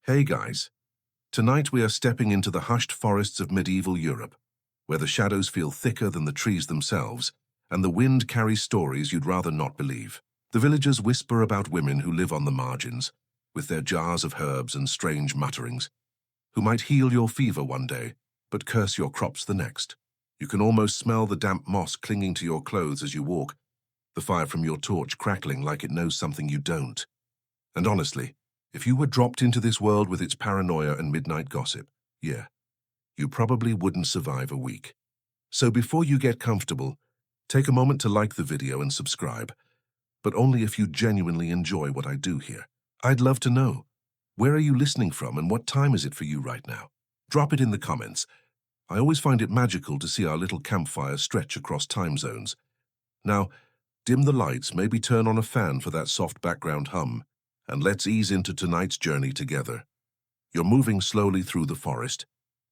Hey guys, tonight we are stepping into the hushed forests of medieval Europe, where the shadows feel thicker than the trees themselves, and the wind carries stories you'd rather not believe. The villagers whisper about women who live on the margins, with their jars of herbs and strange mutterings, who might heal your fever one day, but curse your crops the next. You can almost smell the damp moss clinging to your clothes as you walk, the fire from your torch crackling like it knows something you don't. And honestly, if you were dropped into this world with its paranoia and midnight gossip, yeah, you probably wouldn't survive a week. So before you get comfortable, take a moment to like the video and subscribe, but only if you genuinely enjoy what I do here. I'd love to know, where are you listening from and what time is it for you right now? Drop it in the comments. I always find it magical to see our little campfire stretch across time zones. Now, dim the lights, maybe turn on a fan for that soft background hum, and let's ease into tonight's journey together. You're moving slowly through the forest,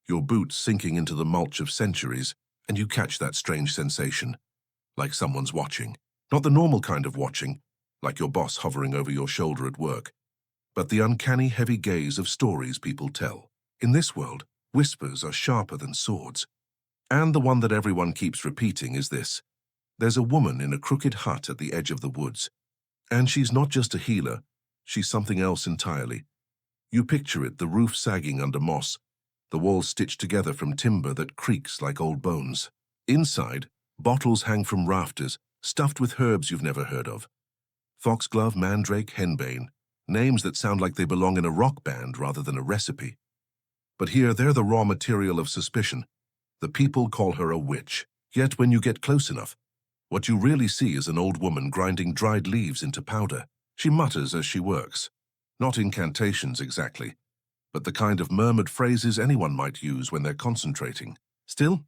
your boots sinking into the mulch of centuries, and you catch that strange sensation, like someone's watching. Not the normal kind of watching, like your boss hovering over your shoulder at work, but the uncanny heavy gaze of stories people tell. In this world, whispers are sharper than swords. And the one that everyone keeps repeating is this: there's a woman in a crooked hut at the edge of the woods. And she's not just a healer, she's something else entirely. You picture it, the roof sagging under moss, the walls stitched together from timber that creaks like old bones. Inside, bottles hang from rafters, stuffed with herbs you've never heard of. Foxglove, mandrake, henbane, names that sound like they belong in a rock band rather than a recipe. But here, they're the raw material of suspicion. The people call her a witch. Yet when you get close enough, what you really see is an old woman grinding dried leaves into powder. She mutters as she works. Not incantations exactly, but the kind of murmured phrases anyone might use when they're concentrating. Still,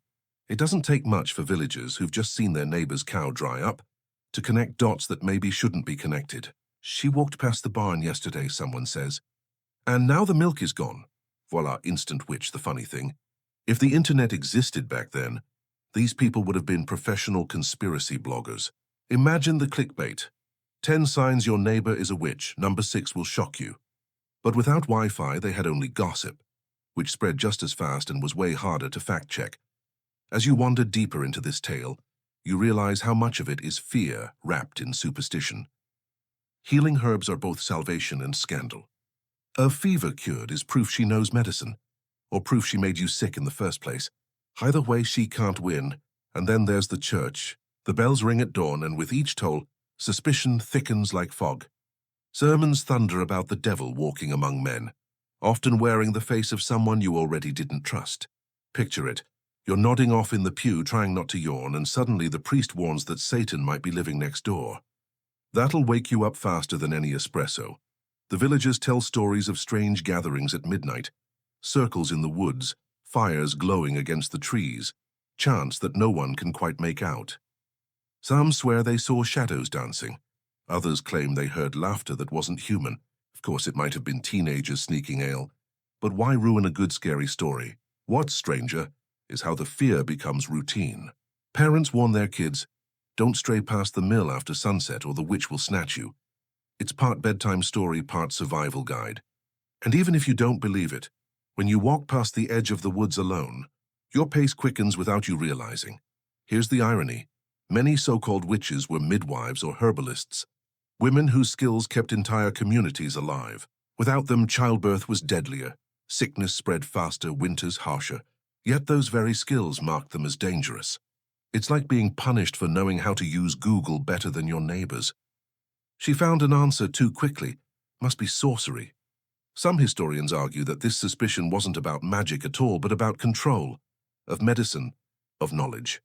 it doesn't take much for villagers who've just seen their neighbor's cow dry up to connect dots that maybe shouldn't be connected. She walked past the barn yesterday, someone says, and now the milk is gone. Voila, instant witch. The funny thing, if the internet existed back then, these people would have been professional conspiracy bloggers. Imagine the clickbait. 10 signs your neighbor is a witch. Number 6 will shock you. But without Wi-Fi, they had only gossip, which spread just as fast and was way harder to fact-check. As you wander deeper into this tale, you realize how much of it is fear wrapped in superstition. Healing herbs are both salvation and scandal. A fever cured is proof she knows medicine, or proof she made you sick in the first place. Either way, she can't win. And then there's the church. The bells ring at dawn, and with each toll, suspicion thickens like fog. Sermons thunder about the devil walking among men, often wearing the face of someone you already didn't trust. Picture it. You're nodding off in the pew, trying not to yawn, and suddenly the priest warns that Satan might be living next door. That'll wake you up faster than any espresso. The villagers tell stories of strange gatherings at midnight, circles in the woods, fires glowing against the trees, chants that no one can quite make out. Some swear they saw shadows dancing. Others claim they heard laughter that wasn't human. Of course, it might have been teenagers sneaking ale. But why ruin a good scary story? What's stranger is how the fear becomes routine. Parents warn their kids, don't stray past the mill after sunset or the witch will snatch you. It's part bedtime story, part survival guide. And even if you don't believe it, when you walk past the edge of the woods alone, your pace quickens without you realizing. Here's the irony. Many so-called witches were midwives or herbalists, women whose skills kept entire communities alive. Without them, childbirth was deadlier, sickness spread faster, winters harsher. Yet those very skills marked them as dangerous. It's like being punished for knowing how to use Google better than your neighbors. She found an answer too quickly. Must be sorcery. Some historians argue that this suspicion wasn't about magic at all, but about control, of medicine, of knowledge,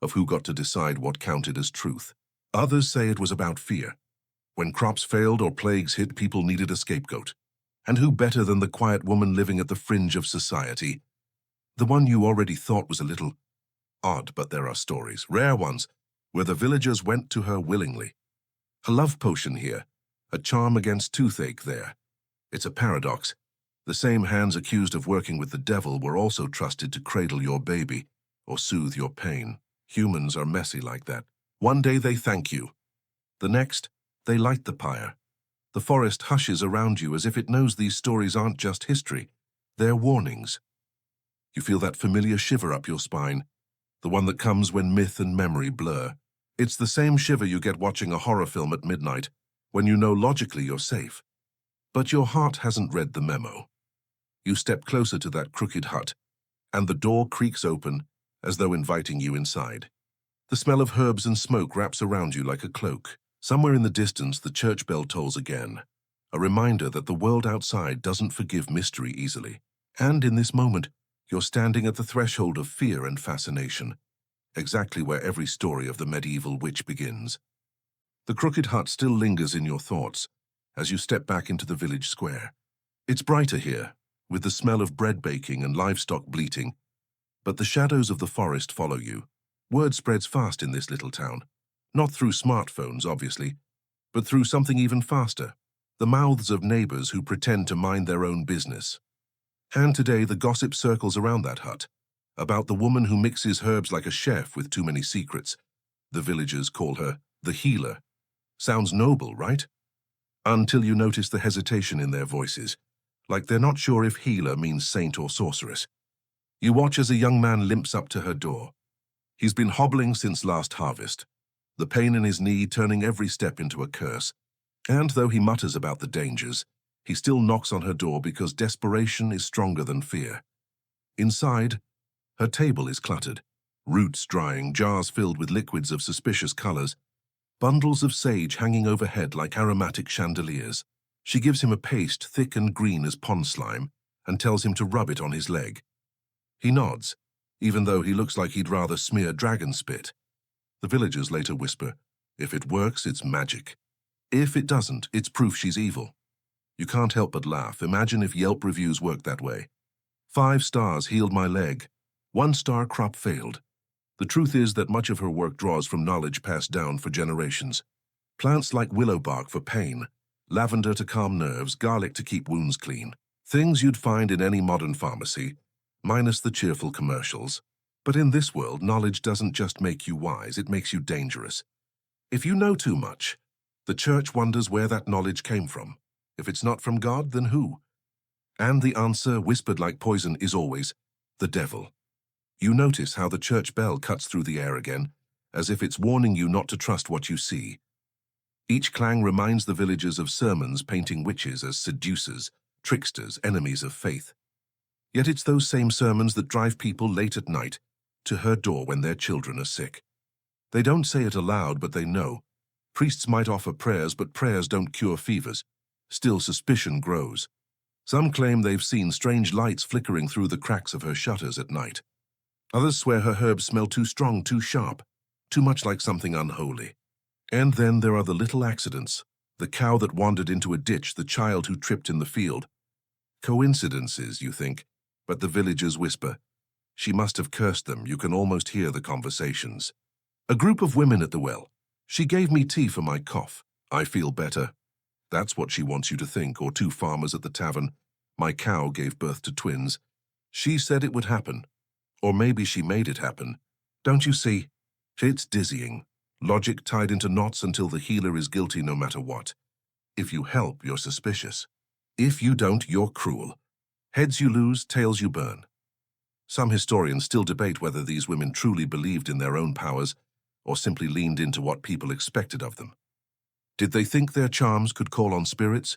of who got to decide what counted as truth. Others say it was about fear. When crops failed or plagues hit, people needed a scapegoat. And who better than the quiet woman living at the fringe of society? The one you already thought was a little odd, but there are stories, rare ones, where the villagers went to her willingly. A love potion here, a charm against toothache there. It's a paradox. The same hands accused of working with the devil were also trusted to cradle your baby or soothe your pain. Humans are messy like that. One day they thank you. The next, they light the pyre. The forest hushes around you as if it knows these stories aren't just history, they're warnings. You feel that familiar shiver up your spine, the one that comes when myth and memory blur. It's the same shiver you get watching a horror film at midnight, when you know logically you're safe. But your heart hasn't read the memo. You step closer to that crooked hut, and the door creaks open, as though inviting you inside. The smell of herbs and smoke wraps around you like a cloak. Somewhere in the distance, the church bell tolls again, a reminder that the world outside doesn't forgive mystery easily. And in this moment, you're standing at the threshold of fear and fascination, exactly where every story of the medieval witch begins. The crooked hut still lingers in your thoughts as you step back into the village square. It's brighter here, with the smell of bread baking and livestock bleating, but the shadows of the forest follow you. Word spreads fast in this little town, not through smartphones, obviously, but through something even faster, the mouths of neighbors who pretend to mind their own business. And today the gossip circles around that hut, about the woman who mixes herbs like a chef with too many secrets. The villagers call her the healer. Sounds noble, right? Until you notice the hesitation in their voices, like they're not sure if healer means saint or sorceress. You watch as a young man limps up to her door. He's been hobbling since last harvest, the pain in his knee turning every step into a curse. And though he mutters about the dangers, he still knocks on her door because desperation is stronger than fear. Inside, her table is cluttered, roots drying, jars filled with liquids of suspicious colors, bundles of sage hanging overhead like aromatic chandeliers. She gives him a paste thick and green as pond slime and tells him to rub it on his leg. He nods, even though he looks like he'd rather smear dragon spit. The villagers later whisper, if it works, it's magic. If it doesn't, it's proof she's evil. You can't help but laugh. Imagine if Yelp reviews worked that way. 5 stars healed my leg. 1 star crop failed. The truth is that much of her work draws from knowledge passed down for generations. Plants like willow bark for pain, lavender to calm nerves, garlic to keep wounds clean. Things you'd find in any modern pharmacy, minus the cheerful commercials. But in this world, knowledge doesn't just make you wise, it makes you dangerous. If you know too much, the church wonders where that knowledge came from. If it's not from God, then who? And the answer, whispered like poison, is always the devil. You notice how the church bell cuts through the air again, as if it's warning you not to trust what you see. Each clang reminds the villagers of sermons painting witches as seducers, tricksters, enemies of faith. Yet it's those same sermons that drive people late at night to her door when their children are sick. They don't say it aloud, but they know. Priests might offer prayers, but prayers don't cure fevers. Still, suspicion grows. Some claim they've seen strange lights flickering through the cracks of her shutters at night. Others swear her herbs smell too strong, too sharp, too much like something unholy. And then there are the little accidents. The cow that wandered into a ditch, the child who tripped in the field. Coincidences, you think, but the villagers whisper. She must have cursed them. You can almost hear the conversations. A group of women at the well. She gave me tea for my cough. I feel better. That's what she wants you to think. Or 2 farmers at the tavern. My cow gave birth to twins. She said it would happen. Or maybe she made it happen. Don't you see? It's dizzying. Logic tied into knots until the healer is guilty no matter what. If you help, you're suspicious. If you don't, you're cruel. Heads you lose, tails you burn. Some historians still debate whether these women truly believed in their own powers or simply leaned into what people expected of them. Did they think their charms could call on spirits,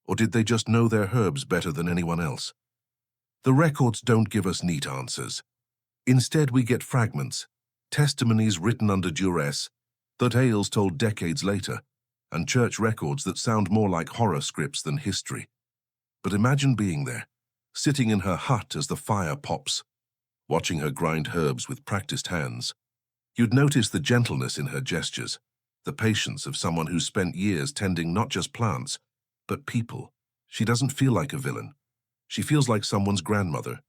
or did they just know their herbs better than anyone else? The records don't give us neat answers. Instead, we get fragments, testimonies written under duress, the tales told decades later, and church records that sound more like horror scripts than history. But imagine being there, sitting in her hut as the fire pops, watching her grind herbs with practiced hands. You'd notice the gentleness in her gestures, the patience of someone who's spent years tending not just plants, but people. She doesn't feel like a villain. She feels like someone's grandmother,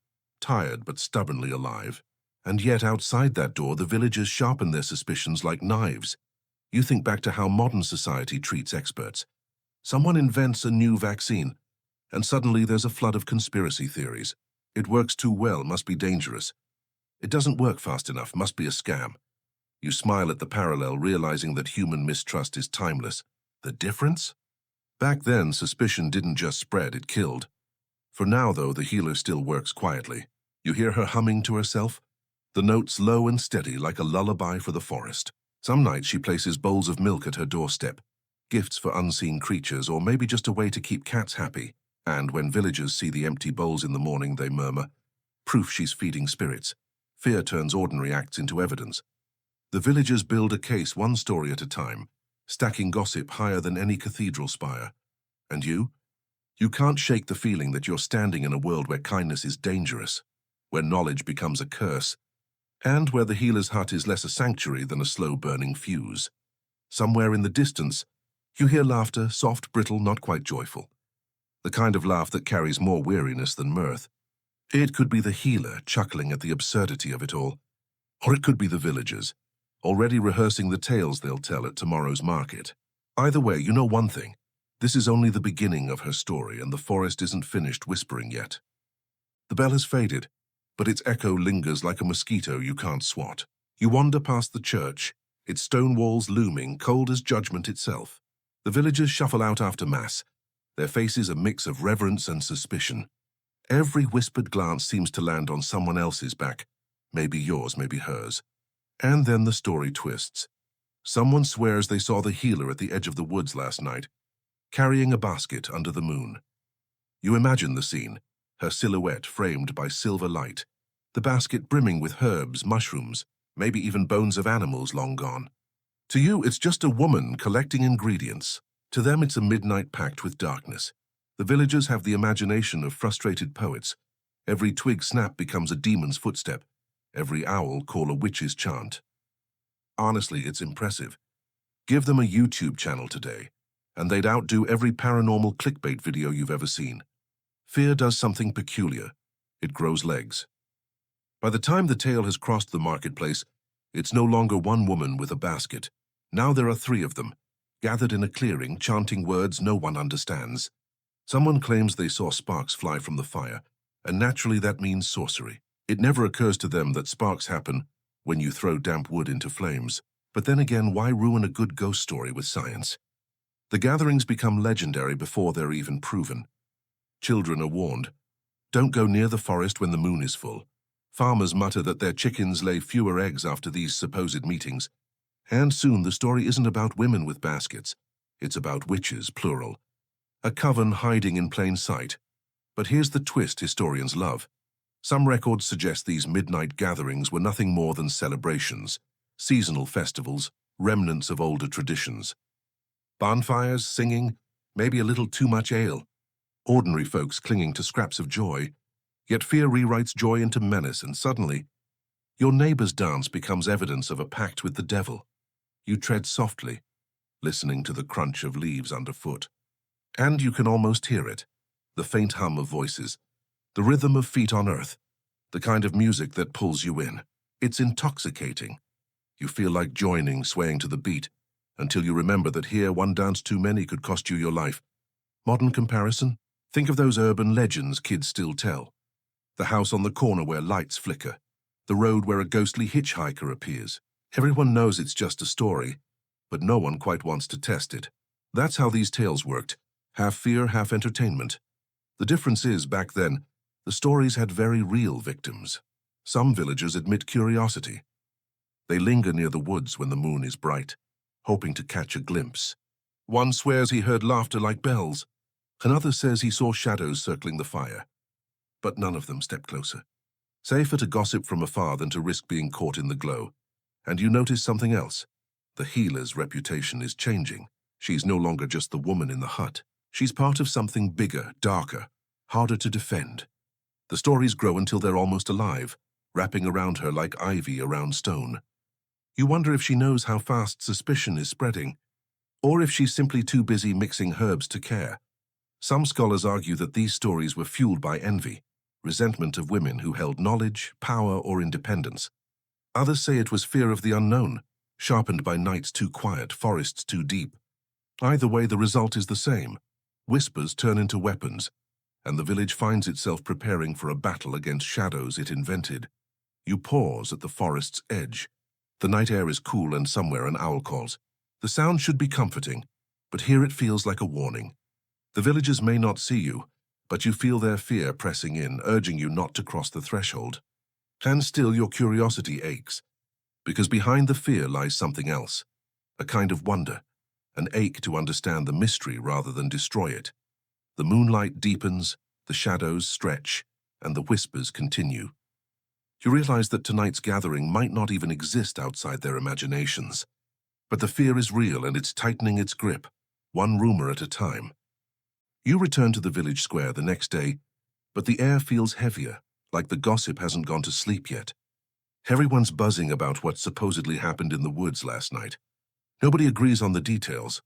tired but stubbornly alive. And yet outside that door, the villagers sharpen their suspicions like knives. You think back to how modern society treats experts. Someone invents a new vaccine, and suddenly there's a flood of conspiracy theories. It works too well, must be dangerous. It doesn't work fast enough, must be a scam. You smile at the parallel, realizing that human mistrust is timeless. The difference? Back then, suspicion didn't just spread, it killed. For now, though, the healer still works quietly. You hear her humming to herself, the notes low and steady like a lullaby for the forest. Some nights she places bowls of milk at her doorstep, gifts for unseen creatures, or maybe just a way to keep cats happy. And when villagers see the empty bowls in the morning, they murmur, proof she's feeding spirits. Fear turns ordinary acts into evidence. The villagers build a case one story at a time, stacking gossip higher than any cathedral spire. And you? You can't shake the feeling that you're standing in a world where kindness is dangerous, where knowledge becomes a curse, and where the healer's hut is less a sanctuary than a slow-burning fuse. Somewhere in the distance, you hear laughter, soft, brittle, not quite joyful. The kind of laugh that carries more weariness than mirth. It could be the healer chuckling at the absurdity of it all, or it could be the villagers, already rehearsing the tales they'll tell at tomorrow's market. Either way, you know one thing. This is only the beginning of her story, and the forest isn't finished whispering yet. The bell has faded, but its echo lingers like a mosquito you can't swat. You wander past the church, its stone walls looming, cold as judgment itself. The villagers shuffle out after mass, their faces a mix of reverence and suspicion. Every whispered glance seems to land on someone else's back, maybe yours, maybe hers. And then the story twists. Someone swears they saw the healer at the edge of the woods last night, carrying a basket under the moon. You imagine the scene, her silhouette framed by silver light, the basket brimming with herbs, mushrooms, maybe even bones of animals long gone. To you, it's just a woman collecting ingredients. To them, it's a midnight pact with darkness. The villagers have the imagination of frustrated poets. Every twig snap becomes a demon's footstep. Every owl call a witch's chant. Honestly, it's impressive. Give them a YouTube channel today, and they'd outdo every paranormal clickbait video you've ever seen. Fear does something peculiar. It grows legs. By the time the tale has crossed the marketplace, it's no longer one woman with a basket. Now there are 3 of them, gathered in a clearing, chanting words no one understands. Someone claims they saw sparks fly from the fire, and naturally that means sorcery. It never occurs to them that sparks happen when you throw damp wood into flames. But then again, why ruin a good ghost story with science? The gatherings become legendary before they're even proven. Children are warned. Don't go near the forest when the moon is full. Farmers mutter that their chickens lay fewer eggs after these supposed meetings. And soon the story isn't about women with baskets. It's about witches, plural. A coven hiding in plain sight. But here's the twist historians love. Some records suggest these midnight gatherings were nothing more than celebrations, seasonal festivals, remnants of older traditions. Bonfires, singing, maybe a little too much ale. Ordinary folks clinging to scraps of joy. Yet fear rewrites joy into menace, and suddenly, your neighbor's dance becomes evidence of a pact with the devil. You tread softly, listening to the crunch of leaves underfoot. And you can almost hear it, the faint hum of voices, the rhythm of feet on earth, the kind of music that pulls you in. It's intoxicating. You feel like joining, swaying to the beat, until you remember that here one dance too many could cost you your life. Modern comparison? Think of those urban legends kids still tell. The house on the corner where lights flicker, the road where a ghostly hitchhiker appears. Everyone knows it's just a story, but no one quite wants to test it. That's how these tales worked, half fear, half entertainment. The difference is, back then, the stories had very real victims. Some villagers admit curiosity. They linger near the woods when the moon is bright, hoping to catch a glimpse. One swears he heard laughter like bells. Another says he saw shadows circling the fire. But none of them step closer. Safer to gossip from afar than to risk being caught in the glow. And you notice something else. The healer's reputation is changing. She's no longer just the woman in the hut. She's part of something bigger, darker, harder to defend. The stories grow until they're almost alive, wrapping around her like ivy around stone. You wonder if she knows how fast suspicion is spreading, or if she's simply too busy mixing herbs to care. Some scholars argue that these stories were fueled by envy, resentment of women who held knowledge, power, or independence. Others say it was fear of the unknown, sharpened by nights too quiet, forests too deep. Either way, the result is the same. Whispers turn into weapons, and the village finds itself preparing for a battle against shadows it invented. You pause at the forest's edge. The night air is cool and somewhere an owl calls. The sound should be comforting, but here it feels like a warning. The villagers may not see you, but you feel their fear pressing in, urging you not to cross the threshold. And still your curiosity aches, because behind the fear lies something else, a kind of wonder, an ache to understand the mystery rather than destroy it. The moonlight deepens, the shadows stretch, and the whispers continue. You realize that tonight's gathering might not even exist outside their imaginations. But the fear is real and it's tightening its grip, one rumor at a time. You return to the village square the next day, but the air feels heavier, like the gossip hasn't gone to sleep yet. Everyone's buzzing about what supposedly happened in the woods last night. Nobody agrees on the details,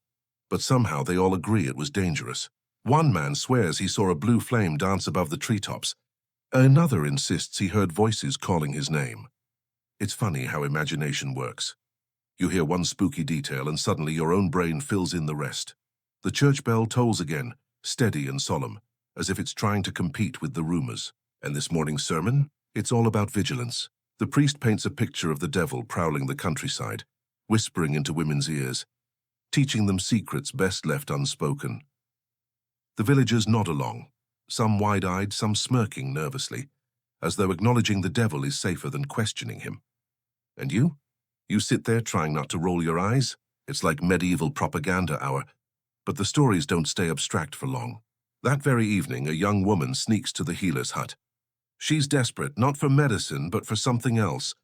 but somehow they all agree it was dangerous. One man swears he saw a blue flame dance above the treetops. Another insists he heard voices calling his name. It's funny how imagination works. You hear one spooky detail and suddenly your own brain fills in the rest. The church bell tolls again, steady and solemn, as if it's trying to compete with the rumors. And this morning's sermon? It's all about vigilance. The priest paints a picture of the devil prowling the countryside, whispering into women's ears, teaching them secrets best left unspoken. The villagers nod along, some wide-eyed, some smirking nervously, as though acknowledging the devil is safer than questioning him. And you? You sit there trying not to roll your eyes. It's like medieval propaganda hour. But the stories don't stay abstract for long. That very evening, a young woman sneaks to the healer's hut. She's desperate, not for medicine, but for something else.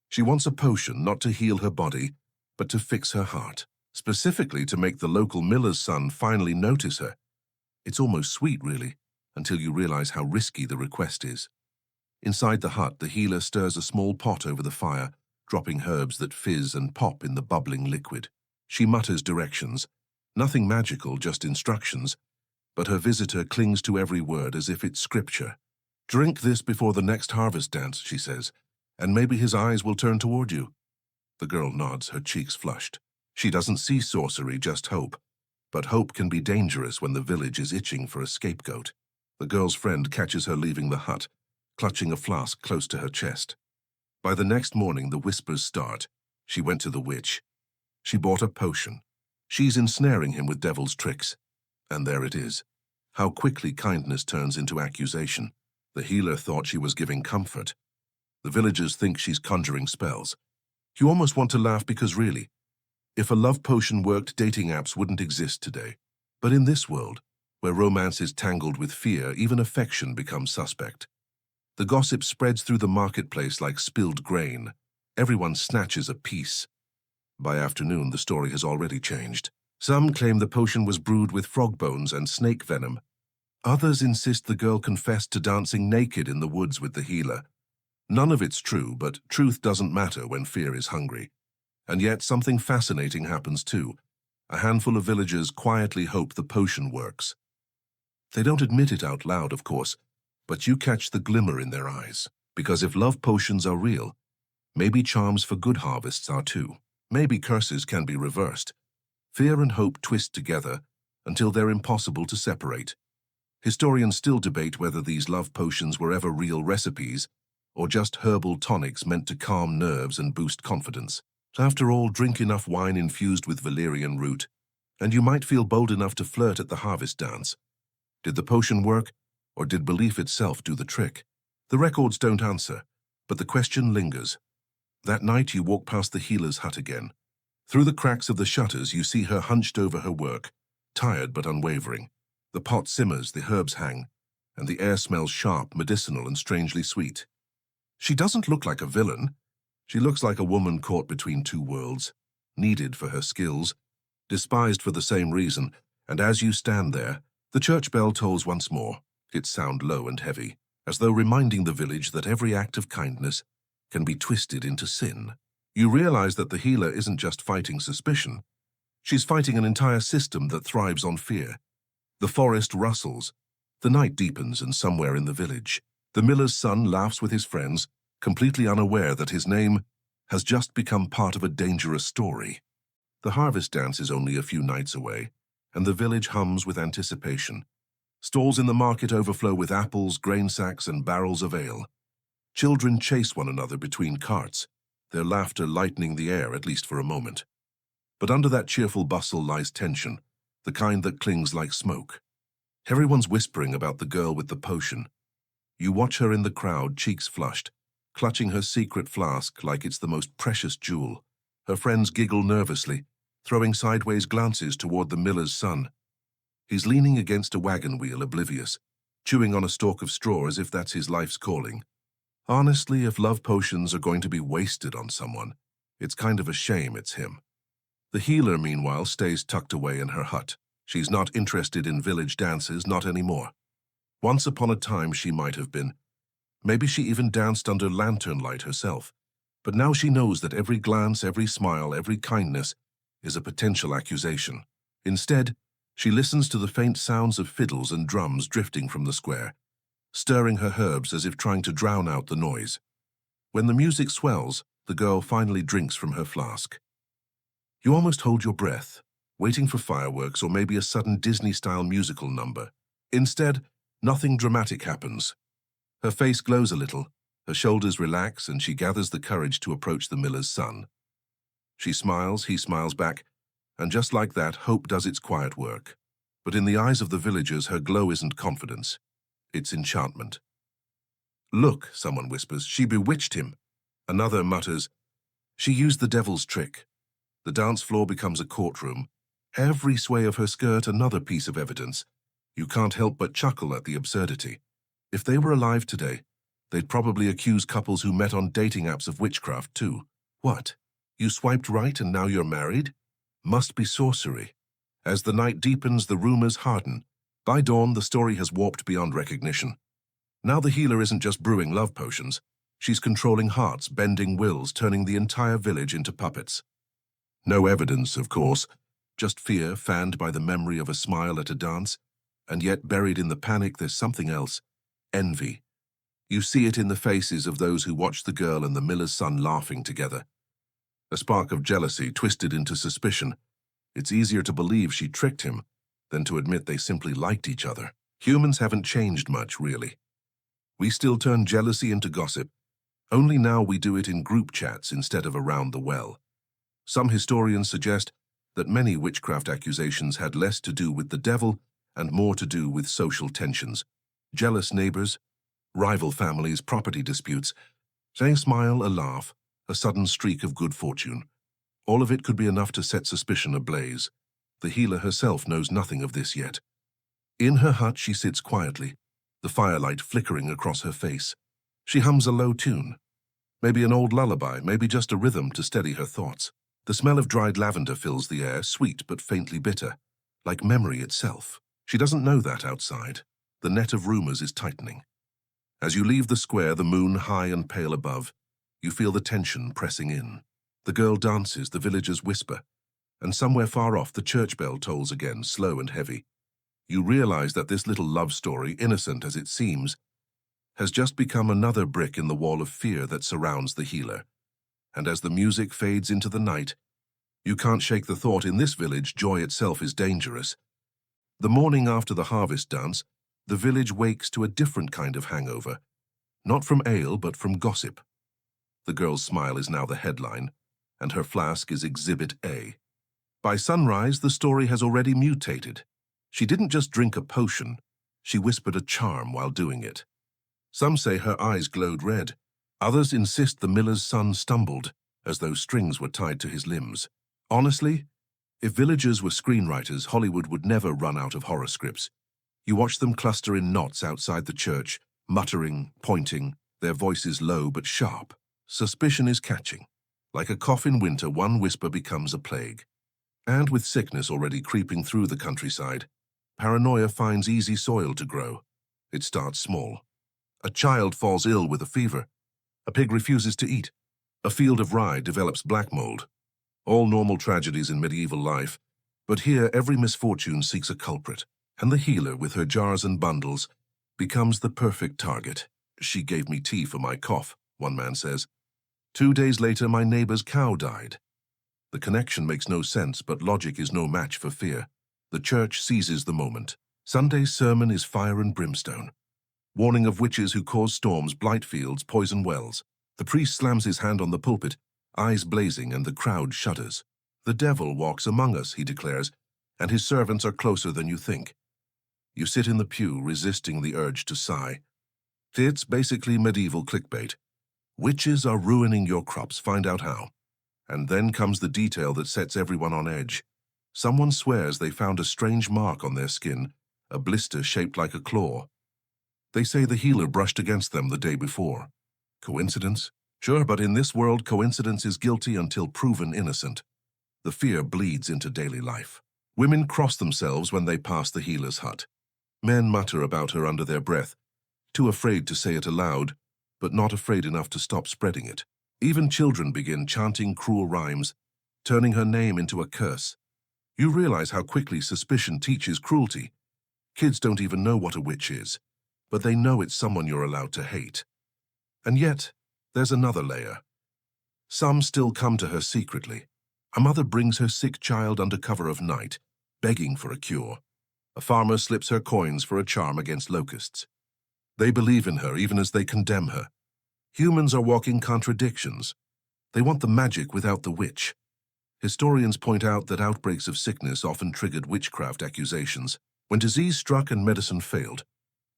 She wants a potion not to heal her body, but to fix her heart, specifically to make the local miller's son finally notice her. It's almost sweet, really, until you realize how risky the request is. Inside the hut, the healer stirs a small pot over the fire, dropping herbs that fizz and pop in the bubbling liquid. She mutters directions. Nothing magical, just instructions, but her visitor clings to every word as if it's scripture. "Drink this before the next harvest dance," she says, "and maybe his eyes will turn toward you." The girl nods, her cheeks flushed. She doesn't see sorcery, just hope. But hope can be dangerous when the village is itching for a scapegoat. The girl's friend catches her leaving the hut, clutching a flask close to her chest. By the next morning, the whispers start. She went to the witch. She bought a potion. She's ensnaring him with devil's tricks. And there it is. How quickly kindness turns into accusation. The healer thought she was giving comfort. The villagers think she's conjuring spells. You almost want to laugh because really, if a love potion worked, dating apps wouldn't exist today. But in this world, where romance is tangled with fear, even affection becomes suspect. The gossip spreads through the marketplace like spilled grain. Everyone snatches a piece. By afternoon, the story has already changed. Some claim the potion was brewed with frog bones and snake venom. Others insist the girl confessed to dancing naked in the woods with the healer. None of it's true, but truth doesn't matter when fear is hungry. And yet something fascinating happens too. A handful of villagers quietly hope the potion works. They don't admit it out loud, of course, but you catch the glimmer in their eyes. Because if love potions are real, maybe charms for good harvests are too. Maybe curses can be reversed. Fear and hope twist together until they're impossible to separate. Historians still debate whether these love potions were ever real recipes or just herbal tonics meant to calm nerves and boost confidence. After all, drink enough wine infused with valerian root, and you might feel bold enough to flirt at the harvest dance. Did the potion work, or did belief itself do the trick? The records don't answer, but the question lingers. That night you walk past the healer's hut again. Through the cracks of the shutters you see her hunched over her work, tired but unwavering. The pot simmers, the herbs hang, and the air smells sharp, medicinal, and strangely sweet. She doesn't look like a villain. She looks like a woman caught between two worlds, needed for her skills, despised for the same reason, and as you stand there, the church bell tolls once more, its sound low and heavy, as though reminding the village that every act of kindness can be twisted into sin. You realize that the healer isn't just fighting suspicion. She's fighting an entire system that thrives on fear. The forest rustles. The night deepens, and somewhere in the village, the miller's son laughs with his friends, completely unaware that his name has just become part of a dangerous story. The harvest dance is only a few nights away, and the village hums with anticipation. Stalls in the market overflow with apples, grain sacks, and barrels of ale. Children chase one another between carts, their laughter lightening the air, at least for a moment. But under that cheerful bustle lies tension, the kind that clings like smoke. Everyone's whispering about the girl with the potion. You watch her in the crowd, cheeks flushed, clutching her secret flask like it's the most precious jewel. Her friends giggle nervously, throwing sideways glances toward the miller's son. He's leaning against a wagon wheel, oblivious, chewing on a stalk of straw as if that's his life's calling. Honestly, if love potions are going to be wasted on someone, it's kind of a shame it's him. The healer, meanwhile, stays tucked away in her hut. She's not interested in village dances, not anymore. Once upon a time she might have been. Maybe she even danced under lantern light herself. But now she knows that every glance, every smile, every kindness is a potential accusation. Instead, she listens to the faint sounds of fiddles and drums drifting from the square, stirring her herbs as if trying to drown out the noise. When the music swells, the girl finally drinks from her flask. You almost hold your breath, waiting for fireworks or maybe a sudden Disney-style musical number. Instead, nothing dramatic happens. Her face glows a little, her shoulders relax, and she gathers the courage to approach the miller's son. She smiles, he smiles back, and just like that, hope does its quiet work. But in the eyes of the villagers, her glow isn't confidence. It's enchantment. "Look," someone whispers, "she bewitched him." Another mutters, "She used the devil's trick." The dance floor becomes a courtroom. Every sway of her skirt another piece of evidence. You can't help but chuckle at the absurdity. If they were alive today, they'd probably accuse couples who met on dating apps of witchcraft too. What? You swiped right and now you're married? Must be sorcery. As the night deepens, the rumors harden. By dawn, the story has warped beyond recognition. Now the healer isn't just brewing love potions. She's controlling hearts, bending wills, turning the entire village into puppets. No evidence, of course, just fear fanned by the memory of a smile at a dance. And yet, buried in the panic, there's something else. Envy. You see it in the faces of those who watch the girl and the miller's son laughing together. A spark of jealousy twisted into suspicion. It's easier to believe she tricked him than to admit they simply liked each other. Humans haven't changed much, really. We still turn jealousy into gossip. Only now we do it in group chats instead of around the well. Some historians suggest that many witchcraft accusations had less to do with the devil and more to do with social tensions. Jealous neighbors, rival families, property disputes. A smile, a laugh, a sudden streak of good fortune. All of it could be enough to set suspicion ablaze. The healer herself knows nothing of this yet. In her hut she sits quietly, the firelight flickering across her face. She hums a low tune. Maybe an old lullaby, maybe just a rhythm to steady her thoughts. The smell of dried lavender fills the air, sweet but faintly bitter, like memory itself. She doesn't know that outside. The net of rumors is tightening. As you leave the square, the moon high and pale above, you feel the tension pressing in. The girl dances, the villagers whisper, and somewhere far off the church bell tolls again, slow and heavy. You realize that this little love story, innocent as it seems, has just become another brick in the wall of fear that surrounds the healer. And as the music fades into the night, you can't shake the thought in this village joy itself is dangerous. The morning after the harvest dance, the village wakes to a different kind of hangover, not from ale but from gossip. The girl's smile is now the headline, and her flask is Exhibit A. By sunrise, the story has already mutated. She didn't just drink a potion, she whispered a charm while doing it. Some say her eyes glowed red. Others insist the miller's son stumbled, as though strings were tied to his limbs. Honestly, if villagers were screenwriters, Hollywood would never run out of horror scripts. You watch them cluster in knots outside the church, muttering, pointing, their voices low but sharp. Suspicion is catching. Like a cough in winter, one whisper becomes a plague. And with sickness already creeping through the countryside, paranoia finds easy soil to grow. It starts small. A child falls ill with a fever. A pig refuses to eat. A field of rye develops black mold. All normal tragedies in medieval life, but here every misfortune seeks a culprit, and the healer, with her jars and bundles, becomes the perfect target. "She gave me tea for my cough," one man says. 2 days later, my neighbor's cow died. The connection makes no sense, but logic is no match for fear. The church seizes the moment. Sunday's sermon is fire and brimstone. Warning of witches who cause storms, blight fields, poison wells. The priest slams his hand on the pulpit, eyes blazing, and the crowd shudders. "The devil walks among us," he declares, "and his servants are closer than you think." You sit in the pew, resisting the urge to sigh. It's basically medieval clickbait. Witches are ruining your crops, find out how. And then comes the detail that sets everyone on edge. Someone swears they found a strange mark on their skin, a blister shaped like a claw. They say the healer brushed against them the day before. Coincidence? Sure, but in this world, coincidence is guilty until proven innocent. The fear bleeds into daily life. Women cross themselves when they pass the healer's hut. Men mutter about her under their breath, too afraid to say it aloud, but not afraid enough to stop spreading it. Even children begin chanting cruel rhymes, turning her name into a curse. You realize how quickly suspicion teaches cruelty. Kids don't even know what a witch is, but they know it's someone you're allowed to hate. And yet, there's another layer. Some still come to her secretly. A mother brings her sick child under cover of night, begging for a cure. A farmer slips her coins for a charm against locusts. They believe in her even as they condemn her. Humans are walking contradictions. They want the magic without the witch. Historians point out that outbreaks of sickness often triggered witchcraft accusations. When disease struck and medicine failed,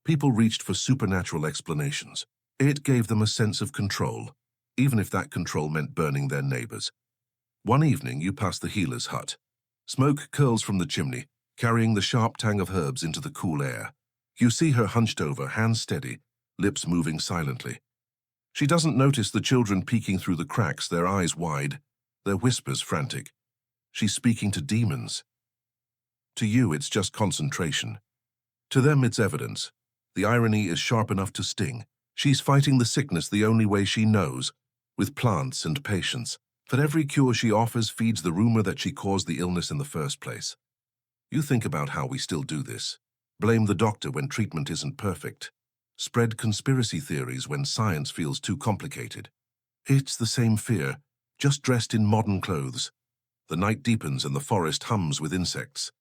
people reached for supernatural explanations. It gave them a sense of control, even if that control meant burning their neighbors. One evening, you pass the healer's hut. Smoke curls from the chimney, carrying the sharp tang of herbs into the cool air. You see her hunched over, hands steady, lips moving silently. She doesn't notice the children peeking through the cracks, their eyes wide, their whispers frantic. She's speaking to demons. To you, it's just concentration. To them, it's evidence. The irony is sharp enough to sting. She's fighting the sickness the only way she knows, with plants and patience. But every cure she offers feeds the rumor that she caused the illness in the first place. You think about how we still do this. Blame the doctor when treatment isn't perfect. Spread conspiracy theories when science feels too complicated. It's the same fear, just dressed in modern clothes. The night deepens and the forest hums with insects.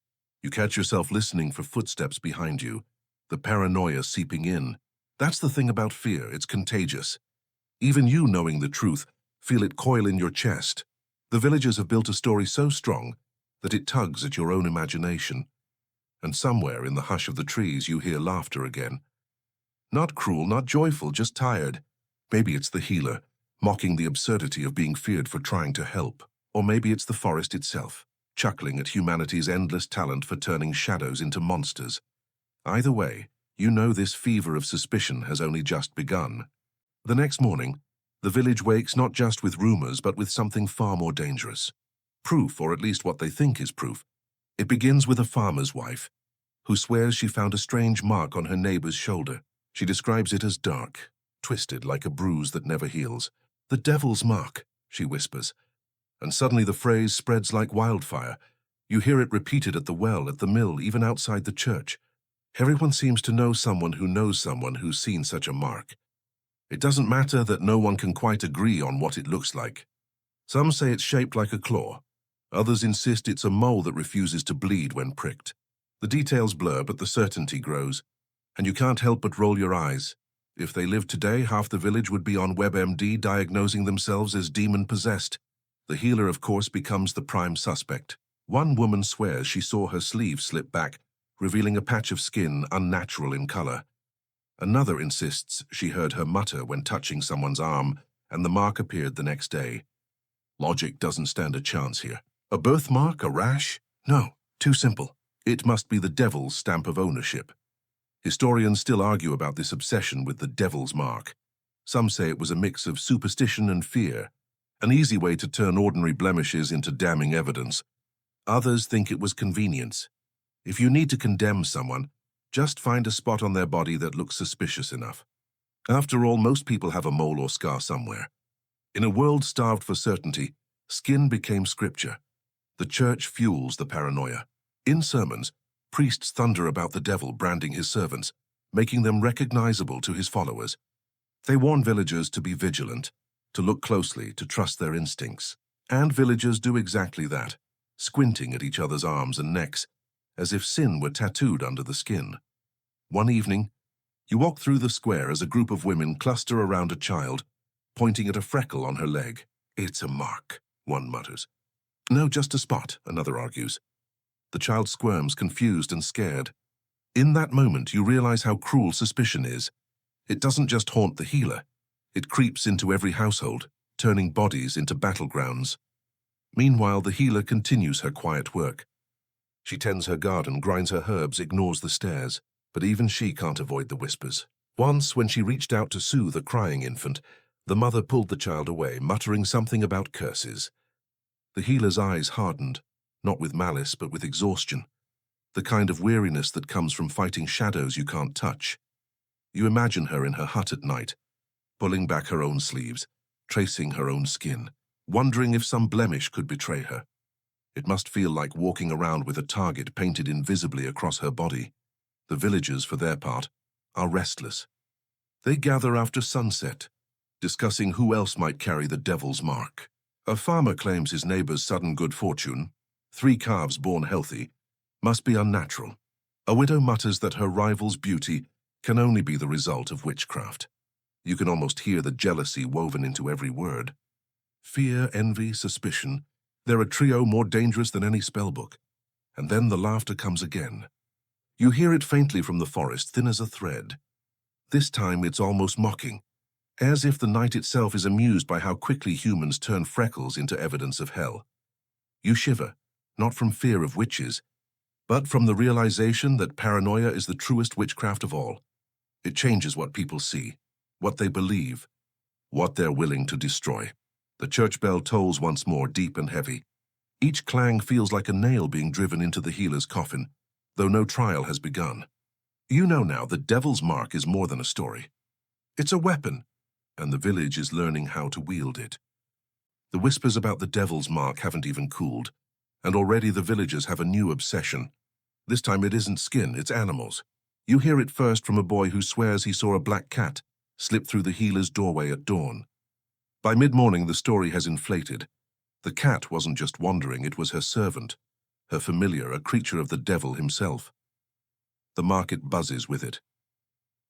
You catch yourself listening for footsteps behind you, the paranoia seeping in. That's the thing about fear, it's contagious. Even you, knowing the truth, feel it coil in your chest. The villagers have built a story so strong that it tugs at your own imagination. And somewhere in the hush of the trees you hear laughter again. Not cruel, not joyful, just tired. Maybe it's the healer, mocking the absurdity of being feared for trying to help. Or maybe it's the forest itself, chuckling at humanity's endless talent for turning shadows into monsters. Either way, you know this fever of suspicion has only just begun. The next morning, the village wakes not just with rumors, but with something far more dangerous. Proof, or at least what they think is proof. It begins with a farmer's wife, who swears she found a strange mark on her neighbor's shoulder. She describes it as dark, twisted like a bruise that never heals. "The devil's mark," she whispers. And suddenly the phrase spreads like wildfire. You hear it repeated at the well, at the mill, even outside the church. Everyone seems to know someone who knows someone who's seen such a mark. It doesn't matter that no one can quite agree on what it looks like. Some say it's shaped like a claw. Others insist it's a mole that refuses to bleed when pricked. The details blur, but the certainty grows. And you can't help but roll your eyes. If they lived today, half the village would be on WebMD diagnosing themselves as demon-possessed. The healer, of course, becomes the prime suspect. One woman swears she saw her sleeve slip back, revealing a patch of skin unnatural in color. Another insists she heard her mutter when touching someone's arm, and the mark appeared the next day. Logic doesn't stand a chance here. A birthmark? A rash? No, too simple. It must be the devil's stamp of ownership. Historians still argue about this obsession with the devil's mark. Some say it was a mix of superstition and fear, an easy way to turn ordinary blemishes into damning evidence. Others think it was convenience. If you need to condemn someone, just find a spot on their body that looks suspicious enough. After all, most people have a mole or scar somewhere. In a world starved for certainty, skin became scripture. The church fuels the paranoia. In sermons, priests thunder about the devil branding his servants, making them recognizable to his followers. They warn villagers to be vigilant, to look closely, to trust their instincts. And villagers do exactly that, squinting at each other's arms and necks, as if sin were tattooed under the skin. One evening, you walk through the square as a group of women cluster around a child, pointing at a freckle on her leg. "It's a mark," one mutters. "No, just a spot," another argues. The child squirms, confused and scared. In that moment, you realize how cruel suspicion is. It doesn't just haunt the healer. It creeps into every household, turning bodies into battlegrounds. Meanwhile, the healer continues her quiet work. She tends her garden, grinds her herbs, ignores the stares, but even she can't avoid the whispers. Once, when she reached out to soothe a crying infant, the mother pulled the child away, muttering something about curses. The healer's eyes hardened, not with malice, but with exhaustion, the kind of weariness that comes from fighting shadows you can't touch. You imagine her in her hut at night, pulling back her own sleeves, tracing her own skin, wondering if some blemish could betray her. It must feel like walking around with a target painted invisibly across her body. The villagers, for their part, are restless. They gather after sunset, discussing who else might carry the devil's mark. A farmer claims his neighbor's sudden good fortune, 3 calves born healthy, must be unnatural. A widow mutters that her rival's beauty can only be the result of witchcraft. You can almost hear the jealousy woven into every word. Fear, envy, suspicion, they're a trio more dangerous than any spellbook. And then the laughter comes again. You hear it faintly from the forest, thin as a thread. This time it's almost mocking, as if the night itself is amused by how quickly humans turn freckles into evidence of hell. You shiver, not from fear of witches, but from the realization that paranoia is the truest witchcraft of all. It changes what people see, what they believe, what they're willing to destroy. The church bell tolls once more, deep and heavy. Each clang feels like a nail being driven into the healer's coffin, though no trial has begun. You know now the devil's mark is more than a story. It's a weapon, and the village is learning how to wield it. The whispers about the devil's mark haven't even cooled, and already the villagers have a new obsession. This time it isn't skin, it's animals. You hear it first from a boy who swears he saw a black cat slip through the healer's doorway at dawn. By mid-morning, the story has inflated. The cat wasn't just wandering, it was her servant, her familiar, a creature of the devil himself. The market buzzes with it.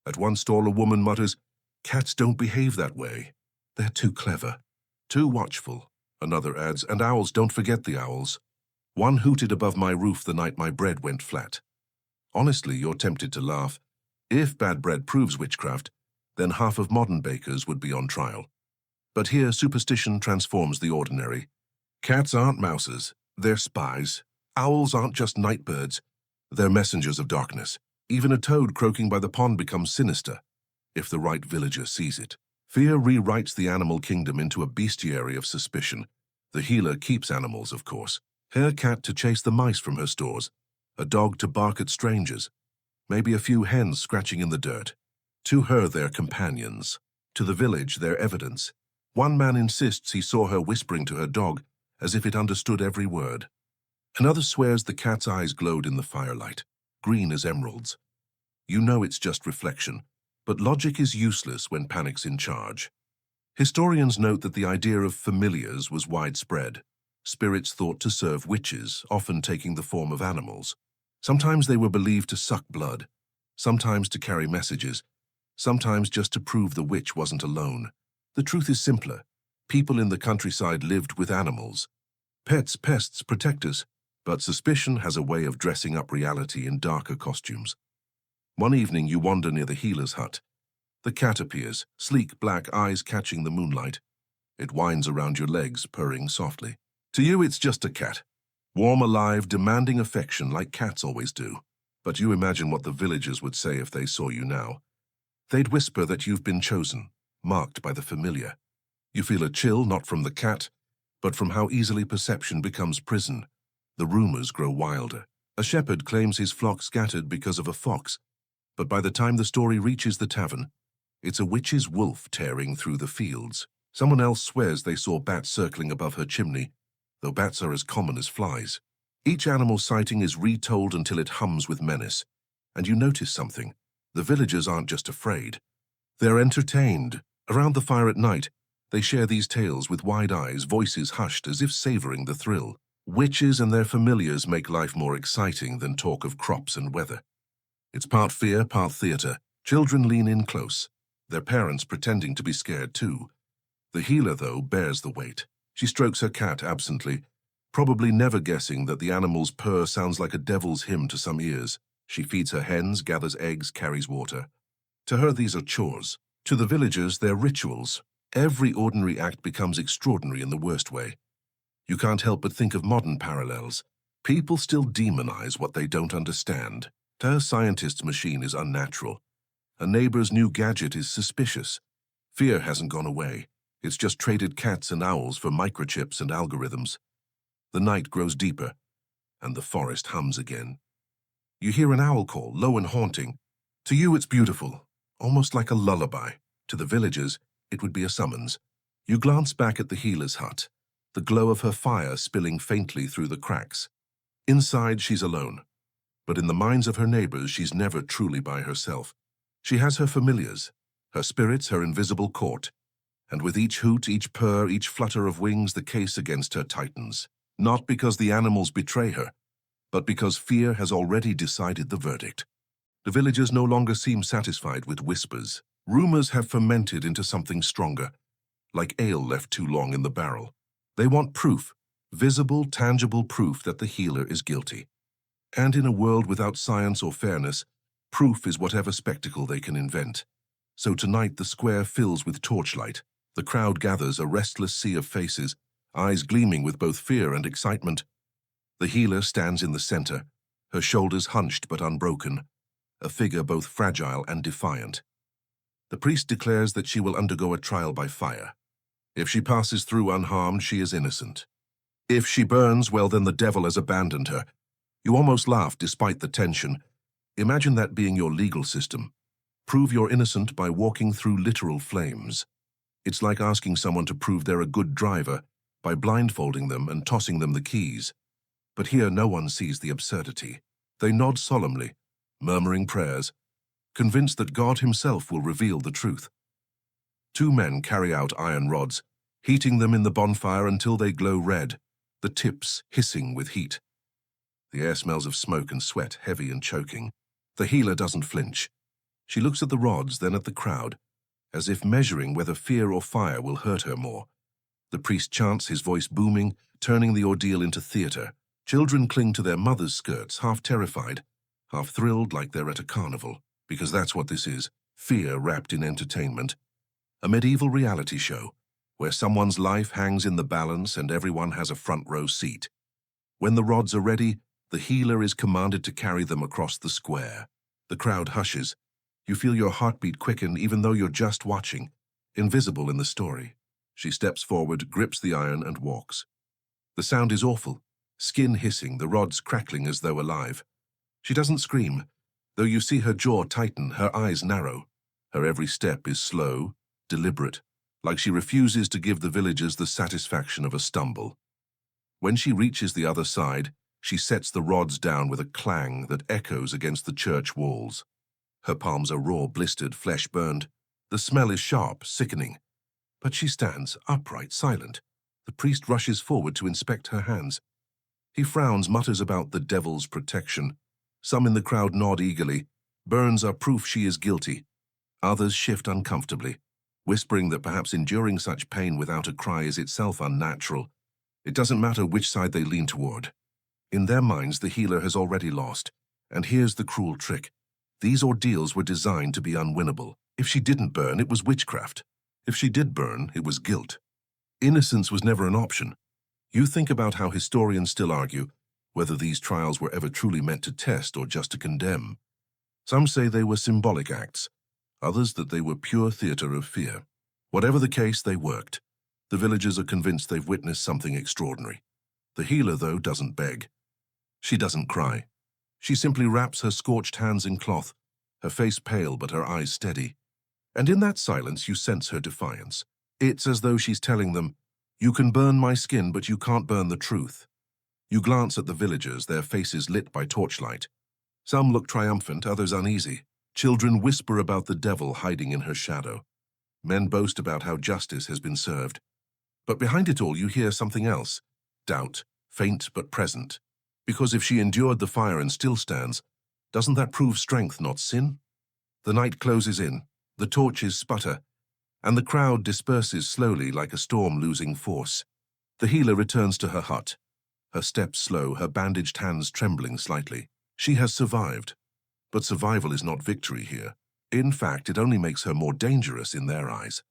At one stall, a woman mutters, "Cats don't behave that way. They're too clever, too watchful." Another adds, "And owls, don't forget the owls. One hooted above my roof the night my bread went flat." Honestly, you're tempted to laugh. If bad bread proves witchcraft, then half of modern bakers would be on trial. But here, superstition transforms the ordinary. Cats aren't mouses, they're spies. Owls aren't just night birds, they're messengers of darkness. Even a toad croaking by the pond becomes sinister, if the right villager sees it. Fear rewrites the animal kingdom into a bestiary of suspicion. The healer keeps animals, of course. Her cat to chase the mice from her stores, a dog to bark at strangers, maybe a few hens scratching in the dirt. To her, they're companions. To the village, they're evidence. One man insists he saw her whispering to her dog, as if it understood every word. Another swears the cat's eyes glowed in the firelight, green as emeralds. You know it's just reflection, but logic is useless when panic's in charge. Historians note that the idea of familiars was widespread. Spirits thought to serve witches, often taking the form of animals. Sometimes they were believed to suck blood, sometimes to carry messages, sometimes just to prove the witch wasn't alone. The truth is simpler. People in the countryside lived with animals. Pets, pests, protectors. But suspicion has a way of dressing up reality in darker costumes. One evening you wander near the healer's hut. The cat appears, sleek black eyes catching the moonlight. It winds around your legs, purring softly. To you it's just a cat. Warm, alive, demanding affection like cats always do. But you imagine what the villagers would say if they saw you now. They'd whisper that you've been chosen, marked by the familiar. You feel a chill not from the cat, but from how easily perception becomes prison. The rumors grow wilder. A shepherd claims his flock scattered because of a fox, but by the time the story reaches the tavern, it's a witch's wolf tearing through the fields. Someone else swears they saw bats circling above her chimney, though bats are as common as flies. Each animal sighting is retold until it hums with menace, and you notice something. The villagers aren't just afraid. They're entertained. Around the fire at night, they share these tales with wide eyes, voices hushed as if savoring the thrill. Witches and their familiars make life more exciting than talk of crops and weather. It's part fear, part theater. Children lean in close, their parents pretending to be scared too. The healer, though, bears the weight. She strokes her cat absently, probably never guessing that the animal's purr sounds like a devil's hymn to some ears. She feeds her hens, gathers eggs, carries water. To her, these are chores. To the villagers, they're rituals. Every ordinary act becomes extraordinary in the worst way. You can't help but think of modern parallels. People still demonize what they don't understand. To her, scientist's machine is unnatural. A neighbor's new gadget is suspicious. Fear hasn't gone away. It's just traded cats and owls for microchips and algorithms. The night grows deeper, and the forest hums again. You hear an owl call, low and haunting. To you, it's beautiful, almost like a lullaby. To the villagers, it would be a summons. You glance back at the healer's hut, the glow of her fire spilling faintly through the cracks. Inside, she's alone. But in the minds of her neighbors, she's never truly by herself. She has her familiars, her spirits, her invisible court. And with each hoot, each purr, each flutter of wings, the case against her tightens. Not because the animals betray her, but because fear has already decided the verdict. The villagers no longer seem satisfied with whispers. Rumors have fermented into something stronger, like ale left too long in the barrel. They want proof, visible, tangible proof that the healer is guilty. And in a world without science or fairness, proof is whatever spectacle they can invent. So tonight the square fills with torchlight. The crowd gathers, a restless sea of faces, eyes gleaming with both fear and excitement. The healer stands in the center, her shoulders hunched but unbroken, a figure both fragile and defiant. The priest declares that she will undergo a trial by fire. If she passes through unharmed, she is innocent. If she burns, well, then the devil has abandoned her. You almost laugh despite the tension. Imagine that being your legal system. Prove you're innocent by walking through literal flames. It's like asking someone to prove they're a good driver by blindfolding them and tossing them the keys. But here no one sees the absurdity. They nod solemnly, murmuring prayers, convinced that God himself will reveal the truth. Two men carry out iron rods, heating them in the bonfire until they glow red, the tips hissing with heat. The air smells of smoke and sweat, heavy and choking. The healer doesn't flinch. She looks at the rods, then at the crowd, as if measuring whether fear or fire will hurt her more. The priest chants, his voice booming, turning the ordeal into theater. Children cling to their mothers' skirts, half terrified, half thrilled like they're at a carnival, because that's what this is, fear wrapped in entertainment. A medieval reality show, where someone's life hangs in the balance and everyone has a front row seat. When the rods are ready, the healer is commanded to carry them across the square. The crowd hushes. You feel your heartbeat quicken even though you're just watching, invisible in the story. She steps forward, grips the iron, and walks. The sound is awful, skin hissing, the rods crackling as though alive. She doesn't scream, though you see her jaw tighten, her eyes narrow. Her every step is slow, deliberate, like she refuses to give the villagers the satisfaction of a stumble. When she reaches the other side, she sets the rods down with a clang that echoes against the church walls. Her palms are raw, blistered, flesh burned. The smell is sharp, sickening. But she stands, upright, silent. The priest rushes forward to inspect her hands. He frowns, mutters about the devil's protection. Some in the crowd nod eagerly. Burns are proof she is guilty. Others shift uncomfortably, whispering that perhaps enduring such pain without a cry is itself unnatural. It doesn't matter which side they lean toward. In their minds, the healer has already lost. And here's the cruel trick. These ordeals were designed to be unwinnable. If she didn't burn, it was witchcraft. If she did burn, it was guilt. Innocence was never an option. You think about how historians still argue whether these trials were ever truly meant to test or just to condemn. Some say they were symbolic acts, others that they were pure theater of fear. Whatever the case, they worked. The villagers are convinced they've witnessed something extraordinary. The healer, though, doesn't beg. She doesn't cry. She simply wraps her scorched hands in cloth, her face pale but her eyes steady. And in that silence you sense her defiance. It's as though she's telling them, "You can burn my skin, but you can't burn the truth." You glance at the villagers, their faces lit by torchlight. Some look triumphant, others uneasy. Children whisper about the devil hiding in her shadow. Men boast about how justice has been served. But behind it all you hear something else. Doubt, faint but present. Because if she endured the fire and still stands, doesn't that prove strength, not sin? The night closes in, the torches sputter, and the crowd disperses slowly like a storm losing force. The healer returns to her hut, her steps slow, her bandaged hands trembling slightly. She has survived, But survival is not victory here. In fact, it only makes her more dangerous in their eyes.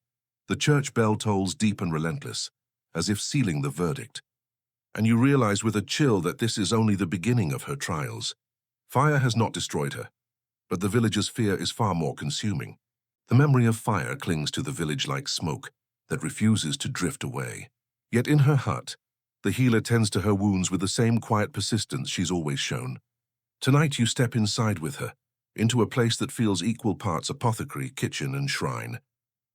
The church bell tolls deep and relentless, as if sealing the verdict. And you realize with a chill that this is only the beginning of her trials. Fire has not destroyed her, but the villagers' fear is far more consuming. The memory of fire clings to the village like smoke that refuses to drift away. Yet in her hut, the healer tends to her wounds with the same quiet persistence she's always shown. Tonight you step inside with her, into a place that feels equal parts apothecary, kitchen, and shrine.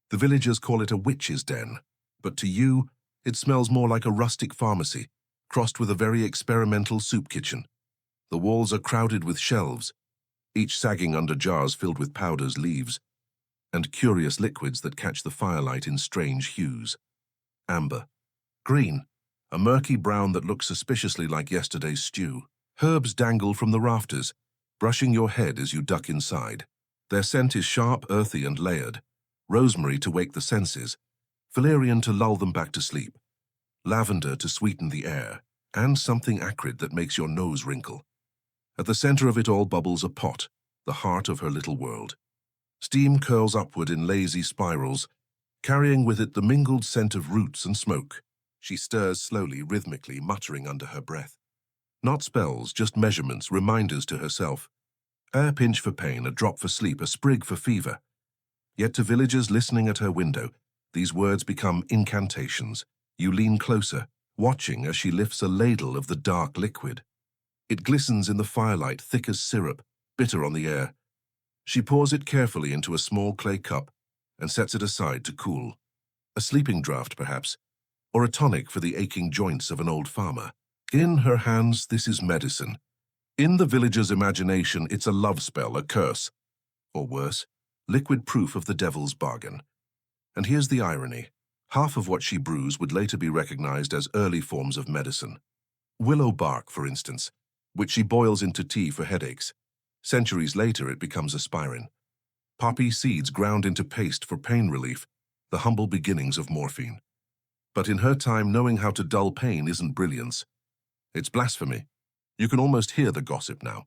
The villagers call it a witch's den, but to you, it smells more like a rustic pharmacy, crossed with a very experimental soup kitchen. The walls are crowded with shelves, each sagging under jars filled with powders, leaves, and curious liquids that catch the firelight in strange hues. Amber, green, a murky brown that looks suspiciously like yesterday's stew. Herbs dangle from the rafters, brushing your head as you duck inside. Their scent is sharp, earthy, and layered. Rosemary to wake the senses, valerian to lull them back to sleep, lavender to sweeten the air, and something acrid that makes your nose wrinkle. At the center of it all bubbles a pot, the heart of her little world. Steam curls upward in lazy spirals, carrying with it the mingled scent of roots and smoke. She stirs slowly, rhythmically, muttering under her breath. Not spells, just measurements, reminders to herself. A pinch for pain, a drop for sleep, a sprig for fever. Yet to villagers listening at her window, these words become incantations. You lean closer, watching as she lifts a ladle of the dark liquid. It glistens in the firelight, thick as syrup, bitter on the air. She pours it carefully into a small clay cup and sets it aside to cool. A sleeping draught, perhaps, or a tonic for the aching joints of an old farmer. In her hands, this is medicine. In the villager's imagination, it's a love spell, a curse. Or worse, liquid proof of the devil's bargain. And here's the irony. Half of what she brews would later be recognized as early forms of medicine. Willow bark, for instance, which she boils into tea for headaches. Centuries later, it becomes aspirin. Poppy seeds ground into paste for pain relief, the humble beginnings of morphine. But in her time, knowing how to dull pain isn't brilliance. It's blasphemy. You can almost hear the gossip now.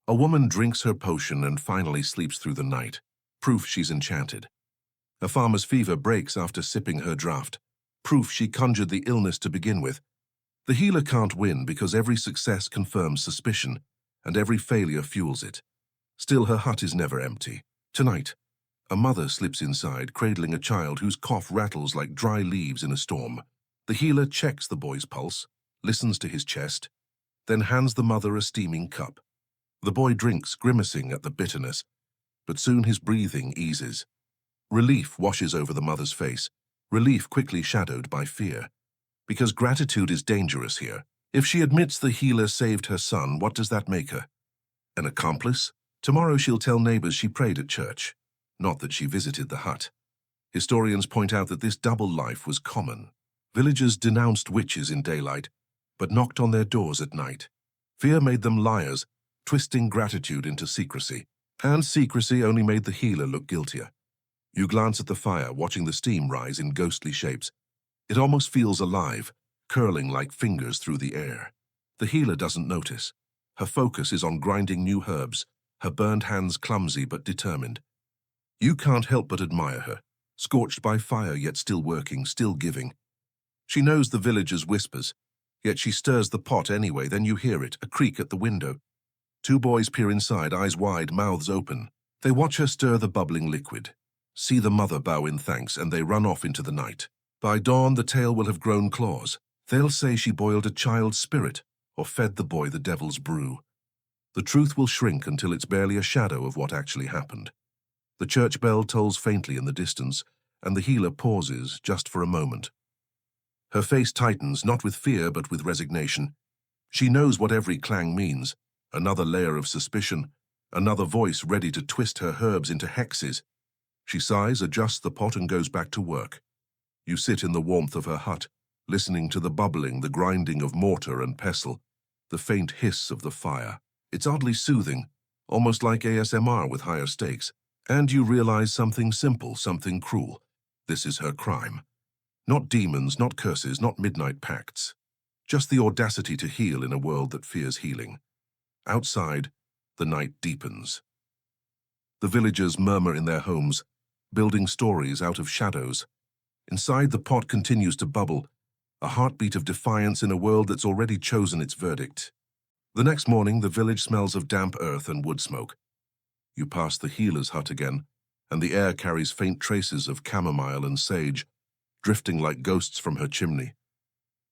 A woman drinks her potion and finally sleeps through the night, proof she's enchanted. A farmer's fever breaks after sipping her draught, proof she conjured the illness to begin with. The healer can't win because every success confirms suspicion, and every failure fuels it. Still, her hut is never empty. Tonight, a mother slips inside, cradling a child whose cough rattles like dry leaves in a storm. The healer checks the boy's pulse, listens to his chest, then hands the mother a steaming cup. The boy drinks, grimacing at the bitterness, but soon his breathing eases. Relief washes over the mother's face, relief quickly shadowed by fear. Because gratitude is dangerous here. If she admits the healer saved her son, what does that make her? An accomplice? Tomorrow she'll tell neighbors she prayed at church, not that she visited the hut. Historians point out that this double life was common. Villagers denounced witches in daylight, but knocked on their doors at night. Fear made them liars, twisting gratitude into secrecy. And secrecy only made the healer look guiltier. You glance at the fire, watching the steam rise in ghostly shapes. It almost feels alive, curling like fingers through the air. The healer doesn't notice. Her focus is on grinding new herbs, her burned hands clumsy but determined. You can't help but admire her, scorched by fire yet still working, still giving. She knows the villagers' whispers, yet she stirs the pot anyway. Then you hear it, a creak at the window. Two boys peer inside, eyes wide, mouths open. They watch her stir the bubbling liquid, see the mother bow in thanks, and they run off into the night. By dawn, the tale will have grown claws. They'll say she boiled a child's spirit or fed the boy the devil's brew. The truth will shrink until it's barely a shadow of what actually happened. The church bell tolls faintly in the distance, and the healer pauses just for a moment. Her face tightens, not with fear but with resignation. She knows what every clang means. Another layer of suspicion, another voice ready to twist her herbs into hexes. She sighs, adjusts the pot, and goes back to work. You sit in the warmth of her hut, listening to the bubbling, the grinding of mortar and pestle, the faint hiss of the fire. It's oddly soothing, almost like ASMR with higher stakes. And you realize something simple, something cruel. This is her crime. Not demons, not curses, not midnight pacts. Just the audacity to heal in a world that fears healing. Outside, the night deepens. The villagers murmur in their homes, building stories out of shadows. Inside, the pot continues to bubble, a heartbeat of defiance in a world that's already chosen its verdict. The next morning, the village smells of damp earth and wood smoke. You pass the healer's hut again, and the air carries faint traces of chamomile and sage, drifting like ghosts from her chimney.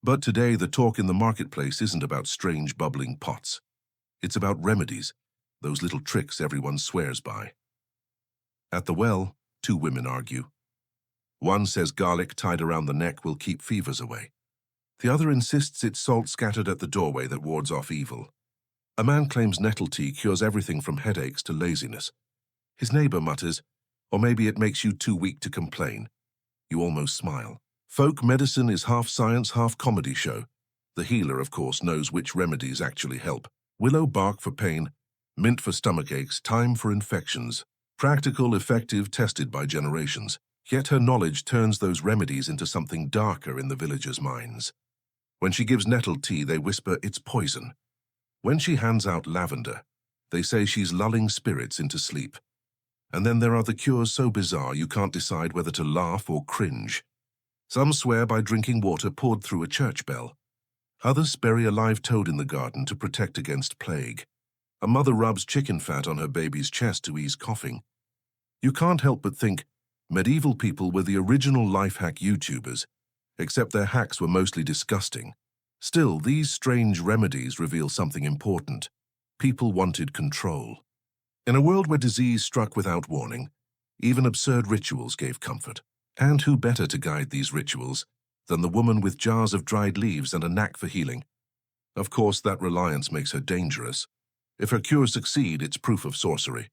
But today, the talk in the marketplace isn't about strange bubbling pots. It's about remedies, those little tricks everyone swears by. At the well, two women argue. One says garlic tied around the neck will keep fevers away. The other insists it's salt scattered at the doorway that wards off evil. A man claims nettle tea cures everything from headaches to laziness. His neighbor mutters, or maybe it makes you too weak to complain. You almost smile. Folk medicine is half science, half comedy show. The healer, of course, knows which remedies actually help. Willow bark for pain, mint for stomach aches, thyme for infections. Practical, effective, tested by generations. Yet her knowledge turns those remedies into something darker in the villagers' minds. When she gives nettle tea, they whisper it's poison. When she hands out lavender, they say she's lulling spirits into sleep. And then there are the cures so bizarre you can't decide whether to laugh or cringe. Some swear by drinking water poured through a church bell. Others bury a live toad in the garden to protect against plague. A mother rubs chicken fat on her baby's chest to ease coughing. You can't help but think, medieval people were the original life hack YouTubers, except their hacks were mostly disgusting. Still, these strange remedies reveal something important. People wanted control. In a world where disease struck without warning, even absurd rituals gave comfort. And who better to guide these rituals than the woman with jars of dried leaves and a knack for healing? Of course, that reliance makes her dangerous. If her cures succeed, it's proof of sorcery.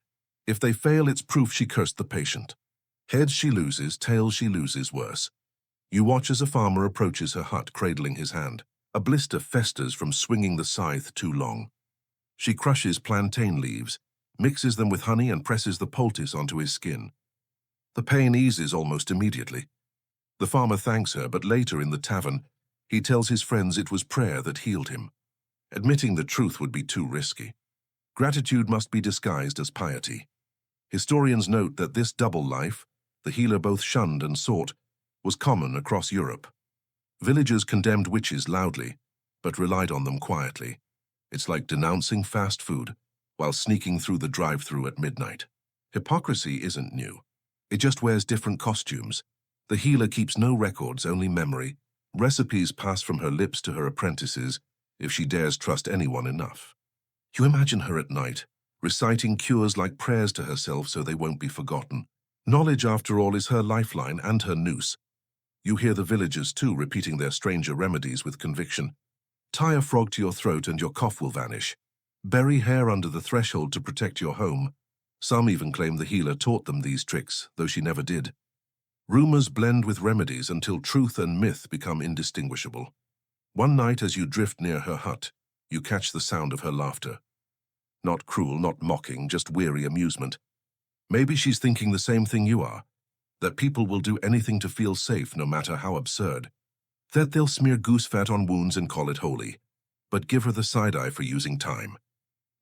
If they fail, it's proof she cursed the patient. Heads she loses, tails she loses worse. You watch as a farmer approaches her hut, cradling his hand. A blister festers from swinging the scythe too long. She crushes plantain leaves, mixes them with honey and presses the poultice onto his skin. The pain eases almost immediately. The farmer thanks her, but later in the tavern, he tells his friends it was prayer that healed him. Admitting the truth would be too risky. Gratitude must be disguised as piety. Historians note that this double life, the healer both shunned and sought, was common across Europe. Villagers condemned witches loudly, but relied on them quietly. It's like denouncing fast food while sneaking through the drive-thru at midnight. Hypocrisy isn't new. It just wears different costumes. The healer keeps no records, only memory. Recipes pass from her lips to her apprentices, if she dares trust anyone enough. You imagine her at night, reciting cures like prayers to herself so they won't be forgotten. Knowledge, after all, is her lifeline and her noose. You hear the villagers, too, repeating their stranger remedies with conviction. Tie a frog to your throat and your cough will vanish. Bury hair under the threshold to protect your home. Some even claim the healer taught them these tricks, though she never did. Rumors blend with remedies until truth and myth become indistinguishable. One night, as you drift near her hut, you catch the sound of her laughter. Not cruel, not mocking, just weary amusement. Maybe she's thinking the same thing you are, that people will do anything to feel safe no matter how absurd. That they'll smear goose fat on wounds and call it holy, but give her the side-eye for using time.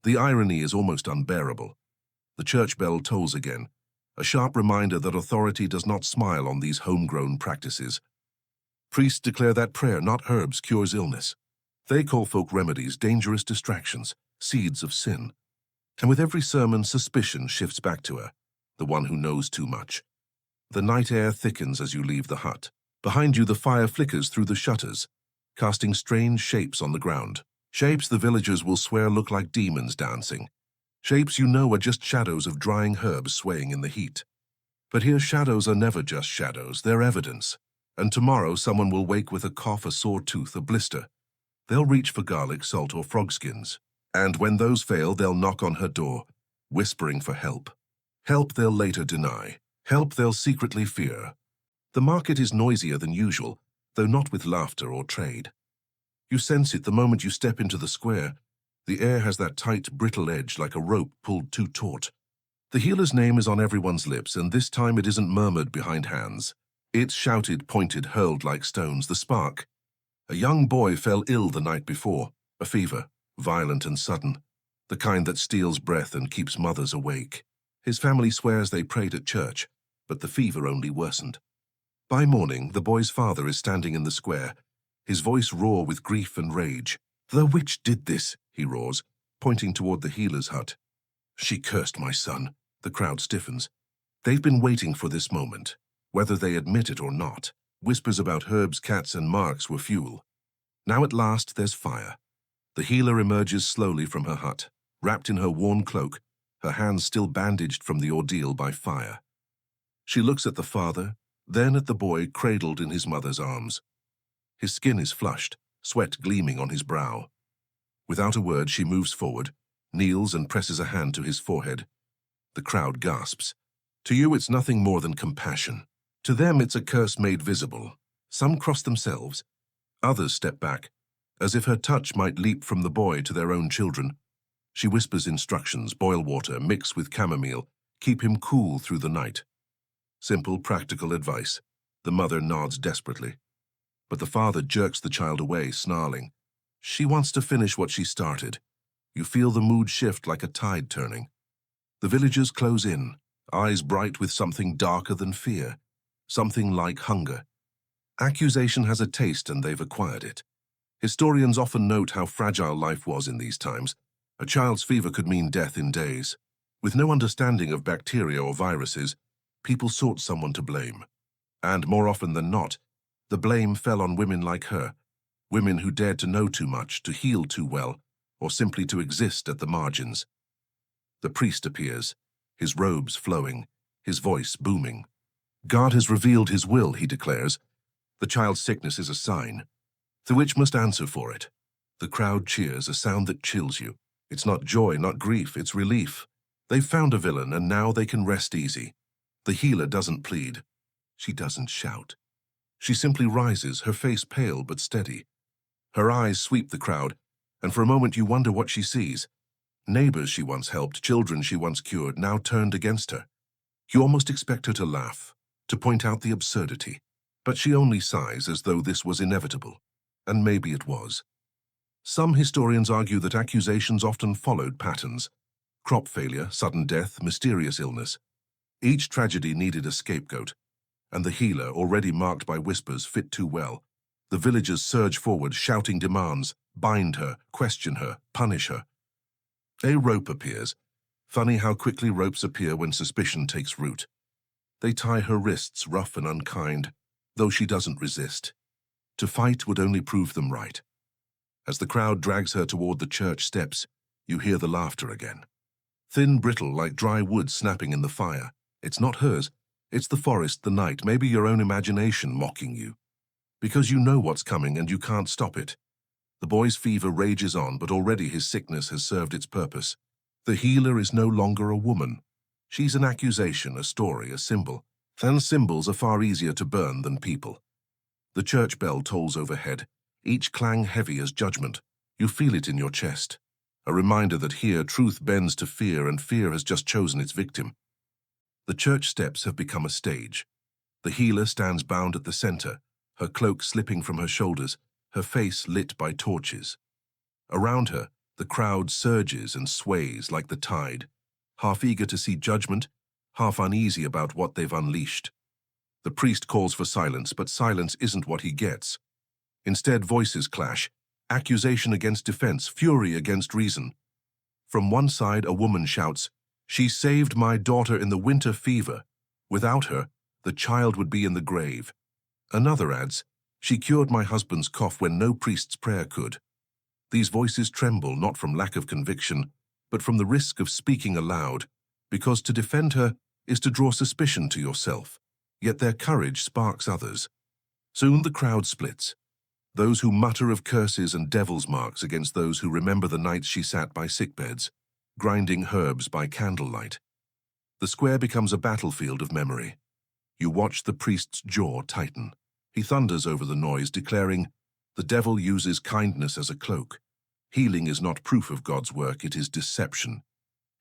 The irony is almost unbearable. The church bell tolls again, a sharp reminder that authority does not smile on these homegrown practices. Priests declare that prayer, not herbs, cures illness. They call folk remedies dangerous distractions, seeds of sin. And with every sermon, suspicion shifts back to her, the one who knows too much. The night air thickens as you leave the hut. Behind you, the fire flickers through the shutters, casting strange shapes on the ground. Shapes the villagers will swear look like demons dancing. Shapes you know are just shadows of drying herbs swaying in the heat. But here shadows are never just shadows, they're evidence. And tomorrow someone will wake with a cough, a sore tooth, a blister. They'll reach for garlic, salt, or frog skins. And when those fail, they'll knock on her door, whispering for help. Help they'll later deny. Help they'll secretly fear. The market is noisier than usual, though not with laughter or trade. You sense it the moment you step into the square. The air has that tight, brittle edge like a rope pulled too taut. The healer's name is on everyone's lips, and this time it isn't murmured behind hands. It's shouted, pointed, hurled like stones. The spark. A young boy fell ill the night before. A fever, violent and sudden. The kind that steals breath and keeps mothers awake. His family swears they prayed at church, but the fever only worsened. By morning, the boy's father is standing in the square, his voice raw with grief and rage. "The witch did this," he roars, pointing toward the healer's hut. "She cursed my son." The crowd stiffens. They've been waiting for this moment, whether they admit it or not. Whispers about herbs, cats, and marks were fuel. Now at last there's fire. The healer emerges slowly from her hut, wrapped in her worn cloak, her hands still bandaged from the ordeal by fire. She looks at the father, then at the boy cradled in his mother's arms. His skin is flushed, sweat gleaming on his brow. Without a word, she moves forward, kneels and presses a hand to his forehead. The crowd gasps. To you, it's nothing more than compassion. To them, it's a curse made visible. Some cross themselves. Others step back, as if her touch might leap from the boy to their own children. She whispers instructions: boil water, mix with chamomile, keep him cool through the night. Simple, practical advice. The mother nods desperately. But the father jerks the child away, snarling. She wants to finish what she started. You feel the mood shift like a tide turning. The villagers close in, eyes bright with something darker than fear, something like hunger. Accusation has a taste and they've acquired it. Historians often note how fragile life was in these times. A child's fever could mean death in days. With no understanding of bacteria or viruses, people sought someone to blame. And more often than not, the blame fell on women like her, women who dared to know too much, to heal too well, or simply to exist at the margins. The priest appears, his robes flowing, his voice booming. God has revealed his will, he declares. The child's sickness is a sign. The witch must answer for it. The crowd cheers, a sound that chills you. It's not joy, not grief, it's relief. They've found a villain, and now they can rest easy. The healer doesn't plead. She doesn't shout. She simply rises, her face pale but steady. Her eyes sweep the crowd, and for a moment you wonder what she sees. Neighbors she once helped, children she once cured, now turned against her. You almost expect her to laugh, to point out the absurdity. But she only sighs, as though this was inevitable. And maybe it was. Some historians argue that accusations often followed patterns. Crop failure, sudden death, mysterious illness. Each tragedy needed a scapegoat, and the healer, already marked by whispers, fit too well. The villagers surge forward, shouting demands: bind her, question her, punish her. A rope appears. Funny how quickly ropes appear when suspicion takes root. They tie her wrists, rough and unkind, though she doesn't resist. To fight would only prove them right. As the crowd drags her toward the church steps, you hear the laughter again. Thin, brittle, like dry wood snapping in the fire. It's not hers. It's the forest, the night, maybe your own imagination mocking you. Because you know what's coming and you can't stop it. The boy's fever rages on, but already his sickness has served its purpose. The healer is no longer a woman. She's an accusation, a story, a symbol. And symbols are far easier to burn than people. The church bell tolls overhead, each clang heavy as judgment. You feel it in your chest. A reminder that here truth bends to fear, and fear has just chosen its victim. The church steps have become a stage. The healer stands bound at the center, her cloak slipping from her shoulders, her face lit by torches. Around her, the crowd surges and sways like the tide, half eager to see judgment, half uneasy about what they've unleashed. The priest calls for silence, but silence isn't what he gets. Instead, voices clash, accusation against defense, fury against reason. From one side, a woman shouts, "She saved my daughter in the winter fever. Without her, the child would be in the grave." Another adds, "She cured my husband's cough when no priest's prayer could." These voices tremble not from lack of conviction, but from the risk of speaking aloud, because to defend her is to draw suspicion to yourself. Yet their courage sparks others. Soon the crowd splits. Those who mutter of curses and devil's marks against those who remember the nights she sat by sickbeds, grinding herbs by candlelight. The square becomes a battlefield of memory. You watch the priest's jaw tighten. He thunders over the noise, declaring, "The devil uses kindness as a cloak. Healing is not proof of God's work, it is deception."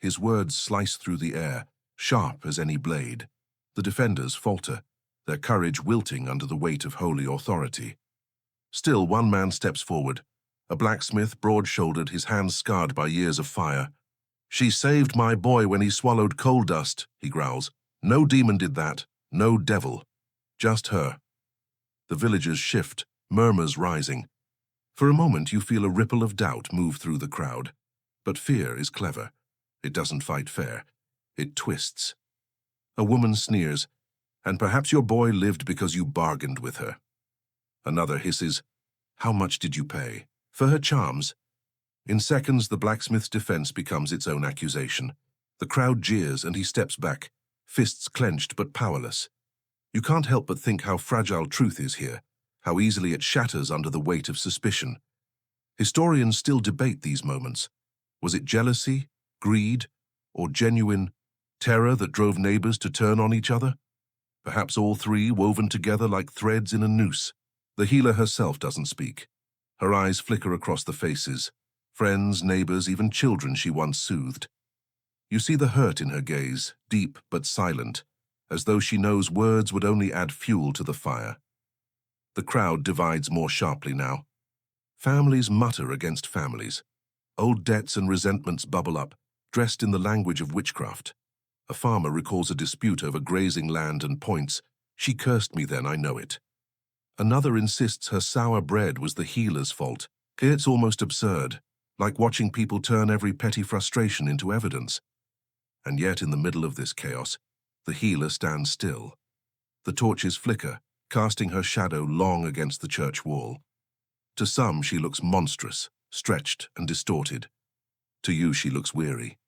His words slice through the air, sharp as any blade. The defenders falter, their courage wilting under the weight of holy authority. Still, one man steps forward, a blacksmith, broad-shouldered, his hands scarred by years of fire. "She saved my boy when he swallowed coal dust," he growls. "No demon did that. No devil. Just her." The villagers shift, murmurs rising. For a moment you feel a ripple of doubt move through the crowd. But fear is clever. It doesn't fight fair. It twists. A woman sneers, "And perhaps your boy lived because you bargained with her." Another hisses, "How much did you pay? For her charms?" In seconds, the blacksmith's defense becomes its own accusation. The crowd jeers and he steps back, fists clenched but powerless. You can't help but think how fragile truth is here, how easily it shatters under the weight of suspicion. Historians still debate these moments. Was it jealousy, greed, or genuine terror that drove neighbors to turn on each other? Perhaps all three woven together like threads in a noose. The healer herself doesn't speak. Her eyes flicker across the faces. Friends, neighbors, even children she once soothed. You see the hurt in her gaze, deep but silent, as though she knows words would only add fuel to the fire. The crowd divides more sharply now. Families mutter against families. Old debts and resentments bubble up, dressed in the language of witchcraft. A farmer recalls a dispute over grazing land and points. "She cursed me then, I know it." Another insists her sour bread was the healer's fault. It's almost absurd, like watching people turn every petty frustration into evidence. And yet, in the middle of this chaos, the healer stands still. The torches flicker, casting her shadow long against the church wall. To some, she looks monstrous, stretched and distorted. To you, she looks weary,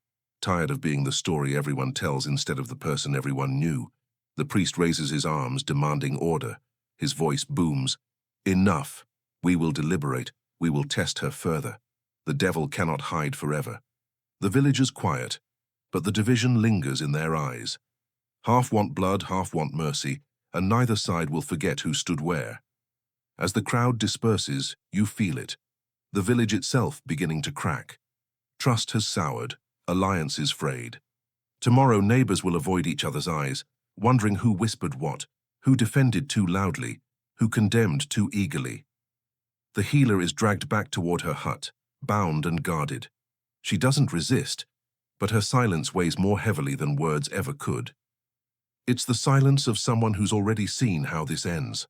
tired of being the story everyone tells instead of the person everyone knew. The priest raises his arms, demanding order. His voice booms. "Enough. We will deliberate. We will test her further. The devil cannot hide forever." The villagers quiet, but the division lingers in their eyes. Half want blood, half want mercy, and neither side will forget who stood where. As the crowd disperses, you feel it. The village itself beginning to crack. Trust has soured, alliances frayed. Tomorrow neighbors will avoid each other's eyes, wondering who whispered what, who defended too loudly, who condemned too eagerly. The healer is dragged back toward her hut, bound and guarded. She doesn't resist, but her silence weighs more heavily than words ever could. It's the silence of someone who's already seen how this ends.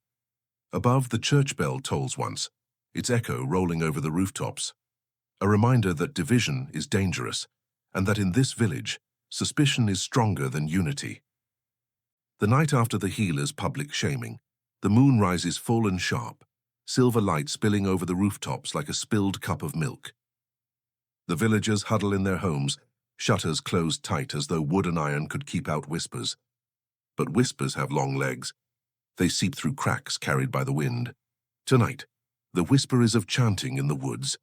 Above, the church bell tolls once, its echo rolling over the rooftops. A reminder that division is dangerous, and that in this village, suspicion is stronger than unity. The night after the healer's public shaming, the moon rises full and sharp, silver light spilling over the rooftops like a spilled cup of milk. The villagers huddle in their homes, shutters closed tight as though wood and iron could keep out whispers. But whispers have long legs. They seep through cracks carried by the wind. Tonight, the whisper is of chanting in the woods.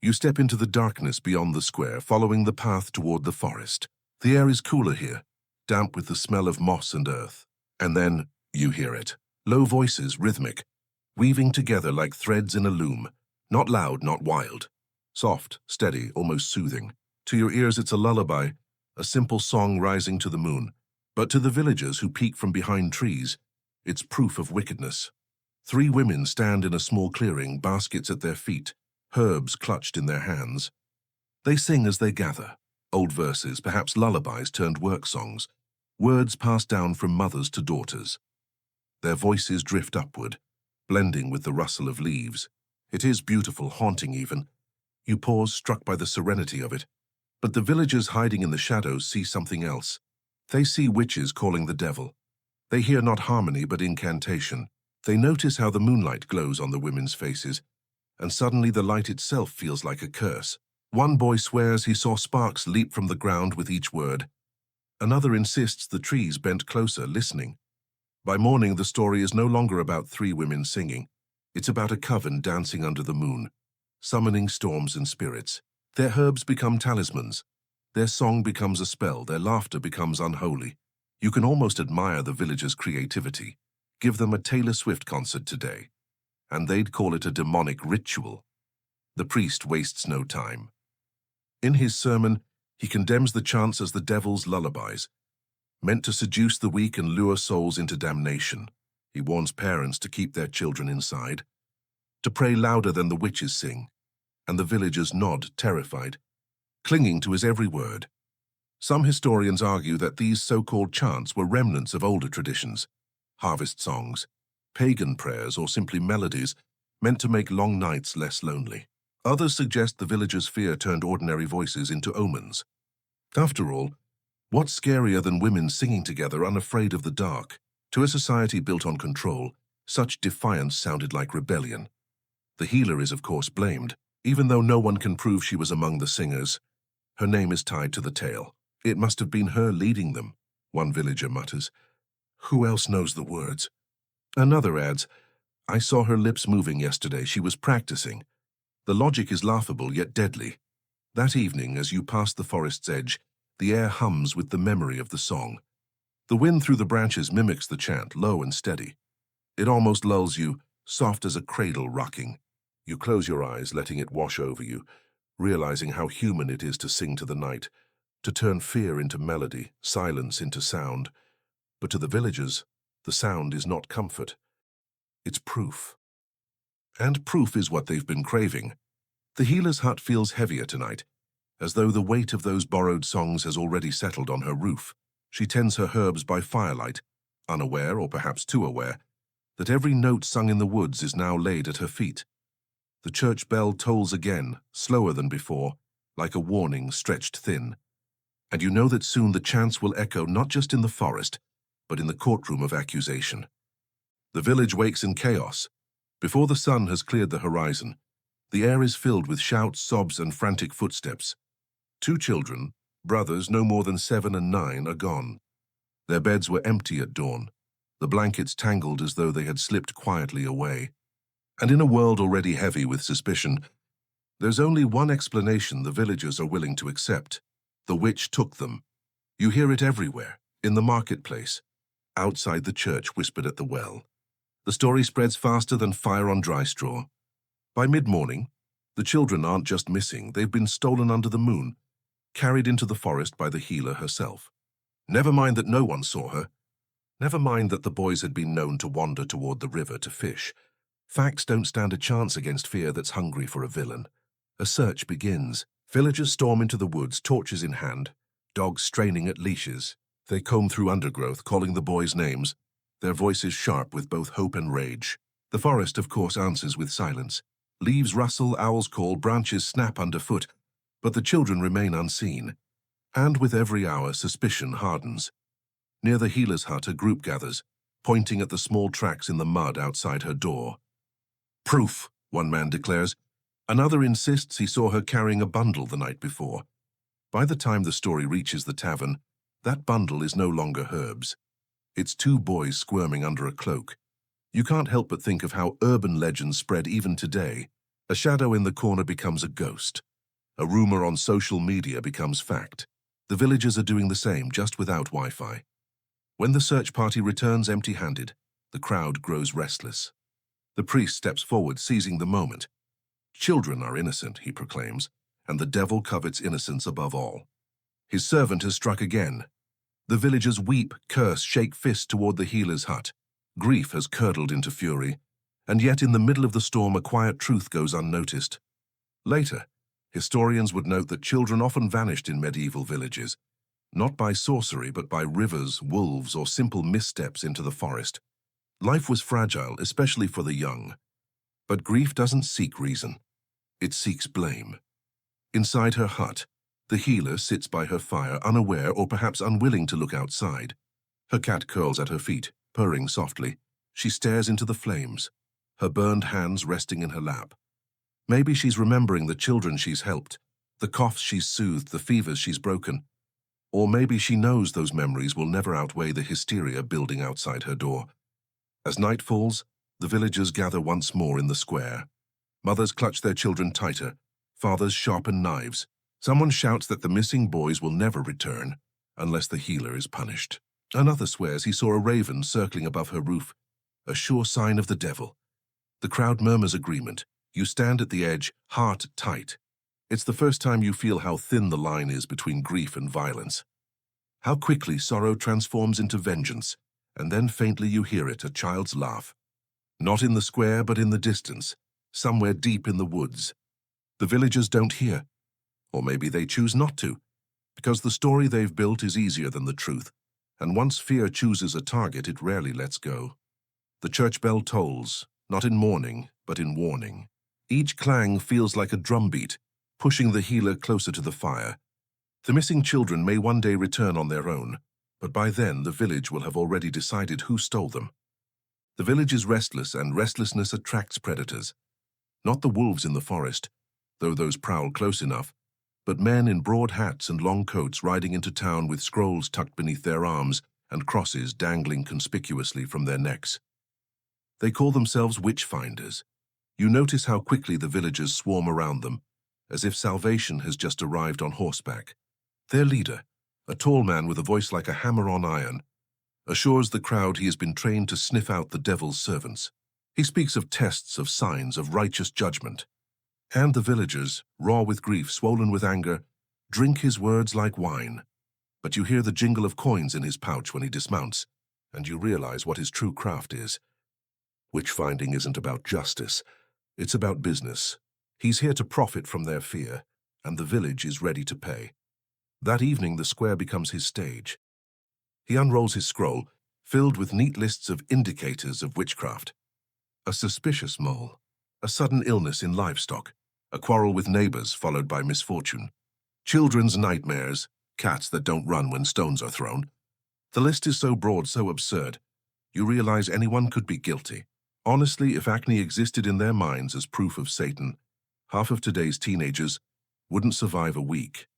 You step into the darkness beyond the square, following the path toward the forest. The air is cooler here, damp with the smell of moss and earth. And then, you hear it. Low voices, rhythmic, weaving together like threads in a loom. Not loud, not wild. Soft, steady, almost soothing. To your ears it's a lullaby, a simple song rising to the moon. But to the villagers who peek from behind trees, it's proof of wickedness. 3 women stand in a small clearing, baskets at their feet, herbs clutched in their hands. They sing as they gather, old verses, perhaps lullabies turned work songs, words passed down from mothers to daughters. Their voices drift upward, blending with the rustle of leaves. It is beautiful, haunting even. You pause, struck by the serenity of it. But the villagers hiding in the shadows see something else. They see witches calling the devil. They hear not harmony but incantation. They notice how the moonlight glows on the women's faces, and suddenly the light itself feels like a curse. One boy swears he saw sparks leap from the ground with each word. Another insists the trees bent closer, listening. By morning, the story is no longer about 3 women singing. It's about a coven dancing under the moon, summoning storms and spirits. Their herbs become talismans. Their song becomes a spell. Their laughter becomes unholy. You can almost admire the villagers' creativity. Give them a Taylor Swift concert today, and they'd call it a demonic ritual. The priest wastes no time. In his sermon, he condemns the chants as the devil's lullabies, meant to seduce the weak and lure souls into damnation. He warns parents to keep their children inside, to pray louder than the witches sing, and the villagers nod, terrified. clinging to his every word. Some historians argue that these so-called chants were remnants of older traditions, harvest songs, pagan prayers, or simply melodies meant to make long nights less lonely. Others suggest the villagers' fear turned ordinary voices into omens. After all, what's scarier than women singing together unafraid of the dark? To a society built on control, such defiance sounded like rebellion. The healer is, of course, blamed, even though no one can prove she was among the singers. Her name is tied to the tale. It must have been her leading them, one villager mutters. Who else knows the words? Another adds, I saw her lips moving yesterday. She was practicing. The logic is laughable yet deadly. That evening, as you pass the forest's edge, the air hums with the memory of the song. The wind through the branches mimics the chant, low and steady. It almost lulls you, soft as a cradle rocking. You close your eyes, letting it wash over you, realizing how human it is to sing to the night, to turn fear into melody, silence into sound. But to the villagers, the sound is not comfort. It's proof. And proof is what they've been craving. The healer's hut feels heavier tonight, as though the weight of those borrowed songs has already settled on her roof. She tends her herbs by firelight, unaware, or perhaps too aware, that every note sung in the woods is now laid at her feet. The church bell tolls again, slower than before, like a warning stretched thin. And you know that soon the chants will echo not just in the forest, but in the courtroom of accusation. The village wakes in chaos. Before the sun has cleared the horizon, the air is filled with shouts, sobs, and frantic footsteps. 2 children, brothers no more than 7 and 9, are gone. Their beds were empty at dawn, the blankets tangled as though they had slipped quietly away. And in a world already heavy with suspicion, there's only one explanation the villagers are willing to accept. The witch took them. You hear it everywhere, in the marketplace, outside the church, whispered at the well. The story spreads faster than fire on dry straw. By mid-morning, the children aren't just missing, they've been stolen under the moon, carried into the forest by the healer herself. Never mind that no one saw her. Never mind that the boys had been known to wander toward the river to fish. Facts don't stand a chance against fear that's hungry for a villain. A search begins. Villagers storm into the woods, torches in hand, dogs straining at leashes. They comb through undergrowth, calling the boys names, their voices sharp with both hope and rage. The forest, of course, answers with silence. Leaves rustle, owls call, branches snap underfoot, but the children remain unseen. And with every hour, suspicion hardens. Near the healer's hut, a group gathers, pointing at the small tracks in the mud outside her door. Proof, one man declares. Another insists he saw her carrying a bundle the night before. By the time the story reaches the tavern, that bundle is no longer herbs. It's 2 boys squirming under a cloak. You can't help but think of how urban legends spread even today. A shadow in the corner becomes a ghost. A rumor on social media becomes fact. The villagers are doing the same, just without Wi-Fi. When the search party returns empty-handed, the crowd grows restless. The priest steps forward, seizing the moment. Children are innocent, he proclaims, and the devil covets innocence above all. His servant has struck again. The villagers weep, curse, shake fists toward the healer's hut. Grief has curdled into fury, and yet in the middle of the storm a quiet truth goes unnoticed. Later, historians would note that children often vanished in medieval villages, not by sorcery but by rivers, wolves, or simple missteps into the forest. Life was fragile, especially for the young. But grief doesn't seek reason. It seeks blame. Inside her hut, the healer sits by her fire, unaware or perhaps unwilling to look outside. Her cat curls at her feet, purring softly. She stares into the flames, her burned hands resting in her lap. Maybe she's remembering the children she's helped, the coughs she's soothed, the fevers she's broken. Or maybe she knows those memories will never outweigh the hysteria building outside her door. As night falls, the villagers gather once more in the square. Mothers clutch their children tighter, fathers sharpen knives. Someone shouts that the missing boys will never return unless the healer is punished. Another swears he saw a raven circling above her roof, a sure sign of the devil. The crowd murmurs agreement. You stand at the edge, heart tight. It's the first time you feel how thin the line is between grief and violence. How quickly sorrow transforms into vengeance, and then faintly you hear it, a child's laugh. Not in the square, but in the distance, somewhere deep in the woods. The villagers don't hear. Or maybe they choose not to, because the story they've built is easier than the truth, and once fear chooses a target, it rarely lets go. The church bell tolls, not in mourning, but in warning. Each clang feels like a drumbeat, pushing the healer closer to the fire. The missing children may one day return on their own, but by then the village will have already decided who stole them. The village is restless, and restlessness attracts predators. Not the wolves in the forest, though those prowl close enough, but men in broad hats and long coats riding into town with scrolls tucked beneath their arms and crosses dangling conspicuously from their necks. They call themselves witch-finders. You notice how quickly the villagers swarm around them, as if salvation has just arrived on horseback. Their leader, a tall man with a voice like a hammer on iron, assures the crowd he has been trained to sniff out the devil's servants. He speaks of tests, of signs, of righteous judgment. And the villagers, raw with grief, swollen with anger, drink his words like wine. But you hear the jingle of coins in his pouch when he dismounts, and you realize what his true craft is. Witch-finding isn't about justice, it's about business. He's here to profit from their fear, and the village is ready to pay. That evening, the square becomes his stage. He unrolls his scroll, filled with neat lists of indicators of witchcraft. A suspicious mole, a sudden illness in livestock, a quarrel with neighbors followed by misfortune, children's nightmares, cats that don't run when stones are thrown. The list is so broad, so absurd, you realize anyone could be guilty. Honestly, if acne existed in their minds as proof of Satan, half of today's teenagers wouldn't survive a week.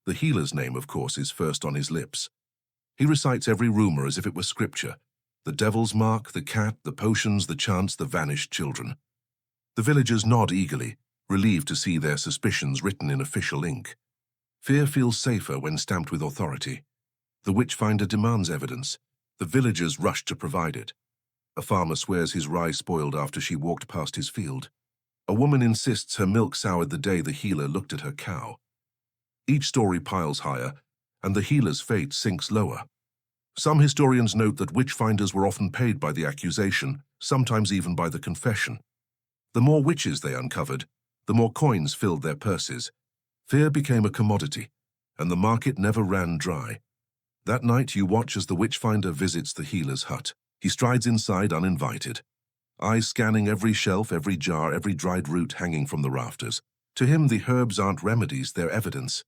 The healer's name, of course, is first on his lips. He recites every rumor as if it were scripture. The devil's mark, the cat, the potions, the chants, the vanished children. The villagers nod eagerly, relieved to see their suspicions written in official ink. Fear feels safer when stamped with authority. The witchfinder demands evidence. The villagers rush to provide it. A farmer swears his rye spoiled after she walked past his field. A woman insists her milk soured the day the healer looked at her cow. Each story piles higher, and the healer's fate sinks lower. Some historians note that witchfinders were often paid by the accusation, sometimes even by the confession. The more witches they uncovered, the more coins filled their purses. Fear became a commodity, and the market never ran dry. That night you watch as the witchfinder visits the healer's hut. He strides inside uninvited, eyes scanning every shelf, every jar, every dried root hanging from the rafters. To him, the herbs aren't remedies, they're evidence.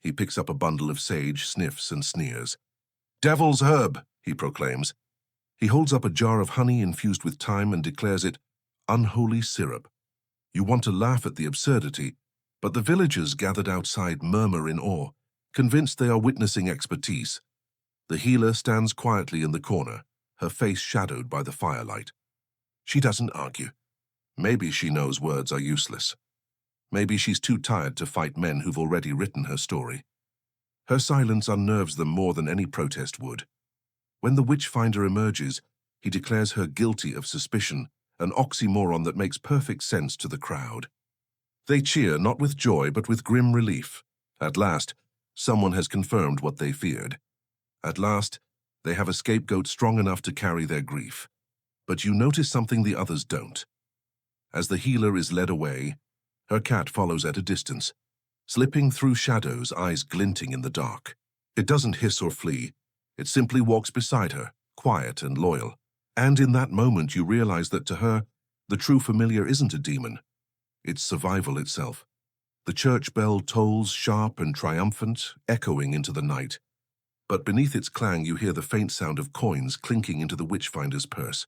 He picks up a bundle of sage, sniffs, and sneers. "Devil's herb," he proclaims. He holds up a jar of honey infused with thyme and declares it unholy syrup. You want to laugh at the absurdity, but the villagers gathered outside murmur in awe, convinced they are witnessing expertise. The healer stands quietly in the corner, her face shadowed by the firelight. She doesn't argue. Maybe she knows words are useless. Maybe she's too tired to fight men who've already written her story. Her silence unnerves them more than any protest would. When the witchfinder emerges, he declares her guilty of suspicion, an oxymoron that makes perfect sense to the crowd. They cheer, not with joy, but with grim relief. At last, someone has confirmed what they feared. At last, they have a scapegoat strong enough to carry their grief. But you notice something the others don't. As the healer is led away, her cat follows at a distance, slipping through shadows, eyes glinting in the dark. It doesn't hiss or flee. It simply walks beside her, quiet and loyal. And in that moment you realize that to her, the true familiar isn't a demon. It's survival itself. The church bell tolls sharp and triumphant, echoing into the night. But beneath its clang you hear the faint sound of coins clinking into the witchfinder's purse.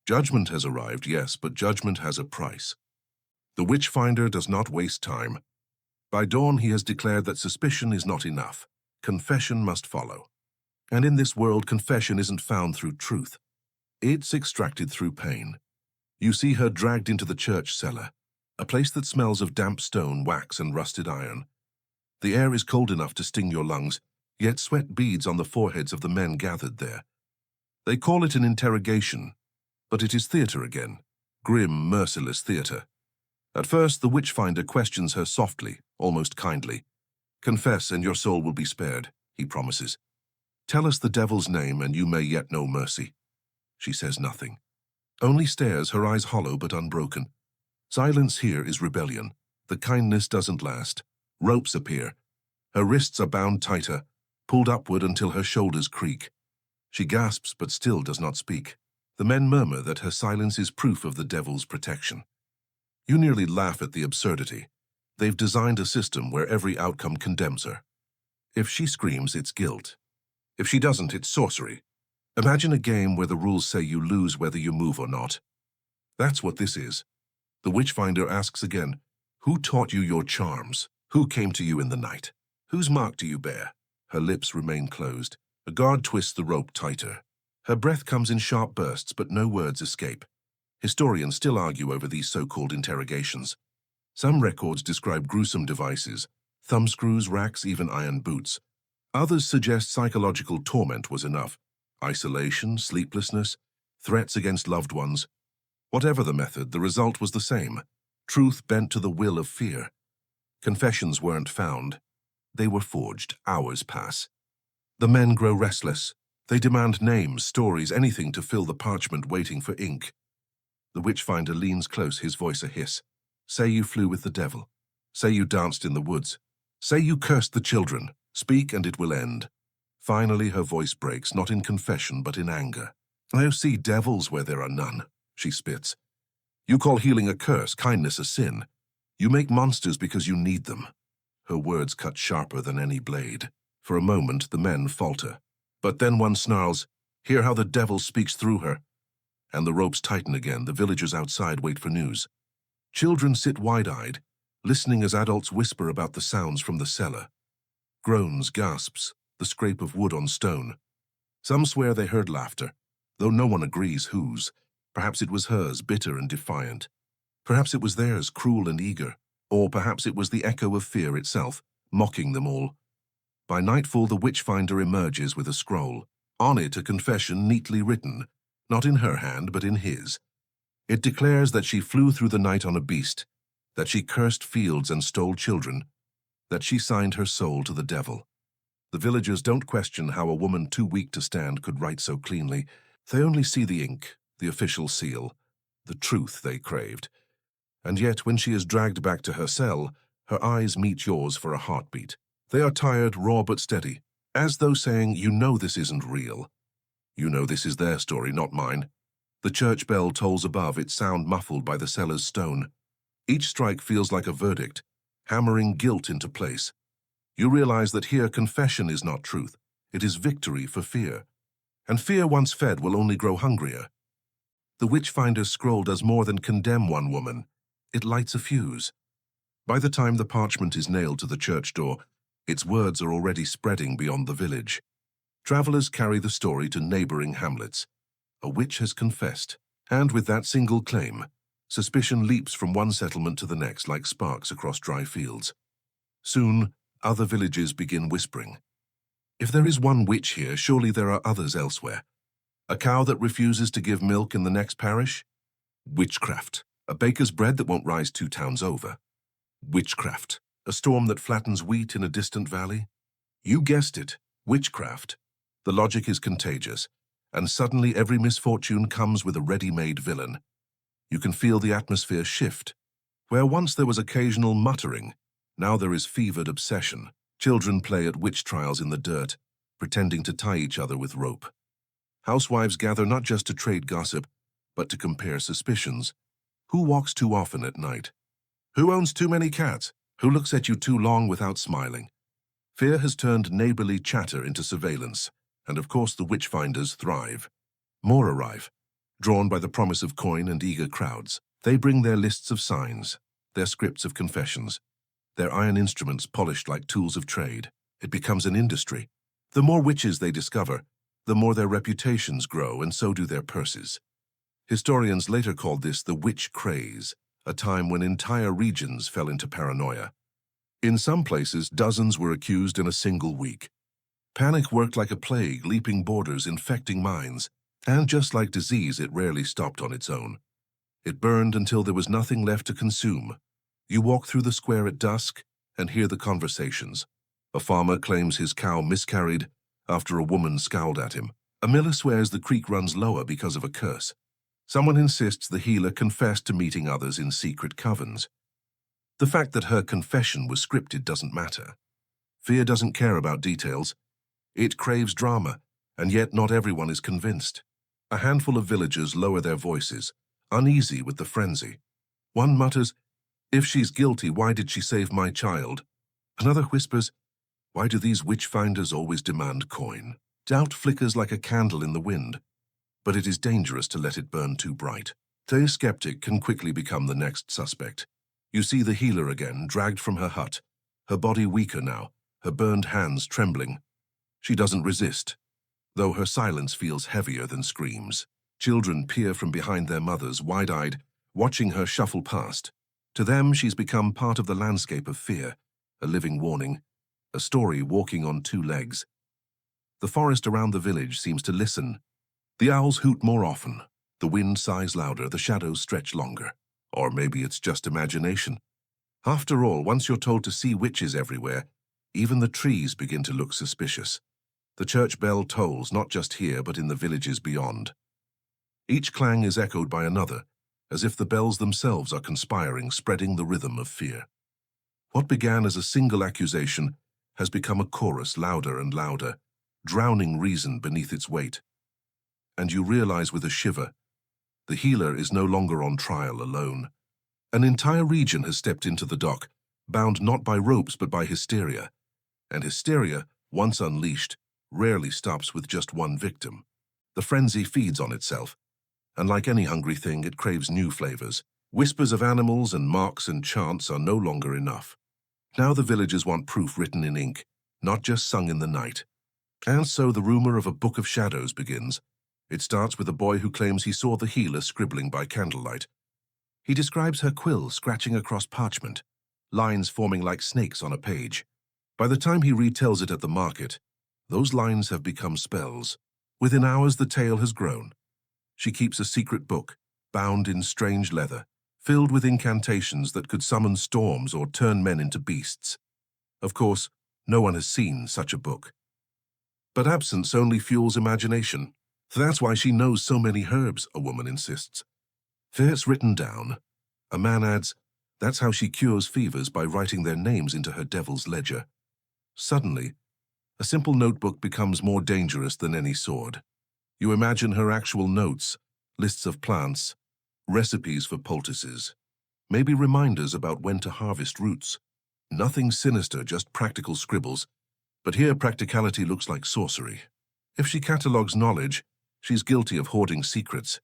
Judgment has arrived, yes, but judgment has a price. The witchfinder does not waste time. By dawn he has declared that suspicion is not enough. Confession must follow. And in this world, confession isn't found through truth. It's extracted through pain. You see her dragged into the church cellar, a place that smells of damp stone, wax, and rusted iron. The air is cold enough to sting your lungs, yet sweat beads on the foreheads of the men gathered there. They call it an interrogation, but it is theater again, grim, merciless theater. At first, the witchfinder questions her softly, almost kindly. "Confess, and your soul will be spared," he promises. "Tell us the devil's name, and you may yet know mercy." She says nothing, only stares, her eyes hollow but unbroken. Silence here is rebellion. The kindness doesn't last. Ropes appear. Her wrists are bound tighter, pulled upward until her shoulders creak. She gasps but still does not speak. The men murmur that her silence is proof of the devil's protection. You nearly laugh at the absurdity. They've designed a system where every outcome condemns her. If she screams, it's guilt. If she doesn't, it's sorcery. Imagine a game where the rules say you lose whether you move or not. That's what this is. The Witchfinder asks again, who taught you your charms? Who came to you in the night? Whose mark do you bear? Her lips remain closed. A guard twists the rope tighter. Her breath comes in sharp bursts, but no words escape. Historians still argue over these so-called interrogations. Some records describe gruesome devices, thumbscrews, racks, even iron boots. Others suggest psychological torment was enough. Isolation, sleeplessness, threats against loved ones. Whatever the method, the result was the same. Truth bent to the will of fear. Confessions weren't found. They were forged. Hours pass. The men grow restless. They demand names, stories, anything to fill the parchment waiting for ink. The Witchfinder leans close, his voice a hiss. Say you flew with the devil. Say you danced in the woods. Say you cursed the children. Speak and it will end. Finally her voice breaks, not in confession but in anger. I see devils where there are none, she spits. You call healing a curse, kindness a sin. You make monsters because you need them. Her words cut sharper than any blade. For a moment the men falter. But then one snarls, hear how the devil speaks through her. And the ropes tighten again. The villagers outside wait for news. Children sit wide-eyed, listening as adults whisper about the sounds from the cellar. Groans, gasps, the scrape of wood on stone. Some swear they heard laughter, though no one agrees whose. Perhaps it was hers, bitter and defiant. Perhaps it was theirs, cruel and eager. Or perhaps it was the echo of fear itself, mocking them all. By nightfall, the Witchfinder emerges with a scroll. On it, a confession neatly written, not in her hand, but in his. It declares that she flew through the night on a beast, that she cursed fields and stole children, that she signed her soul to the devil. The villagers don't question how a woman too weak to stand could write so cleanly. They only see the ink, the official seal, the truth they craved. And yet, when she is dragged back to her cell, her eyes meet yours for a heartbeat. They are tired, raw but steady, as though saying, you know this isn't real. You know this is their story, not mine. The church bell tolls above, its sound muffled by the cellar's stone. Each strike feels like a verdict, hammering guilt into place. You realize that here confession is not truth, it is victory for fear. And fear once fed will only grow hungrier. The Witchfinder's scroll does more than condemn one woman. It lights a fuse. By the time the parchment is nailed to the church door, its words are already spreading beyond the village. Travelers carry the story to neighboring hamlets. A witch has confessed, and with that single claim, suspicion leaps from one settlement to the next like sparks across dry fields. Soon, other villages begin whispering. If there is one witch here, surely there are others elsewhere. A cow that refuses to give milk in the next parish? Witchcraft. A baker's bread that won't rise 2 towns over. Witchcraft. A storm that flattens wheat in a distant valley? You guessed it, witchcraft. The logic is contagious, and suddenly every misfortune comes with a ready-made villain. You can feel the atmosphere shift. Where once there was occasional muttering, now there is fevered obsession. Children play at witch trials in the dirt, pretending to tie each other with rope. Housewives gather not just to trade gossip, but to compare suspicions. Who walks too often at night? Who owns too many cats? Who looks at you too long without smiling? Fear has turned neighborly chatter into surveillance, and of course the witchfinders thrive. More arrive, drawn by the promise of coin and eager crowds. They bring their lists of signs, their scripts of confessions, their iron instruments polished like tools of trade. It becomes an industry. The more witches they discover, the more their reputations grow, and so do their purses. Historians later called this the witch craze, a time when entire regions fell into paranoia. In some places, dozens were accused in a single week. Panic worked like a plague, leaping borders, infecting minds, and just like disease, it rarely stopped on its own. It burned until there was nothing left to consume. You walk through the square at dusk and hear the conversations. A farmer claims his cow miscarried after a woman scowled at him. A miller swears the creek runs lower because of a curse. Someone insists the healer confessed to meeting others in secret covens. The fact that her confession was scripted doesn't matter. Fear doesn't care about details. It craves drama, and yet not everyone is convinced. A handful of villagers lower their voices, uneasy with the frenzy. One mutters, "If she's guilty, why did she save my child?" Another whispers, "Why do these witch-finders always demand coin?" Doubt flickers like a candle in the wind, but it is dangerous to let it burn too bright. The skeptic can quickly become the next suspect. You see the healer again, dragged from her hut, her body weaker now, her burned hands trembling. She doesn't resist, though her silence feels heavier than screams. Children peer from behind their mothers, wide-eyed, watching her shuffle past. To them, she's become part of the landscape of fear, a living warning, a story walking on two legs. The forest around the village seems to listen. The owls hoot more often, the wind sighs louder, the shadows stretch longer. Or maybe it's just imagination. After all, once you're told to see witches everywhere, even the trees begin to look suspicious. The church bell tolls not just here but in the villages beyond. Each clang is echoed by another, as if the bells themselves are conspiring, spreading the rhythm of fear. What began as a single accusation has become a chorus, louder and louder, drowning reason beneath its weight. And you realize with a shiver, the healer is no longer on trial alone. An entire region has stepped into the dock, bound not by ropes but by hysteria. And hysteria, once unleashed, rarely stops with just one victim. The frenzy feeds on itself, and like any hungry thing, it craves new flavors. Whispers of animals and marks and chants are no longer enough. Now the villagers want proof written in ink, not just sung in the night. And so the rumor of a book of shadows begins. It starts with a boy who claims he saw the healer scribbling by candlelight. He describes her quill scratching across parchment, lines forming like snakes on a page. By the time he retells it at the market, those lines have become spells. Within hours, the tale has grown. She keeps a secret book, bound in strange leather, filled with incantations that could summon storms or turn men into beasts. Of course, no one has seen such a book. But absence only fuels imagination. That's why she knows so many herbs, a woman insists. It's written down. A man adds, that's how she cures fevers, by writing their names into her devil's ledger. Suddenly, a simple notebook becomes more dangerous than any sword. You imagine her actual notes, lists of plants, recipes for poultices, maybe reminders about when to harvest roots. Nothing sinister, just practical scribbles. But here practicality looks like sorcery. If she catalogues knowledge, she's guilty of hoarding secrets.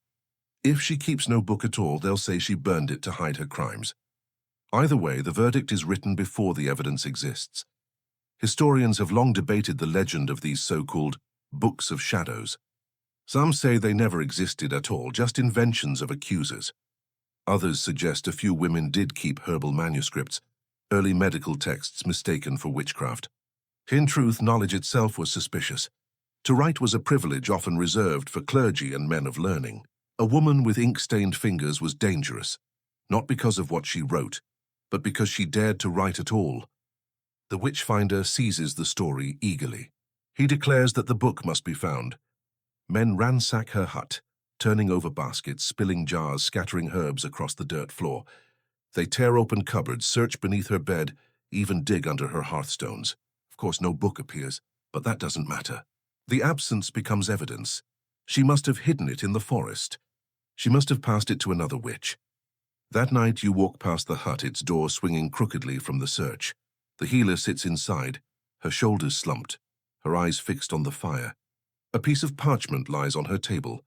If she keeps no book at all, they'll say she burned it to hide her crimes. Either way, the verdict is written before the evidence exists. Historians have long debated the legend of these so-called books of shadows. Some say they never existed at all, just inventions of accusers. Others suggest a few women did keep herbal manuscripts, early medical texts mistaken for witchcraft. In truth, knowledge itself was suspicious. To write was a privilege often reserved for clergy and men of learning. A woman with ink-stained fingers was dangerous, not because of what she wrote, but because she dared to write at all. The witchfinder seizes the story eagerly. He declares that the book must be found. Men ransack her hut, turning over baskets, spilling jars, scattering herbs across the dirt floor. They tear open cupboards, search beneath her bed, even dig under her hearthstones. Of course, no book appears, but that doesn't matter. The absence becomes evidence. She must have hidden it in the forest. She must have passed it to another witch. That night you walk past the hut, its door swinging crookedly from the search. The healer sits inside, her shoulders slumped, her eyes fixed on the fire. A piece of parchment lies on her table,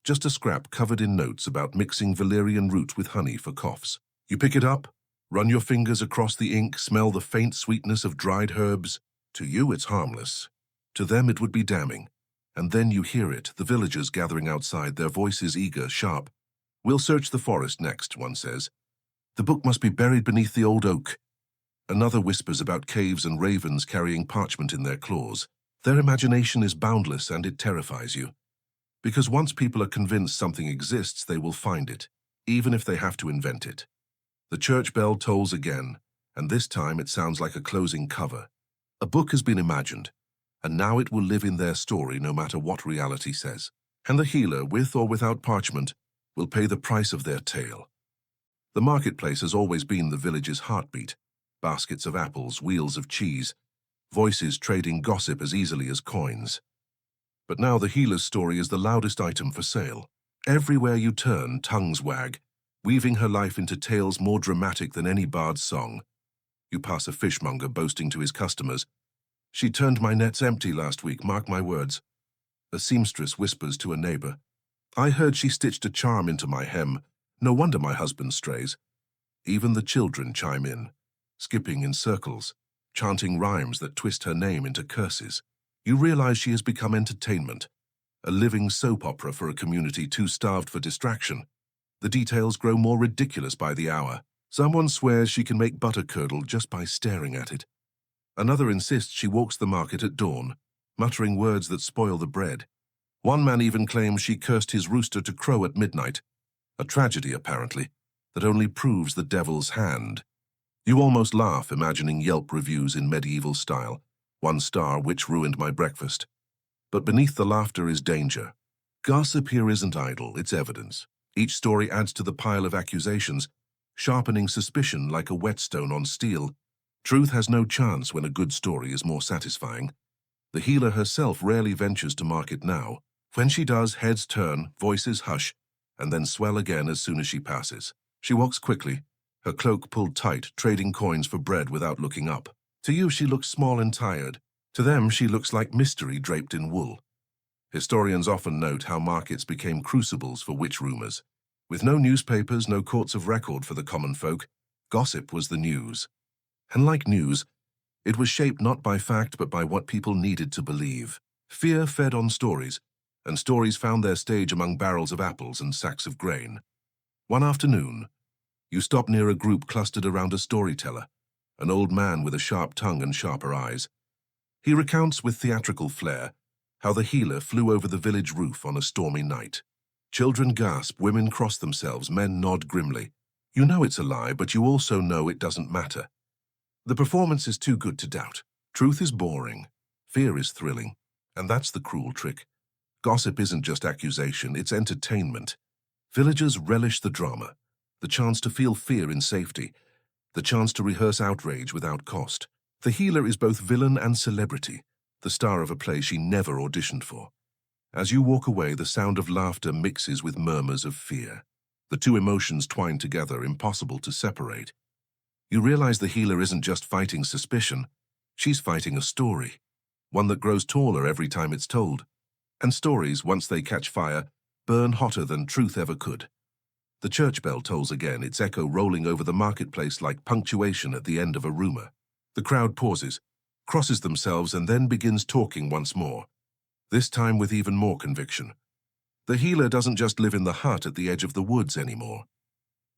just a scrap covered in notes about mixing valerian root with honey for coughs. You pick it up, run your fingers across the ink, smell the faint sweetness of dried herbs. To you it's harmless. To them it would be damning. And then you hear it, the villagers gathering outside, their voices eager, sharp. We'll search the forest next, one says. The book must be buried beneath the old oak. Another whispers about caves and ravens carrying parchment in their claws. Their imagination is boundless and it terrifies you. Because once people are convinced something exists, they will find it, even if they have to invent it. The church bell tolls again, and this time it sounds like a closing cover. A book has been imagined, and now it will live in their story no matter what reality says. And the healer, with or without parchment, will pay the price of their tale. The marketplace has always been the village's heartbeat. Baskets of apples, wheels of cheese, voices trading gossip as easily as coins. But now the healer's story is the loudest item for sale. Everywhere you turn, tongues wag, weaving her life into tales more dramatic than any bard's song. You pass a fishmonger boasting to his customers, "She turned my nets empty last week, mark my words." A seamstress whispers to a neighbor, "I heard she stitched a charm into my hem. No wonder my husband strays." Even the children chime in, skipping in circles, chanting rhymes that twist her name into curses. You realize she has become entertainment, a living soap opera for a community too starved for distraction. The details grow more ridiculous by the hour. Someone swears she can make butter curdle just by staring at it. Another insists she walks the market at dawn, muttering words that spoil the bread. One man even claims she cursed his rooster to crow at midnight. A tragedy, apparently, that only proves the devil's hand. You almost laugh imagining Yelp reviews in medieval style. 1 star, "Witch ruined my breakfast." But beneath the laughter is danger. Gossip here isn't idle, it's evidence. Each story adds to the pile of accusations, sharpening suspicion like a whetstone on steel. Truth has no chance when a good story is more satisfying. The healer herself rarely ventures to market now. When she does, heads turn, voices hush, and then swell again as soon as she passes. She walks quickly, her cloak pulled tight, trading coins for bread without looking up. To you, she looks small and tired. To them, she looks like mystery draped in wool. Historians often note how markets became crucibles for witch rumors. With no newspapers, no courts of record for the common folk, gossip was the news. And like news, it was shaped not by fact but by what people needed to believe. Fear fed on stories, and stories found their stage among barrels of apples and sacks of grain. One afternoon, you stop near a group clustered around a storyteller, an old man with a sharp tongue and sharper eyes. He recounts with theatrical flair how the healer flew over the village roof on a stormy night. Children gasp, women cross themselves, men nod grimly. You know it's a lie, but you also know it doesn't matter. The performance is too good to doubt. Truth is boring. Fear is thrilling. And that's the cruel trick. Gossip isn't just accusation, it's entertainment. Villagers relish the drama, the chance to feel fear in safety, the chance to rehearse outrage without cost. The healer is both villain and celebrity, the star of a play she never auditioned for. As you walk away, the sound of laughter mixes with murmurs of fear. The two emotions twine together, impossible to separate. You realize the healer isn't just fighting suspicion, she's fighting a story, one that grows taller every time it's told. And stories, once they catch fire, burn hotter than truth ever could. The church bell tolls again, its echo rolling over the marketplace like punctuation at the end of a rumor. The crowd pauses, crosses themselves, and then begins talking once more, this time with even more conviction. The healer doesn't just live in the hut at the edge of the woods anymore.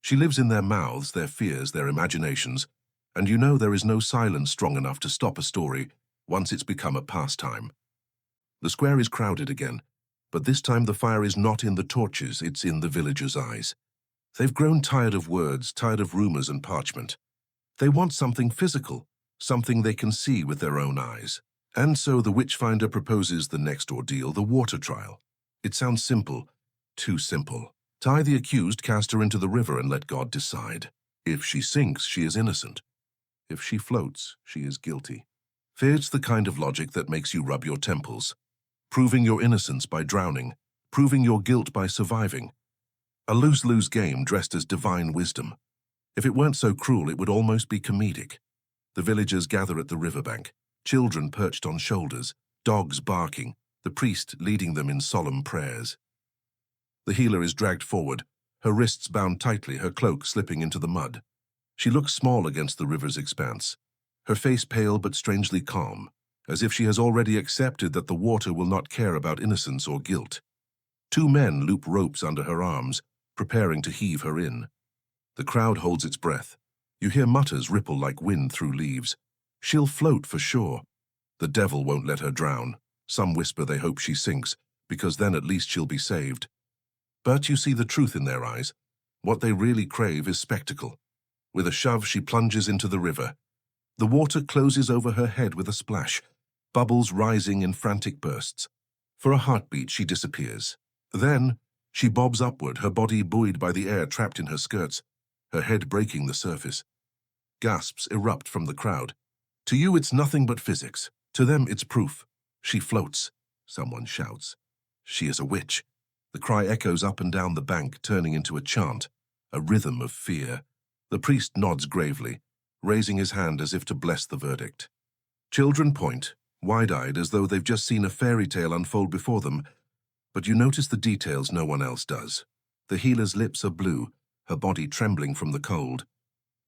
She lives in their mouths, their fears, their imaginations, and you know there is no silence strong enough to stop a story once it's become a pastime. The square is crowded again, but this time the fire is not in the torches, it's in the villagers' eyes. They've grown tired of words, tired of rumors and parchment. They want something physical, something they can see with their own eyes. And so the witchfinder proposes the next ordeal, the water trial. It sounds simple, too simple. Tie the accused, cast her into the river, and let God decide. If she sinks, she is innocent. If she floats, she is guilty. It's the kind of logic that makes you rub your temples, proving your innocence by drowning, proving your guilt by surviving. A lose-lose game dressed as divine wisdom. If it weren't so cruel, it would almost be comedic. The villagers gather at the riverbank, children perched on shoulders, dogs barking, the priest leading them in solemn prayers. The healer is dragged forward, her wrists bound tightly, her cloak slipping into the mud. She looks small against the river's expanse, her face pale but strangely calm, as if she has already accepted that the water will not care about innocence or guilt. 2 men loop ropes under her arms, preparing to heave her in. The crowd holds its breath. You hear mutters ripple like wind through leaves. She'll float for sure. The devil won't let her drown. Some whisper they hope she sinks, because then at least she'll be saved. But you see the truth in their eyes. What they really crave is spectacle. With a shove, she plunges into the river. The water closes over her head with a splash, bubbles rising in frantic bursts. For a heartbeat, she disappears. Then, she bobs upward, her body buoyed by the air trapped in her skirts. her head breaking the surface. Gasps erupt from the crowd. To you, it's nothing but physics. To them, it's proof. She floats. Someone shouts. She is a witch. The cry echoes up and down the bank, turning into a chant, a rhythm of fear. The priest nods gravely, raising his hand as if to bless the verdict. Children point, wide-eyed as though they've just seen a fairy tale unfold before them, but you notice the details no one else does. The healer's lips are blue, her body trembling from the cold.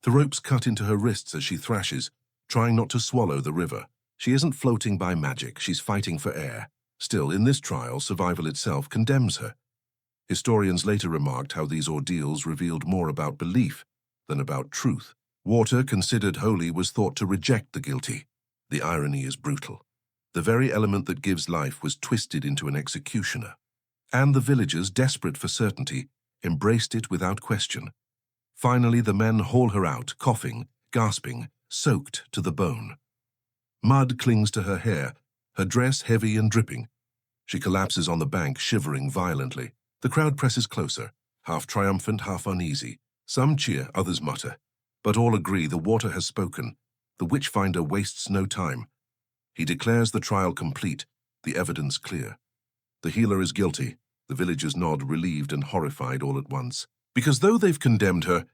The ropes cut into her wrists as she thrashes, trying not to swallow the river. She isn't floating by magic, she's fighting for air. Still, in this trial, survival itself condemns her. Historians later remarked how these ordeals revealed more about belief than about truth. Water, considered holy, was thought to reject the guilty. The irony is brutal. The very element that gives life was twisted into an executioner. And the villagers, desperate for certainty, embraced it without question. Finally, the men haul her out, coughing, gasping, soaked to the bone. Mud clings to her hair, her dress heavy and dripping. She collapses on the bank, shivering violently. The crowd presses closer, half triumphant, half uneasy. Some cheer, others mutter. But all agree the water has spoken. The witchfinder wastes no time. He declares the trial complete, the evidence clear. The healer is guilty. The villagers nod, relieved and horrified all at once. Because though they've condemned her,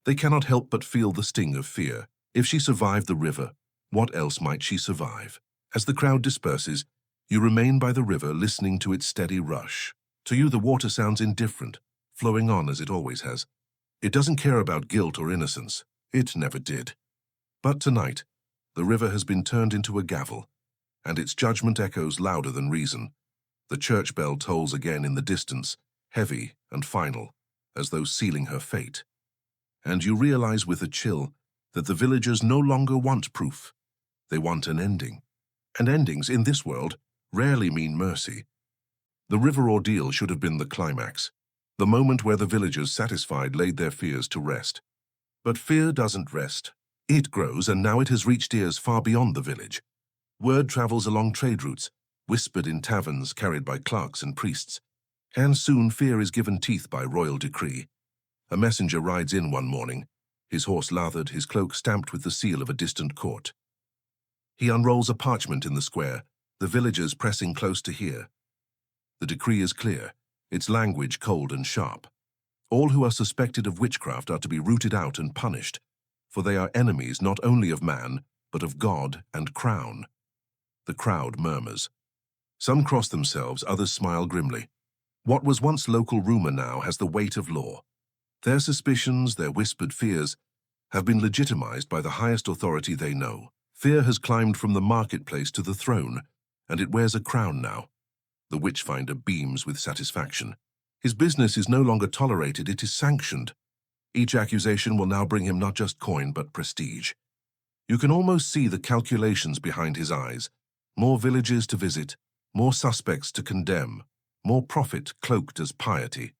they cannot help but feel the sting of fear. If she survived the river, what else might she survive? As the crowd disperses, you remain by the river, listening to its steady rush. To you, the water sounds indifferent, flowing on as it always has. It doesn't care about guilt or innocence. It never did. But tonight, the river has been turned into a gavel, and its judgment echoes louder than reason. The church bell tolls again in the distance, heavy and final, as though sealing her fate. And you realize with a chill that the villagers no longer want proof. They want an ending. And endings, in this world, rarely mean mercy. The river ordeal should have been the climax, the moment where the villagers, satisfied, laid their fears to rest. But fear doesn't rest. It grows, and now it has reached ears far beyond the village. Word travels along trade routes, whispered in taverns carried by clerks and priests. And soon fear is given teeth by royal decree. A messenger rides in one morning, his horse lathered, his cloak stamped with the seal of a distant court. He unrolls a parchment in the square, the villagers pressing close to hear. The decree is clear, its language cold and sharp. All who are suspected of witchcraft are to be rooted out and punished, for they are enemies not only of man, but of God and crown. The crowd murmurs. Some cross themselves, others smile grimly. What was once local rumor now has the weight of law. Their suspicions, their whispered fears, have been legitimized by the highest authority they know. Fear has climbed from the marketplace to the throne, and it wears a crown now. The witchfinder beams with satisfaction. His business is no longer tolerated, it is sanctioned. Each accusation will now bring him not just coin, but prestige. You can almost see the calculations behind his eyes. More villages to visit, more suspects to condemn, more profit cloaked as piety.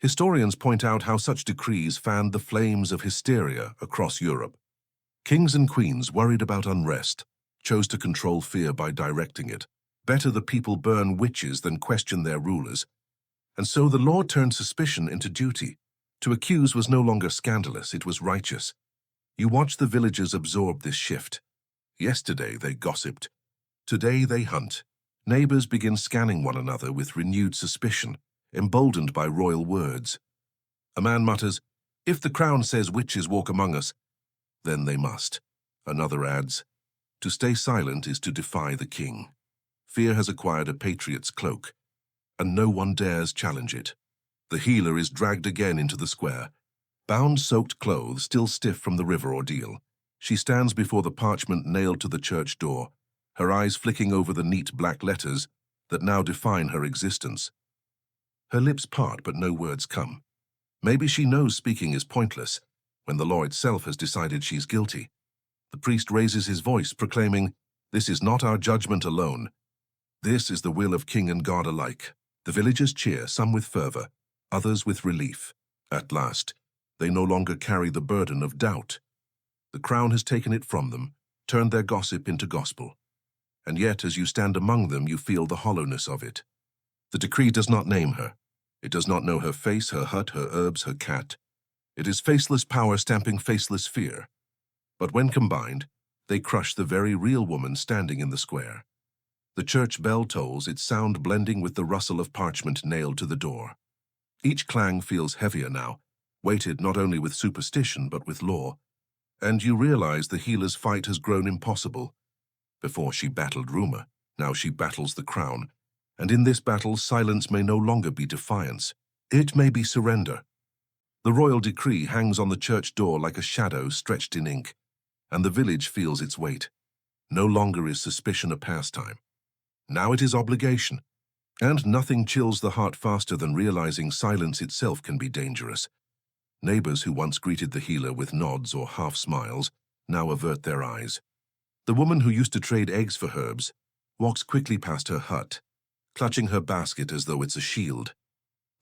Historians point out how such decrees fanned the flames of hysteria across Europe. Kings and queens, worried about unrest, chose to control fear by directing it. Better the people burn witches than question their rulers. And so the law turned suspicion into duty. To accuse was no longer scandalous, it was righteous. You watch the villagers absorb this shift. Yesterday they gossiped. Today they hunt. Neighbors begin scanning one another with renewed suspicion, emboldened by royal words. A man mutters, "If the crown says witches walk among us, then they must." Another adds, "To stay silent is to defy the king." Fear has acquired a patriot's cloak, and no one dares challenge it. The healer is dragged again into the square, bound soaked clothes still stiff from the river ordeal. She stands before the parchment nailed to the church door, her eyes flicking over the neat black letters that now define her existence. Her lips part, but no words come. Maybe she knows speaking is pointless, when the law itself has decided she's guilty. The priest raises his voice, proclaiming, "This is not our judgment alone. This is the will of king and God alike." The villagers cheer, some with fervor, others with relief. At last, they no longer carry the burden of doubt. The crown has taken it from them, turned their gossip into gospel. And yet, as you stand among them, you feel the hollowness of it. The decree does not name her. It does not know her face, her hut, her herbs, her cat. It is faceless power stamping faceless fear. But when combined, they crush the very real woman standing in the square. The church bell tolls, its sound blending with the rustle of parchment nailed to the door. Each clang feels heavier now, weighted not only with superstition but with law. And you realize the healer's fight has grown impossible. Before she battled rumor, now she battles the crown. And in this battle, silence may no longer be defiance. It may be surrender. The royal decree hangs on the church door like a shadow stretched in ink, and the village feels its weight. No longer is suspicion a pastime. Now it is obligation. And nothing chills the heart faster than realizing silence itself can be dangerous. Neighbors who once greeted the healer with nods or half smiles now avert their eyes. The woman who used to trade eggs for herbs walks quickly past her hut, clutching her basket as though it's a shield.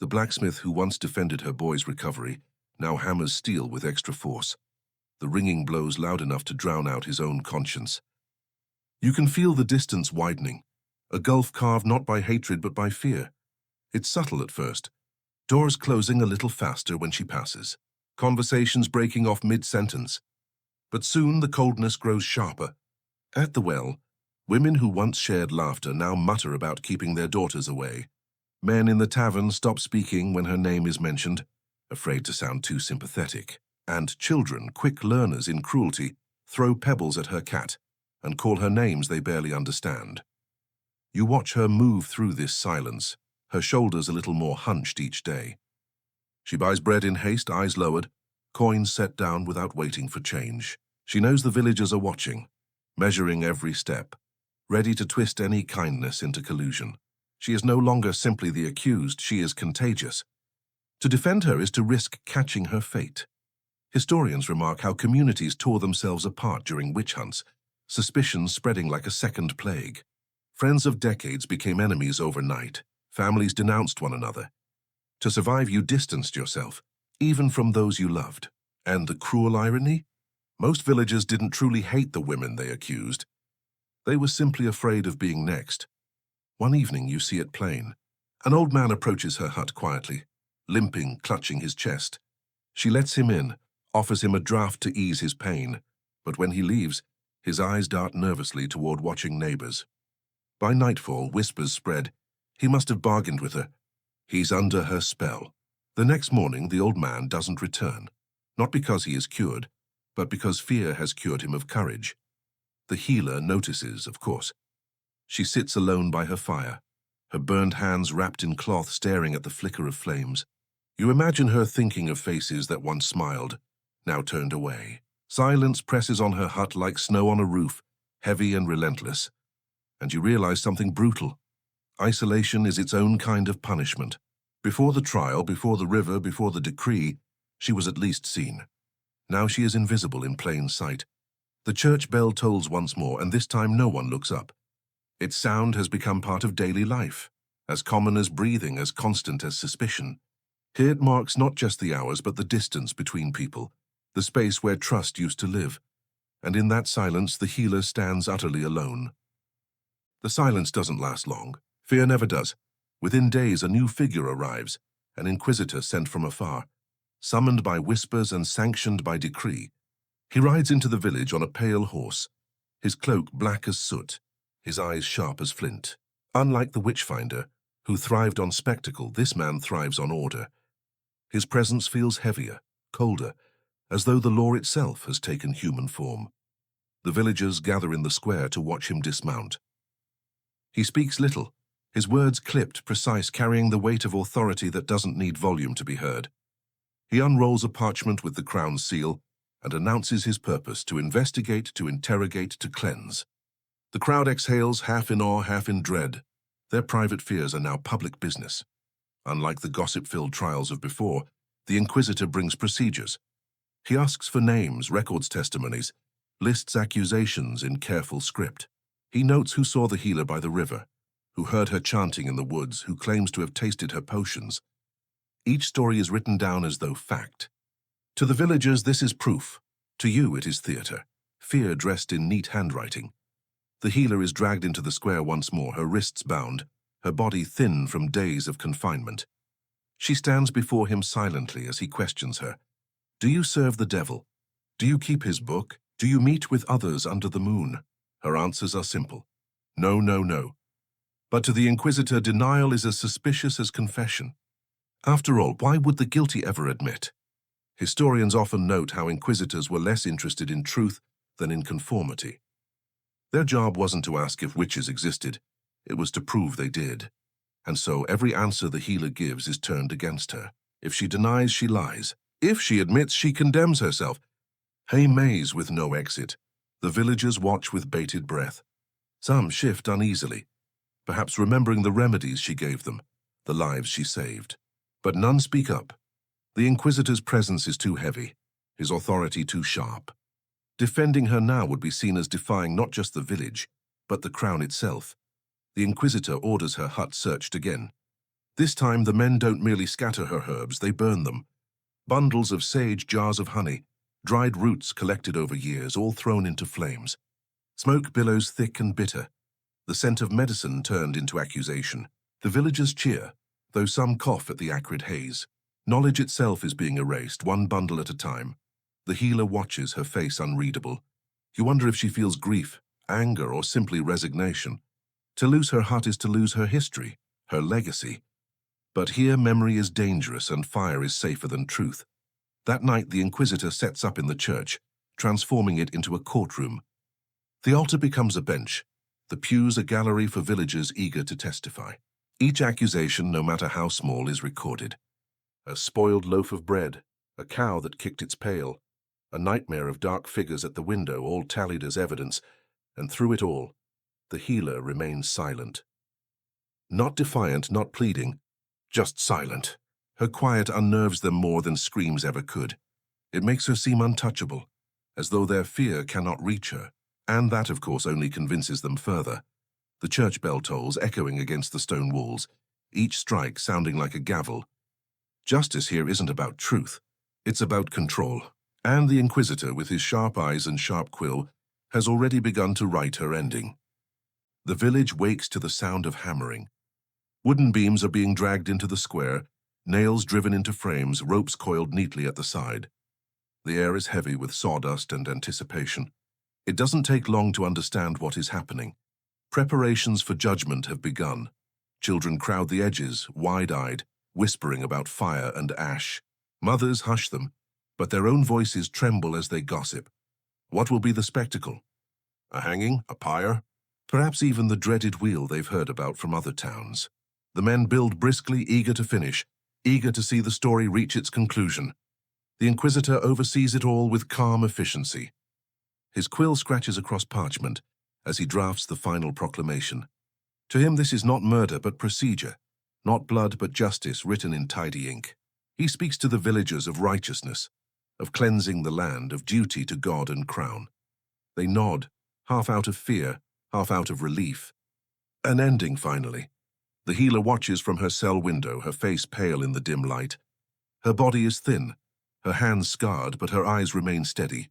The blacksmith who once defended her boy's recovery now hammers steel with extra force. The ringing blows loud enough to drown out his own conscience. You can feel the distance widening, a gulf carved not by hatred but by fear. It's subtle at first, doors closing a little faster when she passes, conversations breaking off mid-sentence. But soon the coldness grows sharper. At the well, women who once shared laughter now mutter about keeping their daughters away. Men in the tavern stop speaking when her name is mentioned, afraid to sound too sympathetic. And children, quick learners in cruelty, throw pebbles at her cat and call her names they barely understand. You watch her move through this silence, her shoulders a little more hunched each day. She buys bread in haste, eyes lowered, coins set down without waiting for change. She knows the villagers are watching, measuring every step, ready to twist any kindness into collusion. She is no longer simply the accused, she is contagious. To defend her is to risk catching her fate. Historians remark how communities tore themselves apart during witch hunts, suspicions spreading like a second plague. Friends of decades became enemies overnight. Families denounced one another. To survive, you distanced yourself, even from those you loved. And the cruel irony? Most villagers didn't truly hate the women they accused. They were simply afraid of being next. One evening you see it plain. An old man approaches her hut quietly, limping, clutching his chest. She lets him in, offers him a draught to ease his pain, but when he leaves, his eyes dart nervously toward watching neighbors. By nightfall, whispers spread. He must have bargained with her. He's under her spell. The next morning, the old man doesn't return, not because he is cured, but because fear has cured him of courage. The healer notices, of course. She sits alone by her fire, her burned hands wrapped in cloth staring at the flicker of flames. You imagine her thinking of faces that once smiled, now turned away. Silence presses on her hut like snow on a roof, heavy and relentless. And you realize something brutal. Isolation is its own kind of punishment. Before the trial, before the river, before the decree, she was at least seen. Now she is invisible in plain sight. The church bell tolls once more, and this time no one looks up. Its sound has become part of daily life, as common as breathing, as constant as suspicion. Here it marks not just the hours, but the distance between people, the space where trust used to live. And in that silence, the healer stands utterly alone. The silence doesn't last long. Fear never does. Within days, a new figure arrives, an inquisitor sent from afar, summoned by whispers and sanctioned by decree. He rides into the village on a pale horse, his cloak black as soot, his eyes sharp as flint. Unlike the witchfinder, who thrived on spectacle, this man thrives on order. His presence feels heavier, colder, as though the law itself has taken human form. The villagers gather in the square to watch him dismount. He speaks little, his words clipped, precise, carrying the weight of authority that doesn't need volume to be heard. He unrolls a parchment with the crown's seal and announces his purpose: to investigate, to interrogate, to cleanse. The crowd exhales, half in awe, half in dread. Their private fears are now public business. Unlike the gossip-filled trials of before, the inquisitor brings procedures. He asks for names, records testimonies, lists accusations in careful script. He notes who saw the healer by the river, who heard her chanting in the woods, who claims to have tasted her potions. Each story is written down as though fact. To the villagers, this is proof. To you, it is theater, fear dressed in neat handwriting. The healer is dragged into the square once more, her wrists bound, her body thin from days of confinement. She stands before him silently as he questions her, Do you serve the devil? Do you keep his book? Do you meet with others under the moon? Her answers are simple. No, no, no. But to the Inquisitor, denial is as suspicious as confession. After all, why would the guilty ever admit? Historians often note how Inquisitors were less interested in truth than in conformity. Their job wasn't to ask if witches existed, it was to prove they did. And so every answer the healer gives is turned against her. If she denies, she lies. If she admits, she condemns herself. A maze with no exit. The villagers watch with bated breath. Some shift uneasily, perhaps remembering the remedies she gave them, the lives she saved. But none speak up. The Inquisitor's presence is too heavy, his authority too sharp. Defending her now would be seen as defying not just the village, but the crown itself. The Inquisitor orders her hut searched again. This time the men don't merely scatter her herbs, they burn them. Bundles of sage, jars of honey, dried roots collected over years, all thrown into flames. Smoke billows thick and bitter. The scent of medicine turned into accusation. The villagers cheer, though some cough at the acrid haze. Knowledge itself is being erased, one bundle at a time. The healer watches, her face unreadable. You wonder if she feels grief, anger, or simply resignation. To lose her hut is to lose her history, her legacy. But here memory is dangerous and fire is safer than truth. That night the Inquisitor sets up in the church, transforming it into a courtroom. The altar becomes a bench, the pews a gallery for villagers eager to testify. Each accusation, no matter how small, is recorded. A spoiled loaf of bread, a cow that kicked its pail, a nightmare of dark figures at the window, all tallied as evidence, and through it all, the healer remains silent. Not defiant, not pleading, just silent. Her quiet unnerves them more than screams ever could. It makes her seem untouchable, as though their fear cannot reach her, and that, of course, only convinces them further. The church bell tolls, echoing against the stone walls, each strike sounding like a gavel. Justice here isn't about truth, it's about control. And the Inquisitor, with his sharp eyes and sharp quill, has already begun to write her ending. The village wakes to the sound of hammering. Wooden beams are being dragged into the square, nails driven into frames, ropes coiled neatly at the side. The air is heavy with sawdust and anticipation. It doesn't take long to understand what is happening. Preparations for judgment have begun. Children crowd the edges, wide-eyed, whispering about fire and ash. Mothers hush them, but their own voices tremble as they gossip. What will be the spectacle? A hanging? A pyre? Perhaps even the dreaded wheel they've heard about from other towns. The men build briskly, eager to finish, eager to see the story reach its conclusion. The Inquisitor oversees it all with calm efficiency. His quill scratches across parchment as he drafts the final proclamation. To him this is not murder but procedure, not blood but justice written in tidy ink. He speaks to the villagers of righteousness, of cleansing the land, of duty to God and crown. They nod, half out of fear, half out of relief. An ending, finally. The healer watches from her cell window, her face pale in the dim light. Her body is thin, her hands scarred, but her eyes remain steady.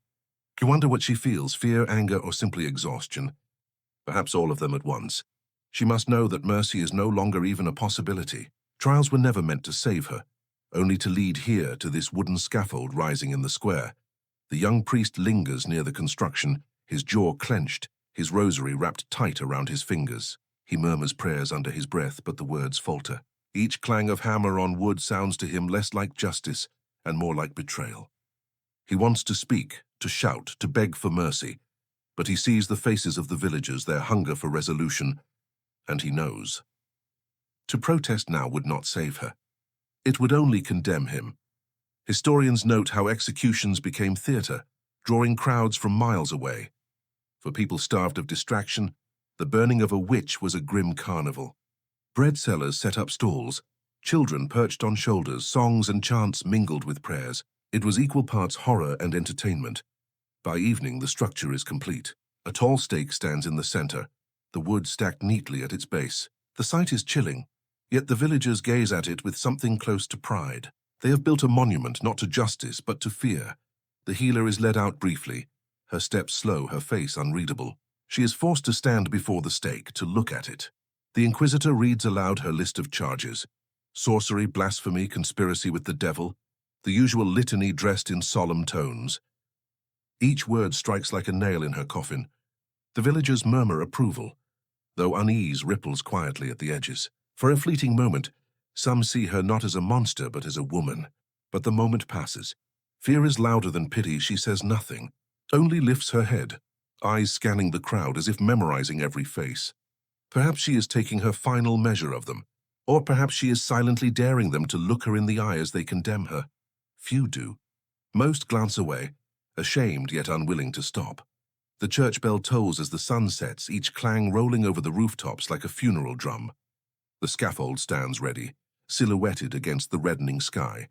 You wonder what she feels, fear, anger, or simply exhaustion. Perhaps all of them at once. She must know that mercy is no longer even a possibility. Trials were never meant to save her, only to lead here to this wooden scaffold rising in the square. The young priest lingers near the construction, his jaw clenched, his rosary wrapped tight around his fingers. He murmurs prayers under his breath, but the words falter. Each clang of hammer on wood sounds to him less like justice and more like betrayal. He wants to speak, to shout, to beg for mercy, but he sees the faces of the villagers, their hunger for resolution, and he knows. To protest now would not save her. It would only condemn him. Historians note how executions became theatre, drawing crowds from miles away. For people starved of distraction, the burning of a witch was a grim carnival. Bread sellers set up stalls, children perched on shoulders, songs and chants mingled with prayers. It was equal parts horror and entertainment. By evening, the structure is complete. A tall stake stands in the center, the wood stacked neatly at its base. The sight is chilling, yet the villagers gaze at it with something close to pride. They have built a monument not to justice, but to fear. The healer is led out briefly, her steps slow, her face unreadable. She is forced to stand before the stake, to look at it. The Inquisitor reads aloud her list of charges: sorcery, blasphemy, conspiracy with the devil. the usual litany dressed in solemn tones. Each word strikes like a nail in her coffin. The villagers murmur approval, though unease ripples quietly at the edges. For a fleeting moment, some see her not as a monster but as a woman. But the moment passes. Fear is louder than pity. She says nothing, only lifts her head, eyes scanning the crowd as if memorizing every face. Perhaps she is taking her final measure of them, or perhaps she is silently daring them to look her in the eye as they condemn her. Few do. Most glance away, ashamed yet unwilling to stop. The church bell tolls as the sun sets, each clang rolling over the rooftops like a funeral drum. The scaffold stands ready, silhouetted against the reddening sky.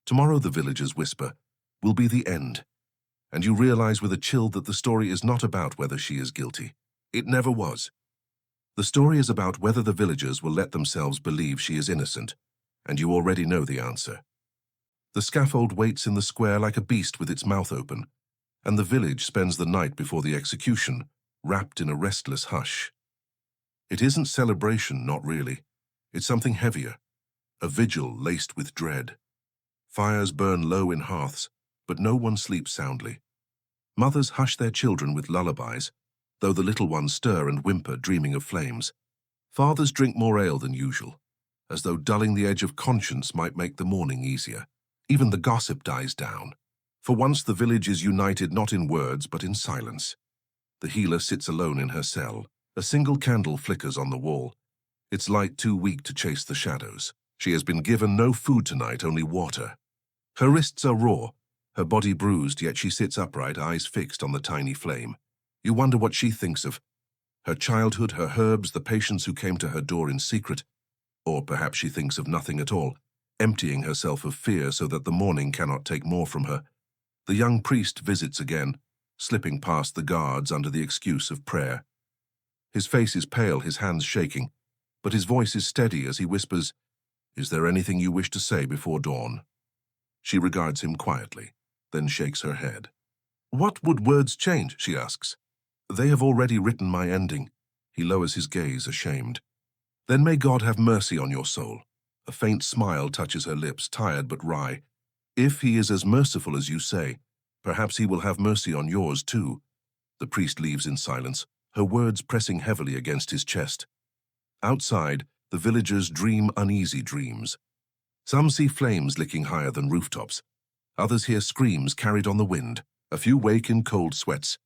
Tomorrow, the villagers whisper, will be the end. And you realize with a chill that the story is not about whether she is guilty. It never was. The story is about whether the villagers will let themselves believe she is innocent, and you already know the answer. The scaffold waits in the square like a beast with its mouth open, and the village spends the night before the execution, wrapped in a restless hush. It isn't celebration, not really. It's something heavier, a vigil laced with dread. Fires burn low in hearths, but no one sleeps soundly. Mothers hush their children with lullabies, though the little ones stir and whimper, dreaming of flames. Fathers drink more ale than usual, as though dulling the edge of conscience might make the morning easier. Even the gossip dies down. For once the village is united not in words but in silence. The healer sits alone in her cell. A single candle flickers on the wall, its light too weak to chase the shadows. She has been given no food tonight, only water. Her wrists are raw, her body bruised, yet she sits upright, eyes fixed on the tiny flame. You wonder what she thinks of her childhood, her herbs, the patients who came to her door in secret. Or perhaps she thinks of nothing at all, emptying herself of fear so that the morning cannot take more from her. The young priest visits again, slipping past the guards under the excuse of prayer. His face is pale, his hands shaking, but his voice is steady as he whispers, "Is there anything you wish to say before dawn?" She regards him quietly, then shakes her head. "What would words change?" she asks. "They have already written my ending." He lowers his gaze, ashamed. "Then may God have mercy on your soul." A faint smile touches her lips, tired but wry. "If he is as merciful as you say, perhaps he will have mercy on yours too." The priest leaves in silence, her words pressing heavily against his chest. Outside, the villagers dream uneasy dreams. Some see flames licking higher than rooftops. Others hear screams carried on the wind. A few wake in cold sweats,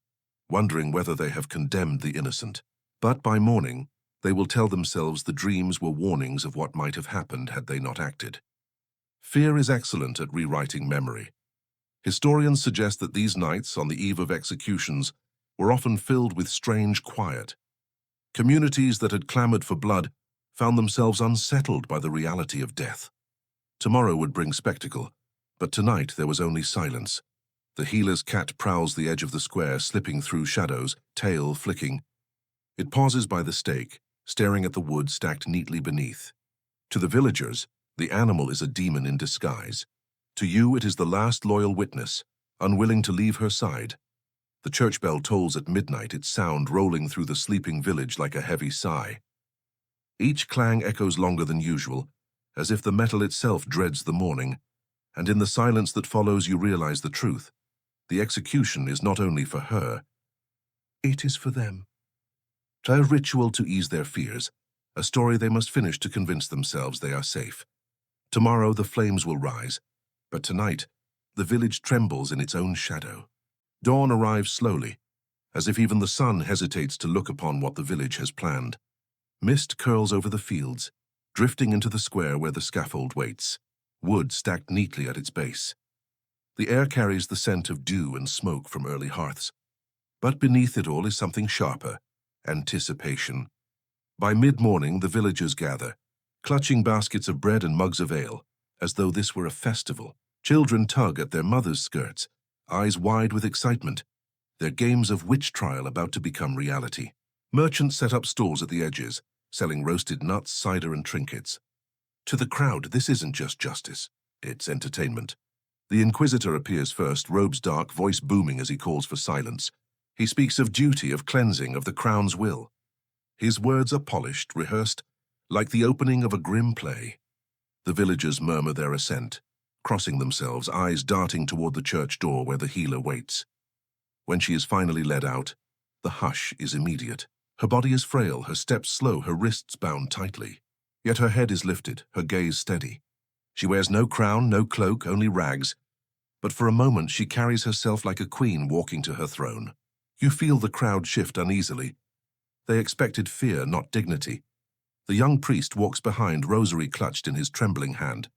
wondering whether they have condemned the innocent. But by morning, they will tell themselves the dreams were warnings of what might have happened had they not acted. Fear is excellent at rewriting memory. Historians suggest that these nights, on the eve of executions, were often filled with strange quiet. Communities that had clamored for blood found themselves unsettled by the reality of death. Tomorrow would bring spectacle, but tonight there was only silence. The healer's cat prowls the edge of the square, slipping through shadows, tail flicking. It pauses by the stake, staring at the wood stacked neatly beneath. To the villagers, the animal is a demon in disguise. To you, it is the last loyal witness, unwilling to leave her side. The church bell tolls at midnight, its sound rolling through the sleeping village like a heavy sigh. Each clang echoes longer than usual, as if the metal itself dreads the morning, and in the silence that follows you realize the truth. The execution is not only for her, it is for them. A ritual to ease their fears, a story they must finish to convince themselves they are safe. Tomorrow the flames will rise, but tonight the village trembles in its own shadow. Dawn arrives slowly, as if even the sun hesitates to look upon what the village has planned. Mist curls over the fields, drifting into the square where the scaffold waits, wood stacked neatly at its base. The air carries the scent of dew and smoke from early hearths. But beneath it all is something sharper, anticipation. By mid-morning, the villagers gather, clutching baskets of bread and mugs of ale, as though this were a festival. Children tug at their mothers' skirts, eyes wide with excitement, their games of witch trial about to become reality. Merchants set up stalls at the edges, selling roasted nuts, cider, and trinkets. To the crowd, this isn't just justice, it's entertainment. The Inquisitor appears first, robes dark, voice booming as he calls for silence. He speaks of duty, of cleansing, of the crown's will. His words are polished, rehearsed, like the opening of a grim play. The villagers murmur their assent, crossing themselves, eyes darting toward the church door where the healer waits. When she is finally led out, the hush is immediate. Her body is frail, her steps slow, her wrists bound tightly. Yet her head is lifted, her gaze steady. She wears no crown, no cloak, only rags, but for a moment she carries herself like a queen walking to her throne. You feel the crowd shift uneasily. They expected fear, not dignity. The young priest walks behind, rosary clutched in his trembling hand.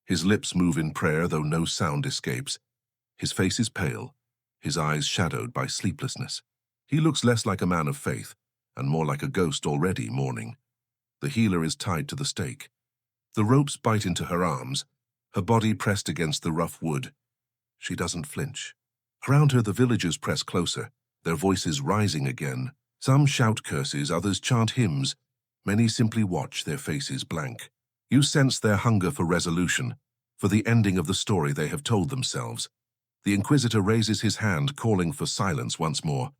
His lips move in prayer, though no sound escapes. His face is pale, his eyes shadowed by sleeplessness. He looks less like a man of faith, and more like a ghost already mourning. The healer is tied to the stake. The ropes bite into her arms, her body pressed against the rough wood. She doesn't flinch. Around her the villagers press closer, their voices rising again. Some shout curses, others chant hymns. Many simply watch, their faces blank. You sense their hunger for resolution, for the ending of the story they have told themselves. The Inquisitor raises his hand, calling for silence once more.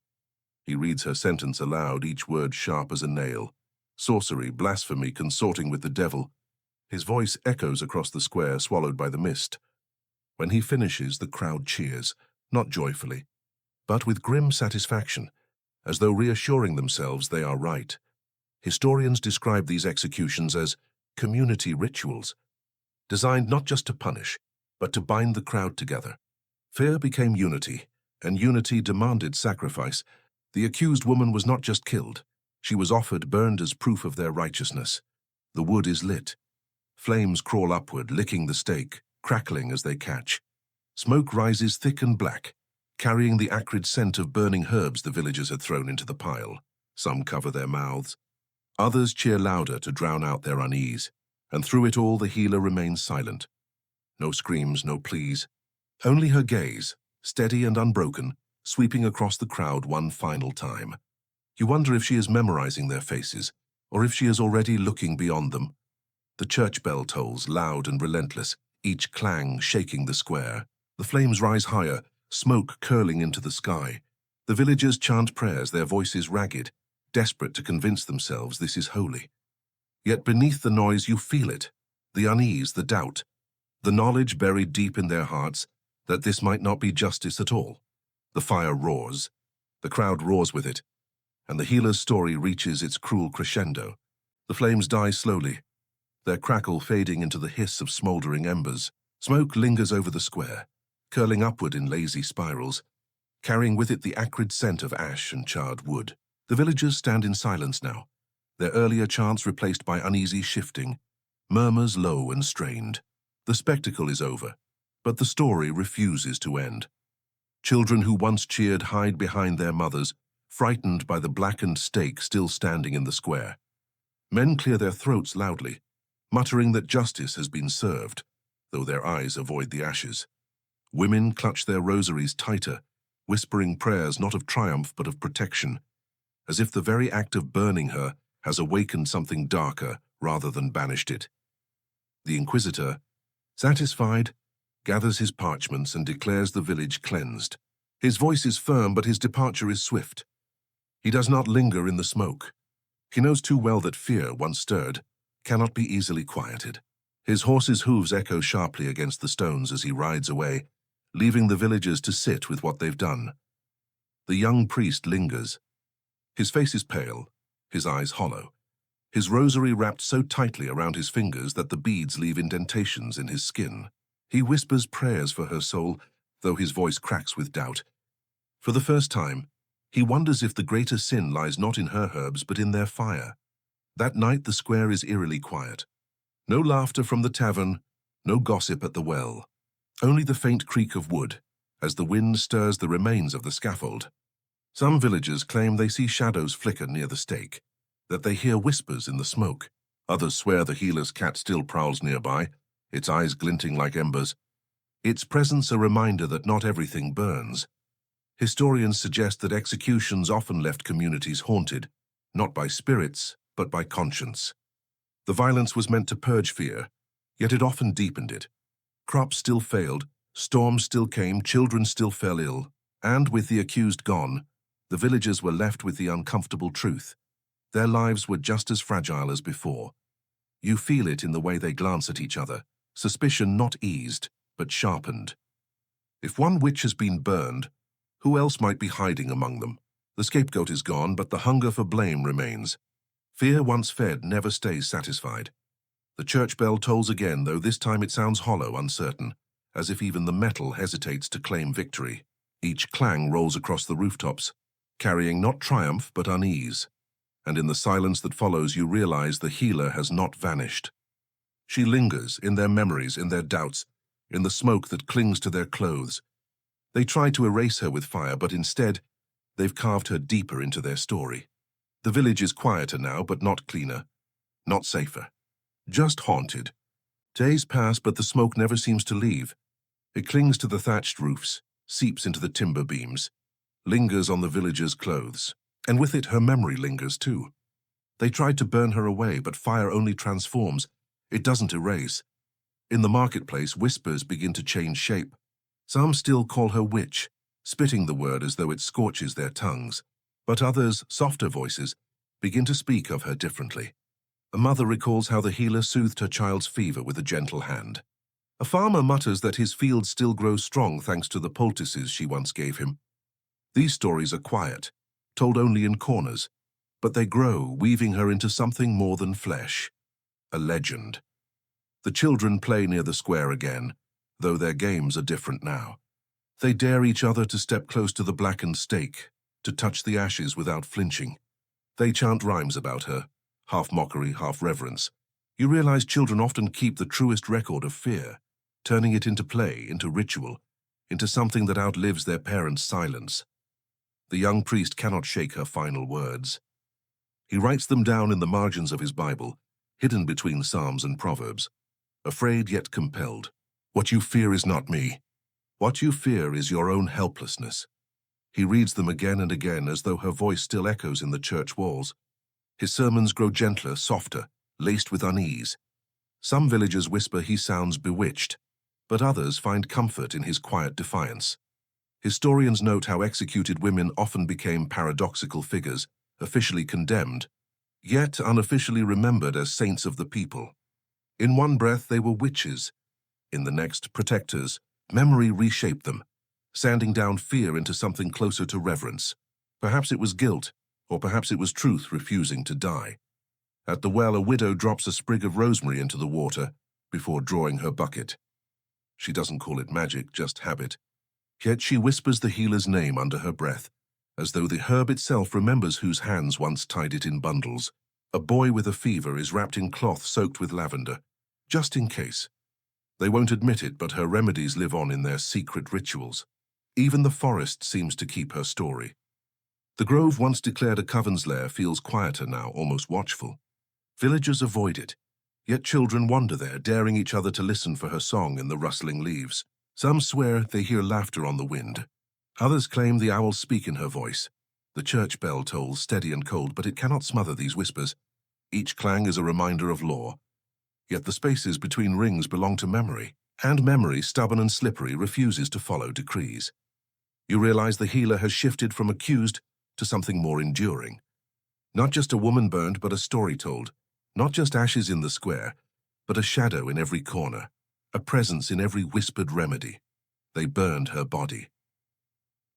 He reads her sentence aloud, each word sharp as a nail. Sorcery, blasphemy, consorting with the devil. His voice echoes across the square, swallowed by the mist. When he finishes, the crowd cheers, not joyfully, but with grim satisfaction, as though reassuring themselves they are right. Historians describe these executions as community rituals, designed not just to punish, but to bind the crowd together. Fear became unity, and unity demanded sacrifice. The accused woman was not just killed. She was offered, burned as proof of their righteousness. The wood is lit. Flames crawl upward, licking the stake, crackling as they catch. Smoke rises thick and black, carrying the acrid scent of burning herbs the villagers had thrown into the pile. Some cover their mouths. Others cheer louder to drown out their unease. And through it all, the healer remains silent. No screams, no pleas. Only her gaze, steady and unbroken, sweeping across the crowd one final time. You wonder if she is memorizing their faces, or if she is already looking beyond them. The church bell tolls, loud and relentless, each clang shaking the square. The flames rise higher, smoke curling into the sky. The villagers chant prayers, their voices ragged, desperate to convince themselves this is holy. Yet beneath the noise you feel it, the unease, the doubt, the knowledge buried deep in their hearts that this might not be justice at all. The fire roars, the crowd roars with it, and the healer's story reaches its cruel crescendo. The flames die slowly, their crackle fading into the hiss of smoldering embers. Smoke lingers over the square, curling upward in lazy spirals, carrying with it the acrid scent of ash and charred wood. The villagers stand in silence now, their earlier chants replaced by uneasy shifting, murmurs low and strained. The spectacle is over, but the story refuses to end. Children who once cheered hide behind their mothers, frightened by the blackened stake still standing in the square. Men clear their throats loudly, muttering that justice has been served, though their eyes avoid the ashes. Women clutch their rosaries tighter, whispering prayers not of triumph but of protection, as if the very act of burning her has awakened something darker rather than banished it. The Inquisitor, satisfied, gathers his parchments and declares the village cleansed. His voice is firm, but his departure is swift. He does not linger in the smoke. He knows too well that fear, once stirred, cannot be easily quieted. His horse's hooves echo sharply against the stones as he rides away, leaving the villagers to sit with what they've done. The young priest lingers. His face is pale, his eyes hollow, his rosary wrapped so tightly around his fingers that the beads leave indentations in his skin. He whispers prayers for her soul, though his voice cracks with doubt. For the first time, he wonders if the greater sin lies not in her herbs but in their fire. That night the square is eerily quiet. No laughter from the tavern, no gossip at the well. Only the faint creak of wood, as the wind stirs the remains of the scaffold. Some villagers claim they see shadows flicker near the stake, that they hear whispers in the smoke. Others swear the healer's cat still prowls nearby, its eyes glinting like embers. Its presence a reminder that not everything burns. Historians suggest that executions often left communities haunted, not by spirits, but by conscience. The violence was meant to purge fear, yet it often deepened it. Crops still failed, storms still came, children still fell ill, and with the accused gone, the villagers were left with the uncomfortable truth. Their lives were just as fragile as before. You feel it in the way they glance at each other, suspicion not eased, but sharpened. If one witch has been burned, who else might be hiding among them? The scapegoat is gone, but the hunger for blame remains. Fear once fed never stays satisfied. The church bell tolls again, though this time it sounds hollow, uncertain, as if even the metal hesitates to claim victory. Each clang rolls across the rooftops, carrying not triumph but unease. And in the silence that follows, you realize the healer has not vanished. She lingers in their memories, in their doubts, in the smoke that clings to their clothes. They try to erase her with fire, but instead, they've carved her deeper into their story. The village is quieter now, but not cleaner, not safer. Just haunted. Days pass, but the smoke never seems to leave. It clings to the thatched roofs, seeps into the timber beams, lingers on the villagers' clothes, and with it her memory lingers too. They tried to burn her away, but fire only transforms. It doesn't erase. In the marketplace, whispers begin to change shape. Some still call her witch, spitting the word as though it scorches their tongues. But others, softer voices, begin to speak of her differently. A mother recalls how the healer soothed her child's fever with a gentle hand. A farmer mutters that his fields still grow strong thanks to the poultices she once gave him. These stories are quiet, told only in corners, but they grow, weaving her into something more than flesh. A legend. The children play near the square again, though their games are different now. They dare each other to step close to the blackened stake, to touch the ashes without flinching. They chant rhymes about her, half mockery, half reverence. You realize children often keep the truest record of fear, turning it into play, into ritual, into something that outlives their parents' silence. The young priest cannot shake her final words. He writes them down in the margins of his Bible, hidden between Psalms and Proverbs. Afraid yet compelled. What you fear is not me. What you fear is your own helplessness. He reads them again and again as though her voice still echoes in the church walls. His sermons grow gentler, softer, laced with unease. Some villagers whisper he sounds bewitched, but others find comfort in his quiet defiance. Historians note how executed women often became paradoxical figures, officially condemned, yet unofficially remembered as saints of the people. In one breath they were witches, in the next protectors. Memory reshaped them, sanding down fear into something closer to reverence. Perhaps it was guilt, or perhaps it was truth refusing to die. At the well, a widow drops a sprig of rosemary into the water before drawing her bucket. She doesn't call it magic, just habit. Yet she whispers the healer's name under her breath, as though the herb itself remembers whose hands once tied it in bundles. A boy with a fever is wrapped in cloth soaked with lavender, just in case. They won't admit it, but her remedies live on in their secret rituals. Even the forest seems to keep her story. The grove once declared a coven's lair feels quieter now, almost watchful. Villagers avoid it, yet children wander there, daring each other to listen for her song in the rustling leaves. Some swear they hear laughter on the wind. Others claim the owls speak in her voice. The church bell tolls steady and cold, but it cannot smother these whispers. Each clang is a reminder of law. Yet the spaces between rings belong to memory, and memory, stubborn and slippery, refuses to follow decrees. You realize the healer has shifted from accused to something more enduring. Not just a woman burned, but a story told. Not just ashes in the square, but a shadow in every corner, a presence in every whispered remedy. They burned her body,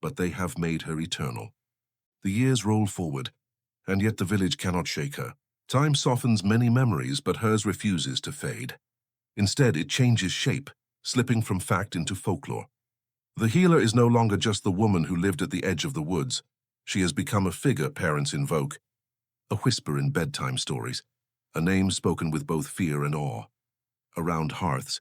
but they have made her eternal. The years roll forward, and yet the village cannot shake her. Time softens many memories, but hers refuses to fade. Instead, it changes shape, slipping from fact into folklore. The healer is no longer just the woman who lived at the edge of the woods. She has become a figure parents invoke, a whisper in bedtime stories, a name spoken with both fear and awe. Around hearths,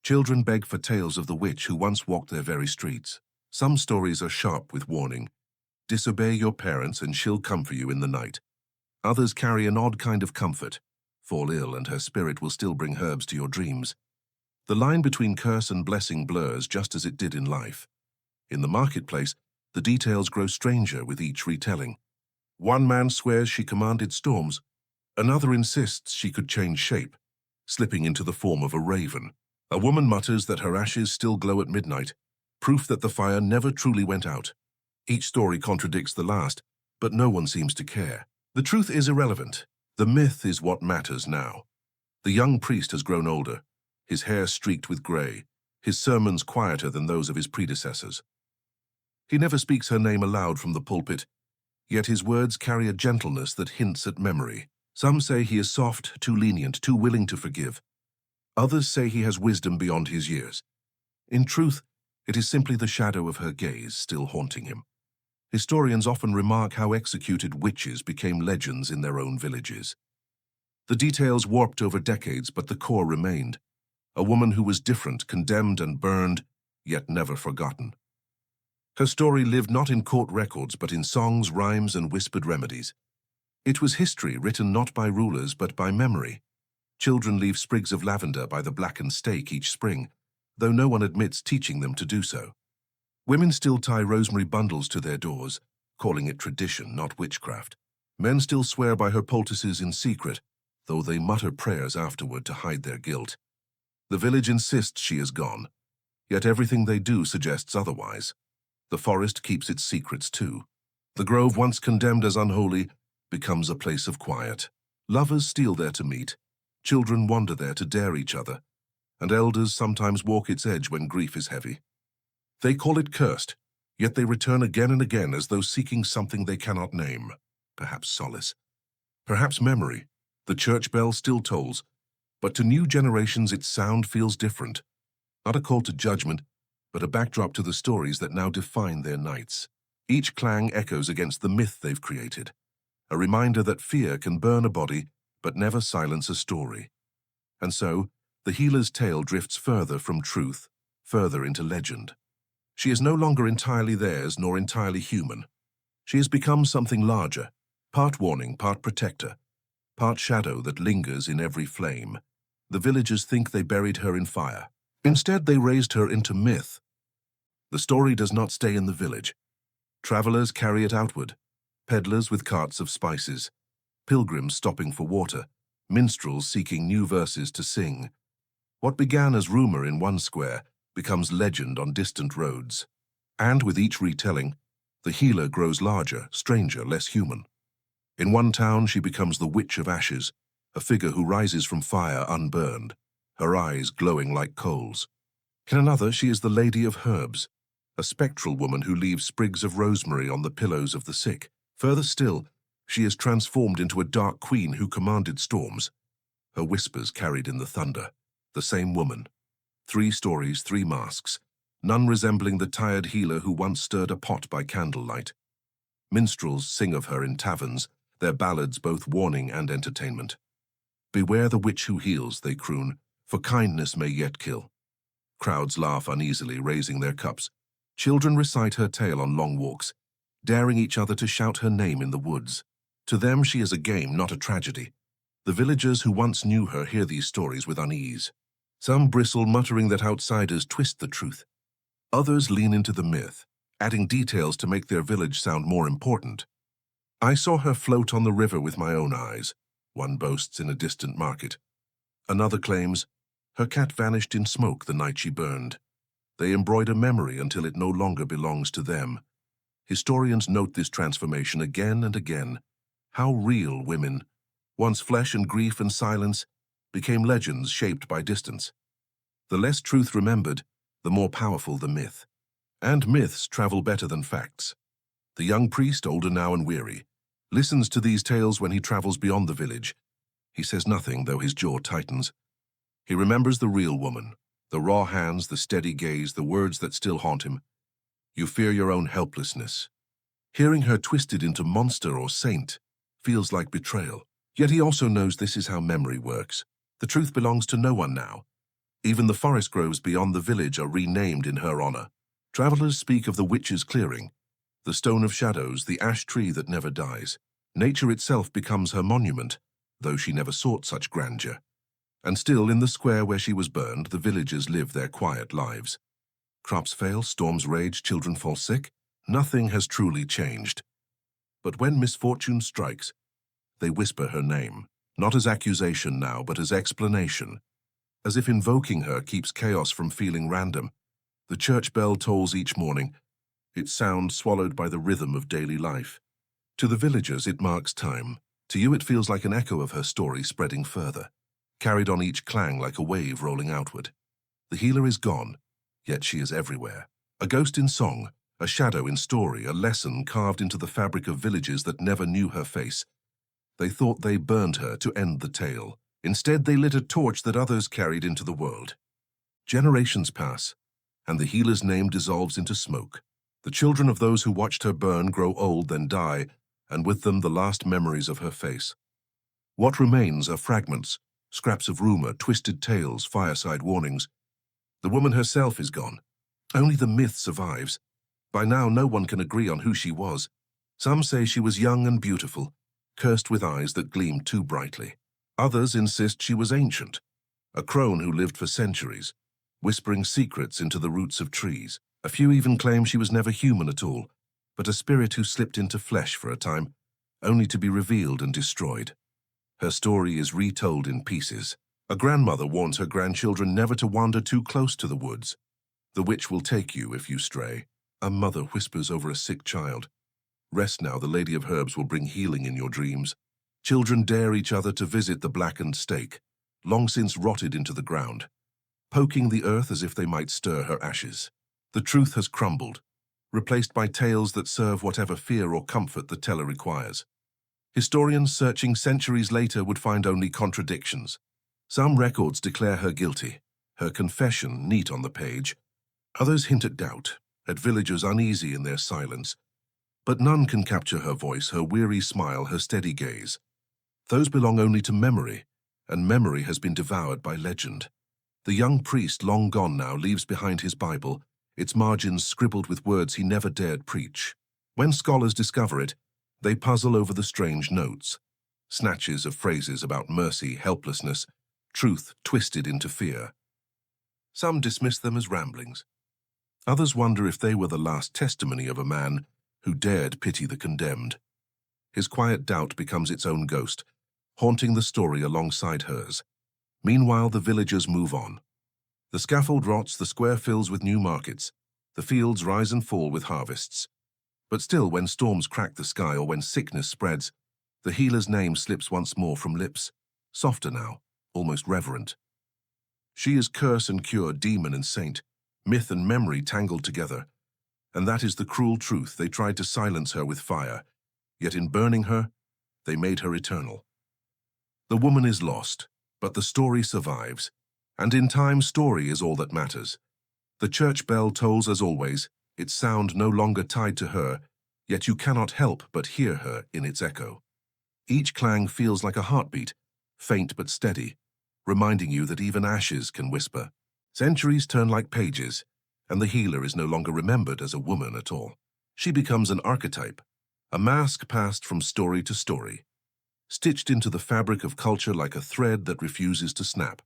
children beg for tales of the witch who once walked their very streets. Some stories are sharp with warning. Disobey your parents and she'll come for you in the night. Others carry an odd kind of comfort. Fall ill and her spirit will still bring herbs to your dreams. The line between curse and blessing blurs just as it did in life. In the marketplace, the details grow stranger with each retelling. One man swears she commanded storms. Another insists she could change shape, slipping into the form of a raven. A woman mutters that her ashes still glow at midnight, proof that the fire never truly went out. Each story contradicts the last, but no one seems to care. The truth is irrelevant. The myth is what matters now. The young priest has grown older, his hair streaked with gray, his sermons quieter than those of his predecessors. He never speaks her name aloud from the pulpit, yet his words carry a gentleness that hints at memory. Some say he is soft, too lenient, too willing to forgive. Others say he has wisdom beyond his years. In truth, it is simply the shadow of her gaze still haunting him. Historians often remark how executed witches became legends in their own villages. The details warped over decades, but the core remained. A woman who was different, condemned and burned, yet never forgotten. Her story lived not in court records, but in songs, rhymes, and whispered remedies. It was history written not by rulers, but by memory. Children leave sprigs of lavender by the blackened stake each spring, though no one admits teaching them to do so. Women still tie rosemary bundles to their doors, calling it tradition, not witchcraft. Men still swear by her poultices in secret, though they mutter prayers afterward to hide their guilt. The village insists she is gone, yet everything they do suggests otherwise. The forest keeps its secrets too. The grove, once condemned as unholy, becomes a place of quiet. Lovers steal there to meet, children wander there to dare each other, and elders sometimes walk its edge when grief is heavy. They call it cursed, yet they return again and again as though seeking something they cannot name. Perhaps solace, perhaps memory. The church bell still tolls, but to new generations its sound feels different. Not a call to judgment, but a backdrop to the stories that now define their nights. Each clang echoes against the myth they've created, a reminder that fear can burn a body, but never silence a story. And so, the healer's tale drifts further from truth, further into legend. She is no longer entirely theirs, nor entirely human. She has become something larger, part warning, part protector, part shadow that lingers in every flame. The villagers think they buried her in fire. Instead, they raised her into myth. The story does not stay in the village. Travelers carry it outward, peddlers with carts of spices, pilgrims stopping for water, minstrels seeking new verses to sing. What began as rumor in one square becomes legend on distant roads. And with each retelling, the healer grows larger, stranger, less human. In one town, she becomes the Witch of Ashes, a figure who rises from fire unburned, her eyes glowing like coals. In another, she is the Lady of Herbs, a spectral woman who leaves sprigs of rosemary on the pillows of the sick. Further still, she is transformed into a dark queen who commanded storms. Her whispers carried in the thunder. The same woman. 3 stories, 3 masks, none resembling the tired healer who once stirred a pot by candlelight. Minstrels sing of her in taverns, their ballads both warning and entertainment. Beware the witch who heals, they croon, for kindness may yet kill. Crowds laugh uneasily, raising their cups. Children recite her tale on long walks, daring each other to shout her name in the woods. To them she is a game, not a tragedy. The villagers who once knew her hear these stories with unease. Some bristle, muttering that outsiders twist the truth. Others lean into the myth, adding details to make their village sound more important. I saw her float on the river with my own eyes, one boasts in a distant market. Another claims, her cat vanished in smoke the night she burned. They embroider memory until it no longer belongs to them. Historians note this transformation again and again. How real women, once flesh and grief and silence, became legends shaped by distance. The less truth remembered, the more powerful the myth. And myths travel better than facts. The young priest, older now and weary, listens to these tales when he travels beyond the village. He says nothing, though his jaw tightens. He remembers the real woman, the raw hands, the steady gaze, the words that still haunt him. You fear your own helplessness. Hearing her twisted into monster or saint feels like betrayal. Yet he also knows this is how memory works. The truth belongs to no one now. Even the forest groves beyond the village are renamed in her honor. Travelers speak of the witch's clearing, the stone of shadows, the ash tree that never dies. Nature itself becomes her monument, though she never sought such grandeur. And still, in the square where she was burned, the villagers live their quiet lives. Crops fail, storms rage, children fall sick. Nothing has truly changed. But when misfortune strikes, they whisper her name, not as accusation now, but as explanation. As if invoking her keeps chaos from feeling random. The church bell tolls each morning, its sound swallowed by the rhythm of daily life. To the villagers, it marks time. To you, it feels like an echo of her story spreading further, carried on each clang like a wave rolling outward. The healer is gone, yet she is everywhere. A ghost in song, a shadow in story, a lesson carved into the fabric of villages that never knew her face. They thought they burned her to end the tale. Instead, they lit a torch that others carried into the world. Generations pass, and the healer's name dissolves into smoke. The children of those who watched her burn grow old, then die, and with them the last memories of her face. What remains are fragments, scraps of rumor, twisted tales, fireside warnings. The woman herself is gone. Only the myth survives. By now, no one can agree on who she was. Some say she was young and beautiful, cursed with eyes that gleamed too brightly. Others insist she was ancient, a crone who lived for centuries, whispering secrets into the roots of trees. A few even claim she was never human at all, but a spirit who slipped into flesh for a time, only to be revealed and destroyed. Her story is retold in pieces. A grandmother warns her grandchildren never to wander too close to the woods. The witch will take you if you stray. A mother whispers over a sick child. Rest now, the Lady of Herbs will bring healing in your dreams. Children dare each other to visit the blackened stake, long since rotted into the ground, poking the earth as if they might stir her ashes. The truth has crumbled, replaced by tales that serve whatever fear or comfort the teller requires. Historians searching centuries later would find only contradictions. Some records declare her guilty, her confession neat on the page. Others hint at doubt, at villagers uneasy in their silence. But none can capture her voice, her weary smile, her steady gaze. Those belong only to memory, and memory has been devoured by legend. The young priest, long gone now, leaves behind his Bible, its margins scribbled with words he never dared preach. When scholars discover it, they puzzle over the strange notes, snatches of phrases about mercy, helplessness, truth twisted into fear. Some dismiss them as ramblings. Others wonder if they were the last testimony of a man who dared pity the condemned. His quiet doubt becomes its own ghost, haunting the story alongside hers. Meanwhile, the villagers move on. The scaffold rots, the square fills with new markets. The fields rise and fall with harvests. But still, when storms crack the sky or when sickness spreads, the healer's name slips once more from lips, softer now, almost reverent. She is curse and cure, demon and saint, myth and memory tangled together. And that is the cruel truth. They tried to silence her with fire, yet in burning her, they made her eternal. The woman is lost, but the story survives, and in time story is all that matters. The church bell tolls as always, its sound no longer tied to her, yet you cannot help but hear her in its echo. Each clang feels like a heartbeat, faint but steady, reminding you that even ashes can whisper. Centuries turn like pages, and the healer is no longer remembered as a woman at all. She becomes an archetype, a mask passed from story to story, stitched into the fabric of culture like a thread that refuses to snap.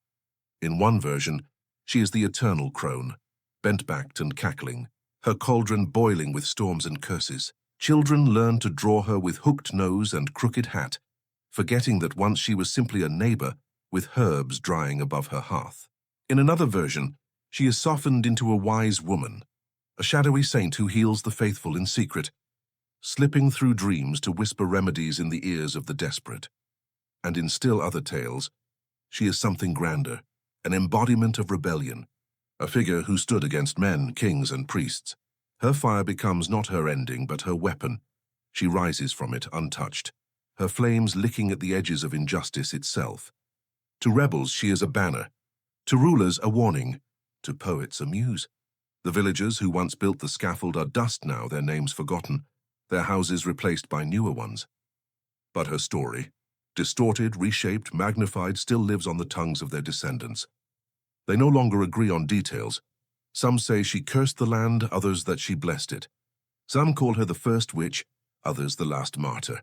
In one version, she is the eternal crone, bent-backed and cackling, her cauldron boiling with storms and curses. Children learn to draw her with hooked nose and crooked hat, forgetting that once she was simply a neighbor with herbs drying above her hearth. In another version, she is softened into a wise woman, a shadowy saint who heals the faithful in secret, slipping through dreams to whisper remedies in the ears of the desperate. And in still other tales, she is something grander, an embodiment of rebellion, a figure who stood against men, kings, and priests. Her fire becomes not her ending, but her weapon. She rises from it untouched, her flames licking at the edges of injustice itself. To rebels, she is a banner. To rulers, a warning. To poets, a muse. The villagers who once built the scaffold are dust now, their names forgotten, their houses replaced by newer ones. But her story, distorted, reshaped, magnified, still lives on the tongues of their descendants. They no longer agree on details. Some say she cursed the land, others that she blessed it. Some call her the first witch, others the last martyr.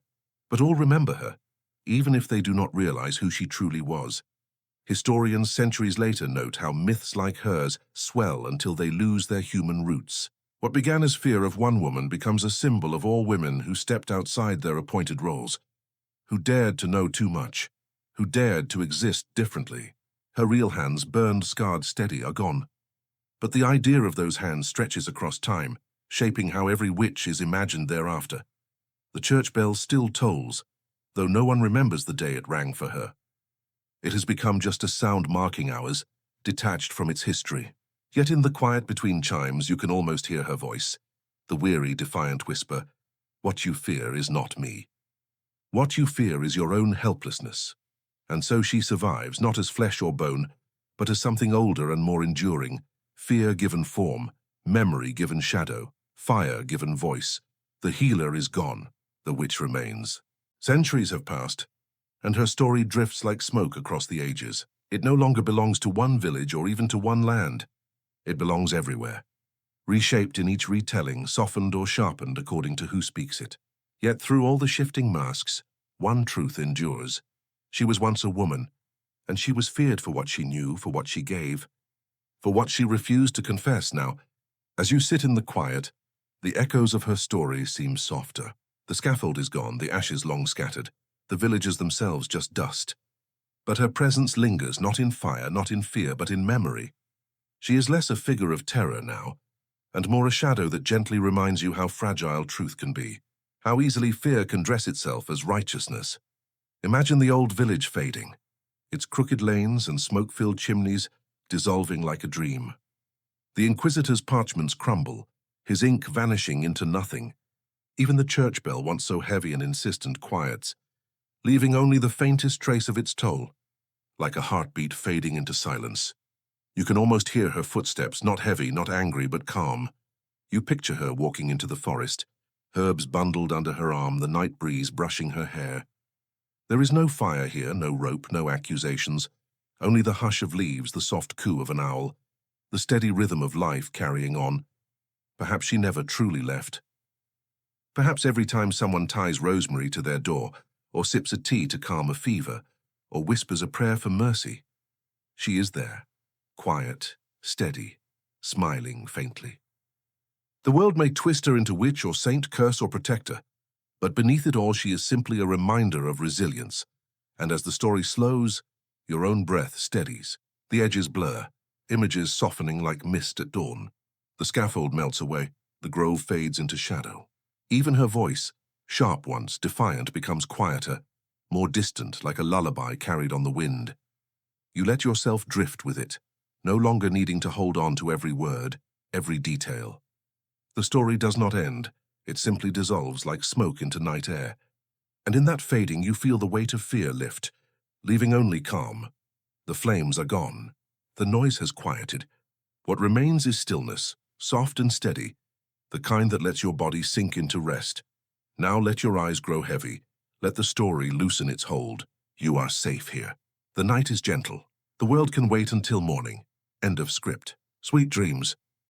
But all remember her, even if they do not realize who she truly was. Historians centuries later note how myths like hers swell until they lose their human roots. What began as fear of one woman becomes a symbol of all women who stepped outside their appointed roles, who dared to know too much, who dared to exist differently. Her real hands, burned, scarred, steady, are gone. But the idea of those hands stretches across time, shaping how every witch is imagined thereafter. The church bell still tolls, though no one remembers the day it rang for her. It has become just a sound marking ours, detached from its history. Yet in the quiet between chimes you can almost hear her voice, the weary, defiant whisper, "What you fear is not me. What you fear is your own helplessness." And so she survives, not as flesh or bone, but as something older and more enduring, fear given form, memory given shadow, fire given voice. The healer is gone, the witch remains. Centuries have passed, and her story drifts like smoke across the ages. It no longer belongs to one village or even to one land. It belongs everywhere, reshaped in each retelling, softened or sharpened according to who speaks it. Yet through all the shifting masks, one truth endures. She was once a woman, and she was feared for what she knew, for what she gave, for what she refused to confess. Now, as you sit in the quiet, the echoes of her story seem softer. The scaffold is gone, the ashes long scattered, the villagers themselves just dust. But her presence lingers, not in fire, not in fear, but in memory. She is less a figure of terror now, and more a shadow that gently reminds you how fragile truth can be, how easily fear can dress itself as righteousness. Imagine the old village fading, its crooked lanes and smoke-filled chimneys dissolving like a dream. The Inquisitor's parchments crumble, his ink vanishing into nothing. Even the church bell, once so heavy and insistent, quiets, leaving only the faintest trace of its toll, like a heartbeat fading into silence. You can almost hear her footsteps, not heavy, not angry, but calm. You picture her walking into the forest, herbs bundled under her arm, the night breeze brushing her hair. There is no fire here, no rope, no accusations, only the hush of leaves, the soft coo of an owl, the steady rhythm of life carrying on. Perhaps she never truly left. Perhaps every time someone ties rosemary to their door, or sips a tea to calm a fever, or whispers a prayer for mercy, she is there, quiet, steady, smiling faintly. The world may twist her into witch or saint, curse or protector, but beneath it all she is simply a reminder of resilience. And as the story slows, your own breath steadies. The edges blur, images softening like mist at dawn. The scaffold melts away, the grove fades into shadow. Even her voice, sharp once, defiant, becomes quieter, more distant, like a lullaby carried on the wind. You let yourself drift with it, no longer needing to hold on to every word, every detail. The story does not end, it simply dissolves like smoke into night air. And in that fading you feel the weight of fear lift, leaving only calm. The flames are gone. The noise has quieted. What remains is stillness, soft and steady, the kind that lets your body sink into rest. Now let your eyes grow heavy. Let the story loosen its hold. You are safe here. The night is gentle. The world can wait until morning. End of script. Sweet dreams.